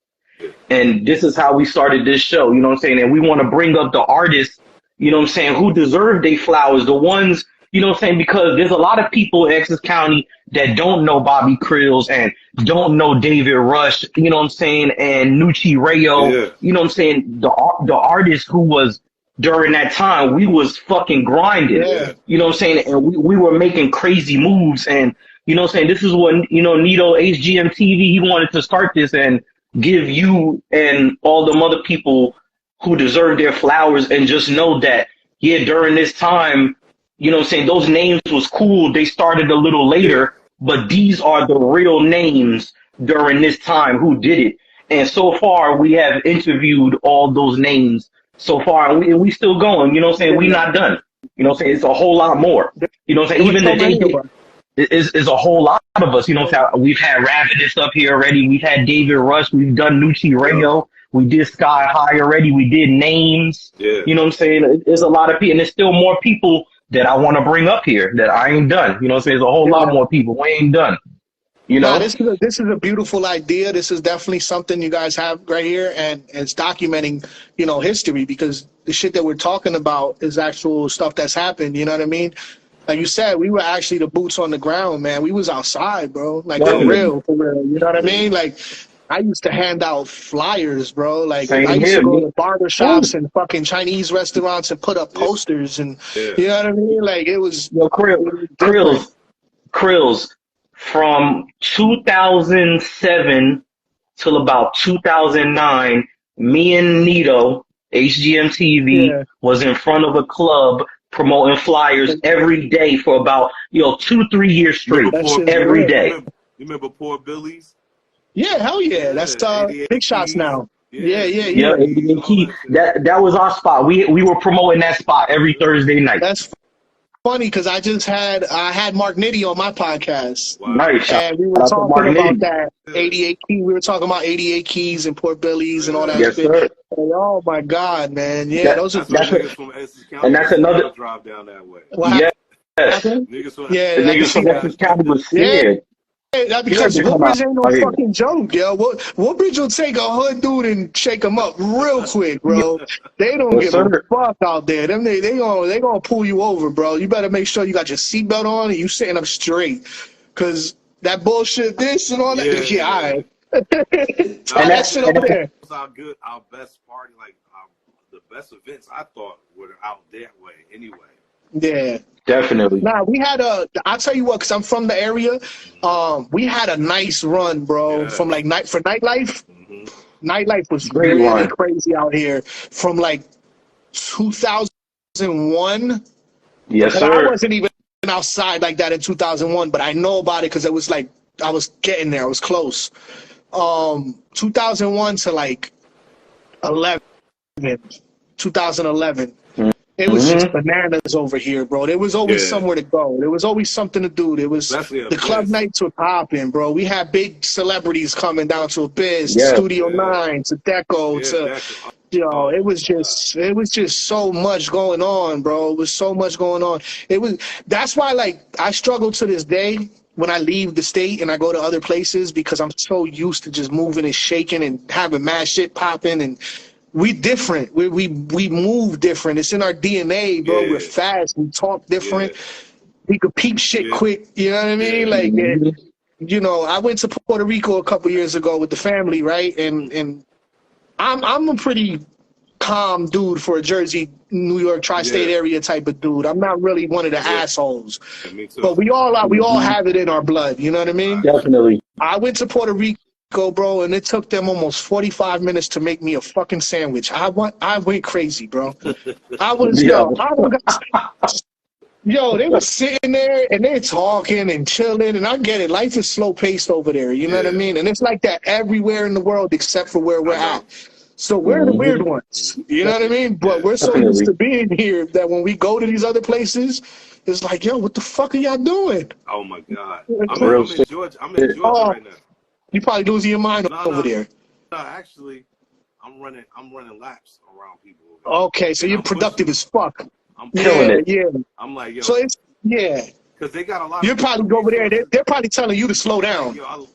S1: And this is how we started this show, you know what I'm saying? And we want to bring up the artists, you know what I'm saying, who deserve their flowers, the ones, you know what I'm saying, because there's a lot of people in Essex County that don't know Bobby Crillz and don't know David Rush, you know what I'm saying, and Nucci Rayo, you know what I'm saying, the artist who was during that time, we was fucking grinding, you know what I'm saying, and we were making crazy moves, and you know what I'm saying, this is what, Nito, HGMTV, he wanted to start this and give you and all them other people who deserve their flowers, and just know that, during this time, you know what I'm saying, those names was cool. They started a little later, but these are the real names during this time who did it. And so far, we have interviewed all those names so far, and we still going. You know what I'm saying? We not done. You know what I'm saying? It's a whole lot more. You know what I'm saying? Even the day is a whole lot of us. You know what I'm saying? We've had Ravidus up here already. We've had David Rush. We've done Nucci Rayo. We did Sky High already. We did Names. You know what I'm saying? There's a lot of people, and there's still more people that I want to bring up here that I ain't done. You know what I'm saying? There's a whole lot more people. We ain't done. You know?
S3: This is a beautiful idea. This is definitely something you guys have right here, and it's documenting, history, because the shit that we're talking about is actual stuff that's happened. You know what I mean? Like you said, we were actually the boots on the ground, man. We was outside, bro. Like, for real. You know what I mean? Like, I used to hand out flyers, bro. Like, I used to go to barbershops and fucking Chinese restaurants and put up posters, and you know what I mean? Like, it was...
S1: Crillz, from 2007 till about 2009, me and Nito, HGMTV, was in front of a club promoting flyers every day for about 2-3 years straight, every day.
S2: You remember Poor Billy's?
S3: Yeah, hell yeah. That's Big Shots now. Yeah.
S1: 88 Key. That was our spot. We were promoting that spot every Thursday night.
S3: That's funny because I had Mark Nitty on my podcast.
S2: Wow.
S1: Nice.
S3: And we were talking about that 88 Key. We were talking about 88 Keys and Port Billy's and all that shit.
S1: Sir.
S3: And, oh my God, man. Yeah, those are
S2: niggas from Essex County.
S1: And that's another
S2: drive down that way.
S1: Yes.
S2: Niggas from
S1: Essex County was scared.
S3: That's because Woodbridge ain't no fucking joke, yo. Woodbridge will take a hood dude and shake him up real quick, bro. They don't give a fuck out there. They gonna pull you over, bro. You better make sure you got your seatbelt on and you sitting up straight, cause that bullshit, this and all that. All right. And that shit over there.
S2: Our best party, like the best events I thought were out that way anyway.
S3: Yeah.
S1: Definitely.
S3: Nah, we had I'll tell you what, because I'm from the area, we had a nice run, bro, from like for nightlife. Nightlife was really crazy out here from like 2001.
S1: Yes,
S3: and
S1: sir.
S3: I wasn't even outside like that in 2001, but I know about it because it was like I was getting there. I was close. 2001 to like 2011. It was just bananas over here, bro. There was always somewhere to go. There was always something to do. There was the club nights were popping, bro. We had big celebrities coming down to Abyss, Studio 9, to Deco, to it was just so much going on, bro. It was so much going on. That's why like I struggle to this day when I leave the state and I go to other places because I'm so used to just moving and shaking and having mad shit popping, and we different. We move different. It's in our DNA, bro. We're fast. We talk different. We could peep shit quick. You know what I mean? Like, you know, I went to Puerto Rico a couple years ago with the family, right? And I'm a pretty calm dude for a Jersey, New York, tri-state area type of dude. I'm not really one of the assholes. Me too. But we all have it in our blood. You know what I mean?
S1: Definitely.
S3: I went to Puerto Rico, bro, and it took them almost 45 minutes to make me a fucking sandwich. I went crazy, bro. They were sitting there and they're talking and chilling, and I get it. Life is slow paced over there, you know what I mean? And it's like that everywhere in the world except for where we're at. So we're the weird ones, you know what I mean? But we're so used to being here that when we go to these other places, it's like, yo, what the fuck are y'all doing?
S2: Oh my God. I'm in Georgia right now.
S3: You probably losing your mind over there.
S2: No, actually, I'm running laps around people.
S3: Okay, so you're productive as fuck.
S2: I'm killing it.
S3: Yeah.
S2: I'm like, yo.
S3: So it's
S2: because they got a lot.
S3: You're probably over there. They're probably telling you to slow down.
S2: Yo,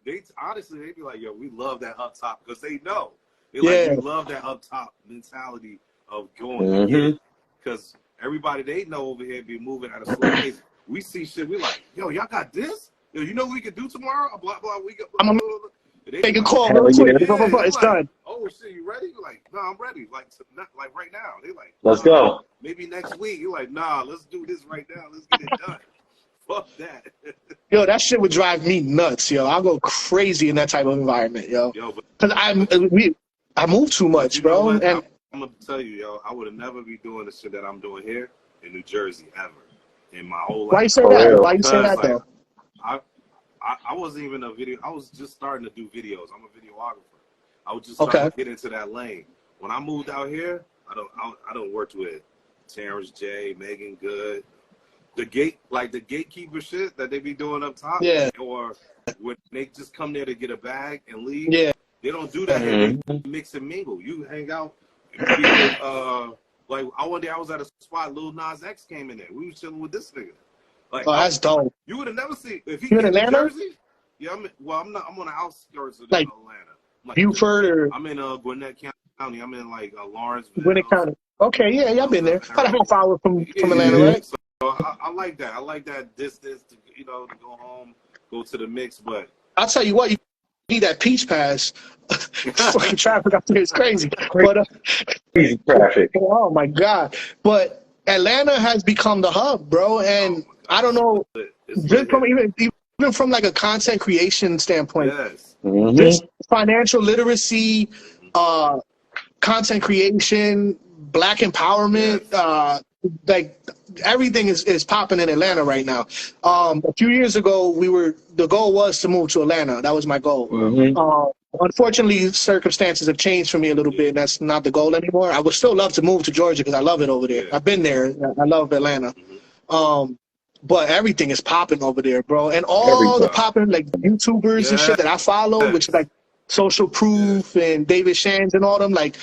S2: they be like, yo, we love that up top because they know. They like, we love that up top mentality of going because everybody they know over here be moving at a slow pace. We see shit. We like, yo, y'all got this. Yo, you know what we could do tomorrow? Blah blah.
S3: I'm gonna take a call real quick. It's done.
S2: Oh shit, you ready? You're like, no, I'm ready. Like right now. They like,
S1: let's go.
S2: Maybe next week. You're like, nah, let's do this right now. Let's get it done. Fuck that.
S3: Yo, that shit would drive me nuts, yo. I'll go crazy in that type of environment, yo. Because I move too much, bro. And
S2: I'm gonna tell you, yo, I would have never be doing the shit that I'm doing here in New Jersey ever in my whole life.
S3: Why you say that? Why you say that though?
S2: I wasn't even a video. I was just starting to do videos. I'm a videographer. I was just starting to get into that lane. When I moved out here, I don't work with Terrence J, Megan Good, the gatekeeper shit that they be doing up top.
S3: Yeah.
S2: Or when they just come there to get a bag and leave.
S3: Yeah.
S2: They don't do that here. They mix and mingle. You hang out. People, like one day I was at a spot. Lil Nas X came in there. We was chilling with this nigga. Like,
S3: that's dope.
S2: You would have never seen if he
S3: in Atlanta.
S2: Jersey. Yeah, I'm on the outskirts of
S3: like
S2: Atlanta. Like
S3: Buford or
S2: I'm in Gwinnett County. I'm in like Lawrenceville.
S3: Gwinnett County. Okay, yeah, y'all been there. About a half hour from Atlanta, right?
S2: So I like that. I like that distance to to go home, go to the mix. But
S3: I'll tell you what, you need that peach pass. Fucking traffic out there is crazy. But
S1: crazy traffic.
S3: Oh my God! But Atlanta has become the hub, bro, and I don't know. Just from even from like a content creation standpoint, just financial literacy, content creation, Black empowerment, like everything is popping in Atlanta right now. A few years ago, the goal was to move to Atlanta. That was my goal. Unfortunately, circumstances have changed for me a little bit. That's not the goal anymore. I would still love to move to Georgia because I love it over there. I've been there. I love Atlanta. But everything is popping over there, bro. And all the popping like YouTubers and shit that I follow, which is like Social Proof and David Shands and all them, like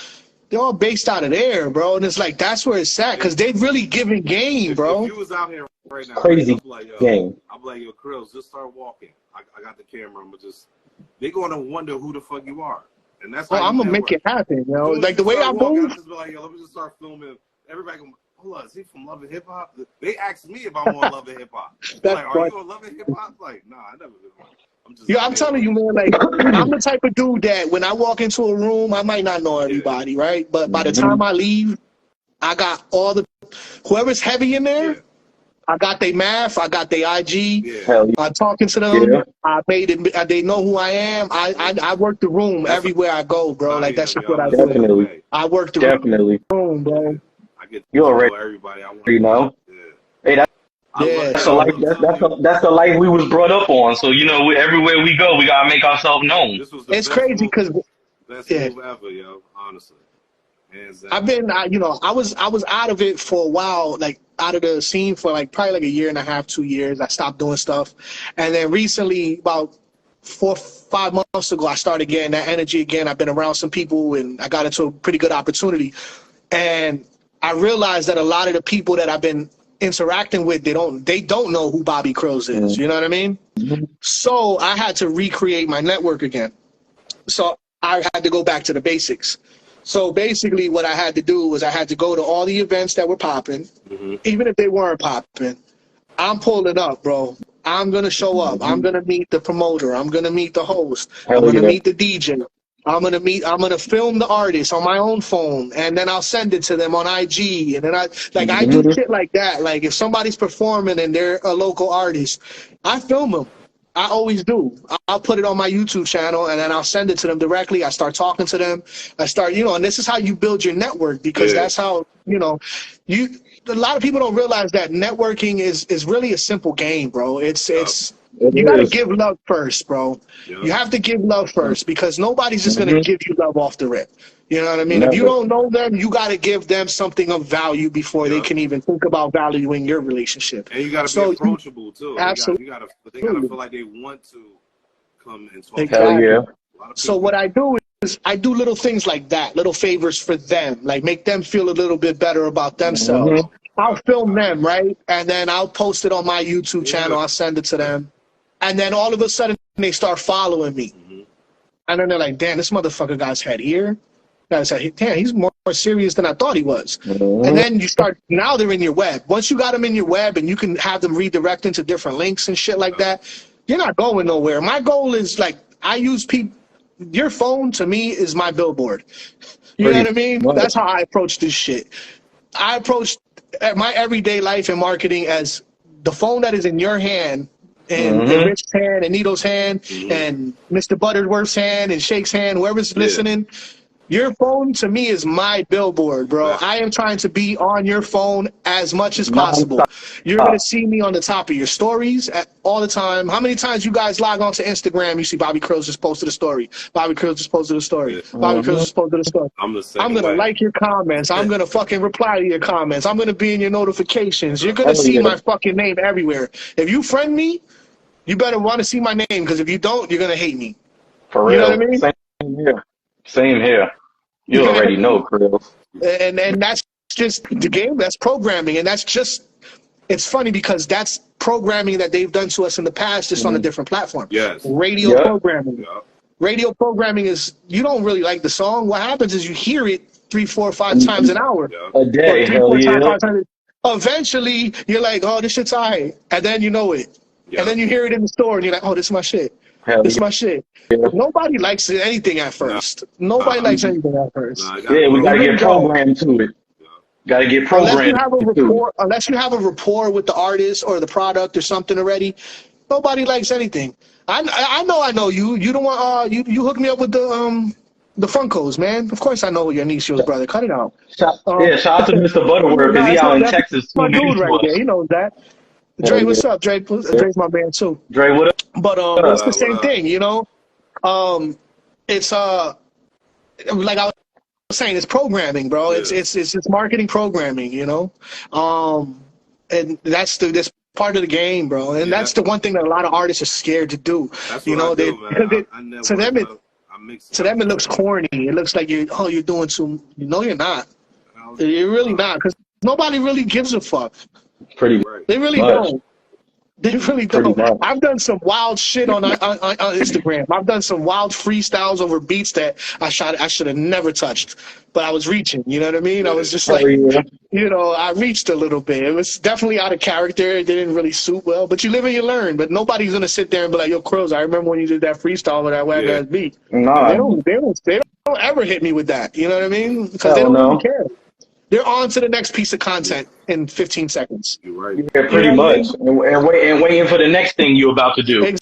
S3: they're all based out of there, bro. And it's like that's where it's at because they really giving game, bro.
S2: If you was out here right now,
S1: crazy game.
S2: I'm like, yo, Crillz, just start walking. I got the camera. They're gonna wonder who the fuck you are, and that's.
S3: Well, I'm gonna make it happen, yo. Like the way I move.
S2: Just be like, yo, let me just start filming. Everybody go, hold on, is he from Love and Hip Hop? They asked me if I'm on Love and Hip Hop. Like, are you on Love and Hip Hop? Like, nah, I never been on.
S3: I'm telling you, man, like, I'm the type of dude that when I walk into a room, I might not know everybody, right? But by the time I leave, I got whoever's heavy in there, I got their math. I got their IG.
S2: Yeah.
S3: I'm talking to them. Yeah. I made it. They know who I am. I work the room everywhere I go, bro. Like that's just what I do.
S1: Definitely.
S3: I work the room, bro.
S2: I get to know everybody. I want.
S1: You know. Yeah. Hey, that's the life we was brought up on. So everywhere we go, we gotta make ourselves known.
S3: It's crazy because
S2: best move ever, yo. Honestly.
S3: I've been, I was out of it for a while, like out of the scene for like probably like a year and a half, 2 years. I stopped doing stuff, and then recently, about 4 or 5 months ago, I started getting that energy again. I've been around some people, and I got into a pretty good opportunity, and I realized that a lot of the people that I've been interacting with, they don't know who Bobby Crillz is. You know what I mean? So I had to recreate my network again. So I had to go back to the basics. So basically what I had to do was I had to go to all the events that were popping, even if they weren't popping. I'm pulling up, bro. I'm going to show up. I'm going to meet the promoter. I'm going to meet the host. I'm going to meet the DJ. I'm going to film the artist on my own phone, and then I'll send it to them on IG. And then I do shit like that. Like if somebody's performing and they're a local artist, I film them. I always do. I'll put it on my YouTube channel, and then I'll send it to them directly. I start talking to them. I start, and this is how you build your network, because that's how, a lot of people don't realize that networking is really a simple game, bro. You got to give love first, bro. Yeah. You have to give love first, because nobody's just going to give you love off the rip. You know what I mean? Never. If you don't know them, you got to give them something of value before they can even think about valuing your relationship.
S2: And you got to be approachable, too.
S3: Absolutely.
S2: They got to feel like they want to come and talk.
S3: Exactly. Hell yeah. So what I do is I do little things like that, little favors for them, like make them feel a little bit better about themselves. I'll film them, right? And then I'll post it on my YouTube channel. I'll send it to them. And then all of a sudden, they start following me. And then they're like, damn, this motherfucker guy's head here. Guys like, damn, he's more serious than I thought he was. And then now they're in your web. Once you got them in your web and you can have them redirect into different links and shit like that, you're not going nowhere. My goal is, like, I use your phone, to me, is my billboard. You know what I mean? That's how I approach this shit. I approach my everyday life in marketing as the phone that is in your hand, and Rich's hand, and Nito's hand, and Mr. Butterworth's hand, and Shake's hand, whoever's listening. Your phone, to me, is my billboard, bro. I am trying to be on your phone as much as possible. You're going to see me on the top of your stories all the time. How many times you guys log on to Instagram, you see Bobby Crillz just posted a story. Bobby Crillz just posted a story. Bobby Crillz just posted a story. I'm going to like your comments. I'm going to fucking reply to your comments. I'm going to be in your notifications. You're going to see my fucking name everywhere. If you friend me, you better want to see my name, because if you don't, you're going to hate me.
S1: For real.
S3: You know what I mean?
S1: Same here. You already know, Crillz.
S3: And that's just the game. That's programming. And it's funny because that's programming that they've done to us in the past, just on a different platform.
S2: Yes.
S3: Radio programming. Yeah. Radio programming is, you don't really like the song. What happens is you hear it 3, 4, 5 times an hour.
S1: A day. Hell yeah.
S3: Eventually, you're like, oh, this shit's all right. And then you know it. Yeah. And then you hear it in the store, and you're like, oh, this is my shit. This is my shit. Yeah. Nobody likes anything at first. Nobody likes anything at first.
S1: We gotta get programmed to it. Gotta get programmed.
S3: Unless you have a rapport with the artist or the product or something already, nobody likes anything. I know you. You don't want you hooked me up with the Funkos, man. Of course I know your Anicio's brother. Cut it out.
S1: Shout out to Mr. Butterworth, because he out in Texas.
S3: My dude right there. He knows that. Dre, what's up? Dre's my man too.
S1: Dre, what up?
S3: But it's the same thing, you know. It's like I was saying, it's programming, bro. It's just marketing programming, you know. And that's part of the game, bro. And that's the one thing that a lot of artists are scared to do.
S2: That's what I do, man.
S3: To them it looks corny. It looks like you're doing too. No, you're not. You're really not, because nobody really gives a fuck. They really don't. They really don't. I've done some wild shit on Instagram. I've done some wild freestyles over beats that I should have never touched, but I was reaching. You know what I mean? I was just like, I reached a little bit. It was definitely out of character. It didn't really suit well. But you live and you learn. But nobody's gonna sit there and be like, "Yo, Crillz, I remember when you did that freestyle with that whack ass beat." They don't ever hit me with that. You know what I mean? Because they don't really care. they're on to the next piece of content in 15 seconds.
S2: You're right.
S1: Yeah, pretty much. And waiting for the next thing you're about to do.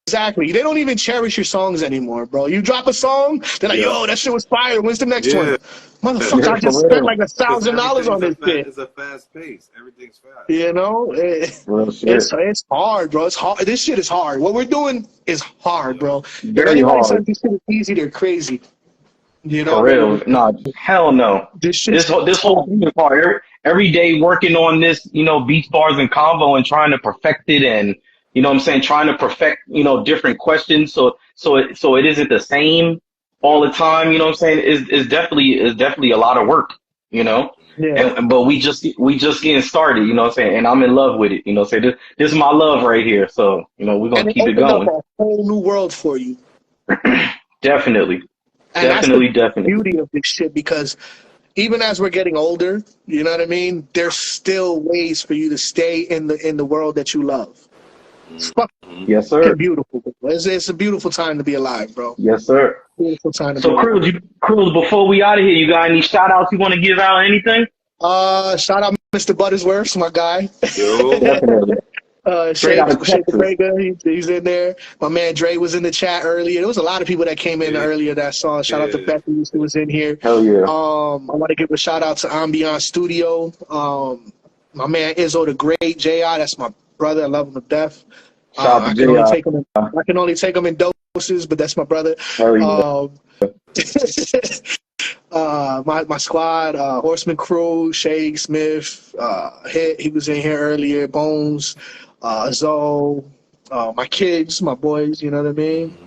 S3: Exactly. They don't even cherish your songs anymore, bro. You drop a song, they're like, yo, that shit was fire. When's the next one? Motherfucker, I just spent like $1,000 on this shit.
S2: It's a fast pace. Everything's fast.
S3: You know? It's hard, bro. It's hard. This shit is hard. What we're doing is hard, bro.
S1: Very
S3: if anybody
S1: hard.
S3: says this shit is easy, they're crazy. You know?
S1: For real. No, hell no. This whole thing is hard. Every day working on this, you know, beats, bars, and Convo and trying to perfect it and, you know what I'm saying, trying to perfect, you know, different questions so it isn't the same all the time, you know what I'm saying, is definitely a lot of work, you know? Yeah. But we just getting started, you know what I'm saying, and I'm in love with it, you know what I'm saying. This is my love right here, so, you know, we're going to keep it going.
S3: Up a whole new world for you.
S1: Definitely.
S3: And definitely. The beauty of this shit, because even as we're getting older, you know what I mean, there's still ways for you to stay in the world that you love. It's fucking
S1: yes, sir.
S3: Beautiful. It's a beautiful time to be alive, bro.
S1: Yes, sir.
S3: Beautiful time to
S1: be alive. Crillz, before we out of here, you got any shout outs you want to give out? Anything?
S3: Shout out Mr. Buttersworth, my guy.
S1: Yo, definitely.
S3: Shake the Breaker, he's in there. My man Dre was in the chat earlier. There was a lot of people that came in earlier that saw. Shout out to Becky who was in here.
S1: Hell yeah.
S3: I want to give a shout out to Ambiance Studio. My man Izzo the Great, J.I., that's my brother. I love him to death. I can only take him in doses, but that's my brother.
S1: Hell
S3: yeah. My squad, Horseman Crew, Shake Smith, Hit, he was in here earlier, Bones, Zoe, my kids, my boys, you know what I mean?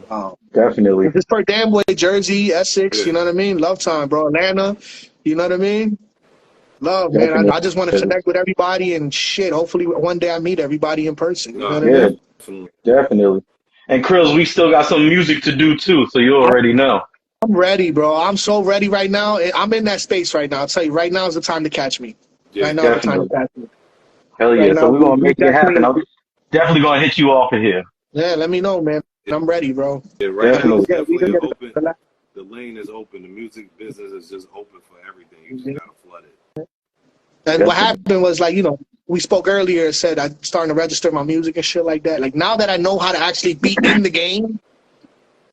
S1: Definitely.
S3: This for Damn Boy, Jersey, Essex, you know what I mean? Love time, bro. Atlanta, you know what I mean? Love, man. I just want to connect with everybody and shit. Hopefully one day I meet everybody in person. You know what I mean?
S1: Definitely. And Crillz, we still got some music to do too, so you already know.
S3: I'm ready, bro. I'm so ready right now. I'm in that space right now. I'll tell you, right now is the time to catch me.
S1: Yeah,
S3: right now is the time to catch me.
S1: Hell yeah. Right, so we're going to make it happen. I'm definitely going to hit you off of here.
S3: Yeah, let me know, man. I'm ready, bro.
S2: Yeah, right now it's definitely open. The lane is open. The music business is just open for everything. You just got to flood it.
S3: And what happened was, like, you know, we spoke earlier, said I'm starting to register my music and shit like that. Like, now that I know how to actually be in the game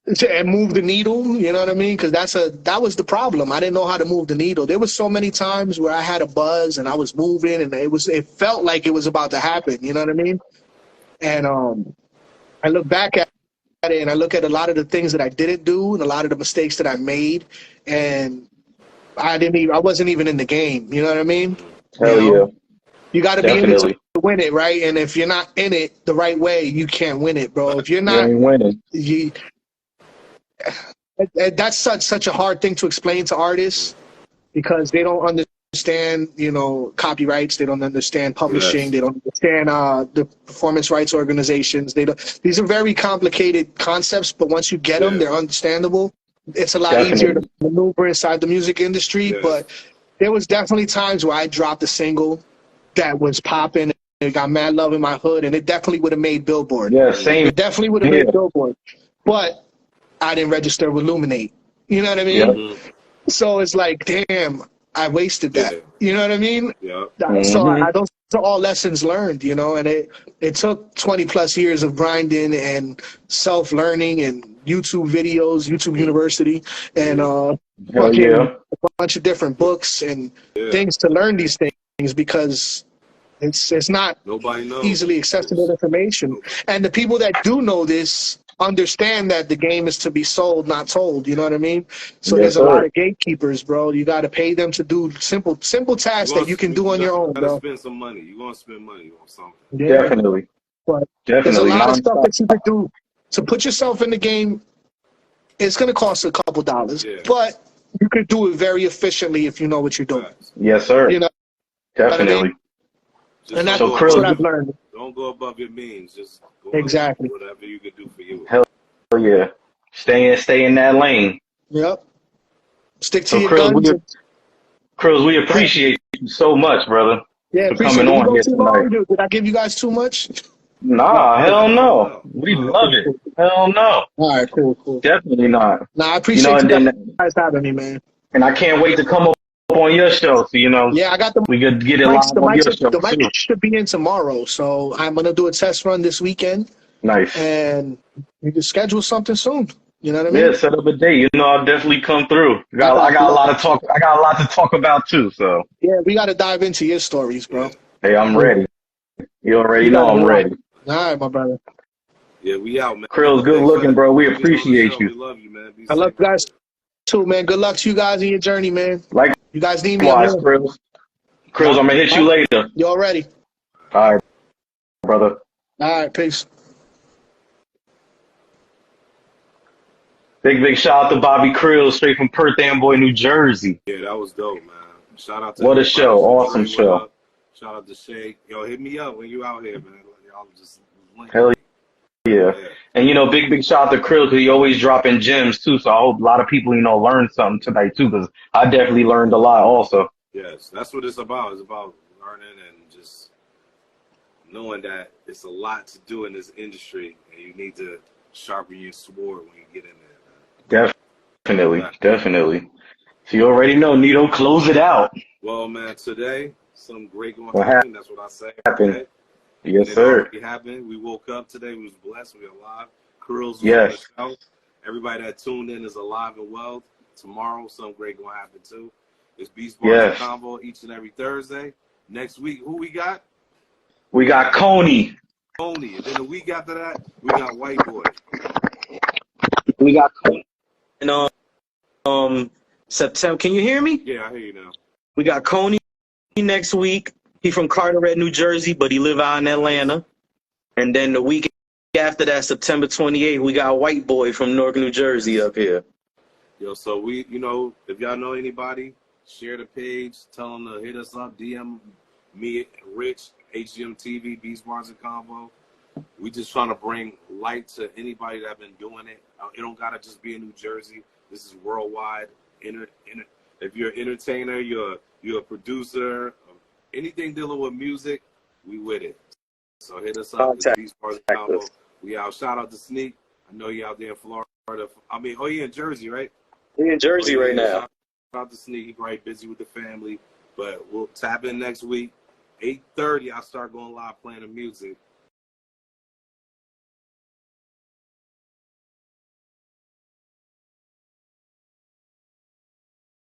S3: and move the needle, you know what I mean? Because that was the problem. I didn't know how to move the needle. There was so many times where I had a buzz and I was moving and it felt like it was about to happen, you know what I mean? And I look back at it and I look at a lot of the things that I didn't do and a lot of the mistakes that I made, and I wasn't even in the game, you know what I mean?
S1: Hell yeah.
S3: You got to be in it to win it, right? And if you're not in it the right way, you can't win it, bro. If you're not,
S1: you ain't
S3: winning. That's such a hard thing to explain to artists because they don't understand, you know, copyrights. They don't understand publishing. Yes. They don't understand the performance rights organizations. These are very complicated concepts, but once you get them, they're understandable. It's a lot easier to maneuver inside the music industry, but there was definitely times where I dropped a single that was popping and it got mad love in my hood, and it definitely would have made Billboard.
S1: Yeah, same.
S3: It definitely would have made Billboard. But I didn't register with Luminate. You know what I mean?
S1: Yep.
S3: So it's like, damn, I wasted that. You know what I mean?
S2: Yeah.
S3: So those are all lessons learned, you know, and it took 20 plus years of grinding and self-learning and YouTube videos, YouTube University, and a bunch of different books and things to learn these things, because it's not easily accessible information. And the people that do know this understand that the game is to be sold, not told. You know what I mean? So there's a lot of gatekeepers, bro. You got to pay them to do simple tasks that you can do on your own, bro.
S2: Spend some money. You're going to spend money on something.
S3: Yeah.
S1: Definitely.
S3: But there's a lot of stuff that you can do to put yourself in the game. It's going to cost a couple dollars, but you could do it very efficiently if you know what you're doing.
S1: Yes, sir.
S3: You know,
S1: definitely.
S3: What I mean? And that's what I've learned.
S2: Don't go above your means. Just go whatever you can do for you.
S1: Hell yeah. Stay in that lane.
S3: Yep. Stick to your guns.
S1: Crillz, we appreciate you so much, brother.
S3: Yeah,
S1: for coming on here tonight.
S3: Did I give you guys too much?
S1: Nah, hell no. We love it. Hell no.
S3: All right, cool.
S1: Definitely not.
S3: Nah, I appreciate you guys having me, man.
S1: And I can't wait to come on your show, so
S3: Yeah, I got the
S1: we could get it live on your show.
S3: The mic should be in tomorrow, so I'm gonna do a test run this weekend.
S1: Nice.
S3: And we can schedule something soon. You know what I mean?
S1: Yeah, set up a date. I'll definitely come through. I got a lot to talk. I got a lot to talk about too. So
S3: yeah, we got to dive into your stories, bro.
S1: Hey, I'm ready. You already know I'm ready.
S3: All right, my brother.
S2: Yeah, we out, man.
S1: Crillz, good looking, bro. We appreciate you.
S2: We love you, man.
S3: I love you guys too, man. Good luck to you guys in your journey, man.
S1: Like
S3: you guys need me.
S1: Crillz, I'm gonna hit you later.
S3: You all ready?
S1: All right, brother.
S3: All right, peace.
S1: Big shout out to Bobby Crillz, straight from Perth Amboy, New Jersey.
S2: Yeah, that was dope, man. Shout out to
S1: what a show, awesome show.
S2: Shout out to Shake. Yo, hit me up when you out here, man. Y'all just
S1: hell yeah. And big shout out to Crillz because he always dropping gems too. So I hope a lot of people learn something tonight too, because I definitely learned a lot also.
S2: Yes, that's what it's about. It's about learning and just knowing that it's a lot to do in this industry, and you need to sharpen your sword when you get in there.
S1: Definitely. So you already know, Nito, close it out.
S2: Well, man, today, something great going to happen. That's what I say.
S1: Happened. Yes, sir.
S2: It happened. We woke up today. We was blessed. We alive. Crillz was
S1: yes.
S2: on the show. Everybody that tuned in is alive and well. Tomorrow, something great going to happen, too. It's Beast Bars Convo each and every Thursday. Next week, who we got?
S1: We got Coney.
S2: And then the week after that, we got White Boy.
S1: We got Coney. And September. Can you hear me?
S2: Yeah, I hear you now.
S1: We got Coney next week. He from Carteret, New Jersey, but he live out in Atlanta. And then the week after that, September 28th, we got White Boy from Newark, New Jersey up here.
S2: Yo, so we, if y'all know anybody, share the page. Tell them to hit us up. DM me, Rich, HGM TV, Beast Bars and Convo. We just trying to bring light to anybody that been doing it. It don't gotta just be in New Jersey. This is worldwide. If you're an entertainer, you're a producer, anything dealing with music, we with it. So hit us up. Beast Bars and Convo. We out. Shout out to Sneak. I know you out there in Florida. You're in Jersey, right?
S1: We're in Jersey right now.
S2: Shout out to Sneak. He's probably busy with the family, but we'll tap in next week. 8:30, I'll start going live playing the music.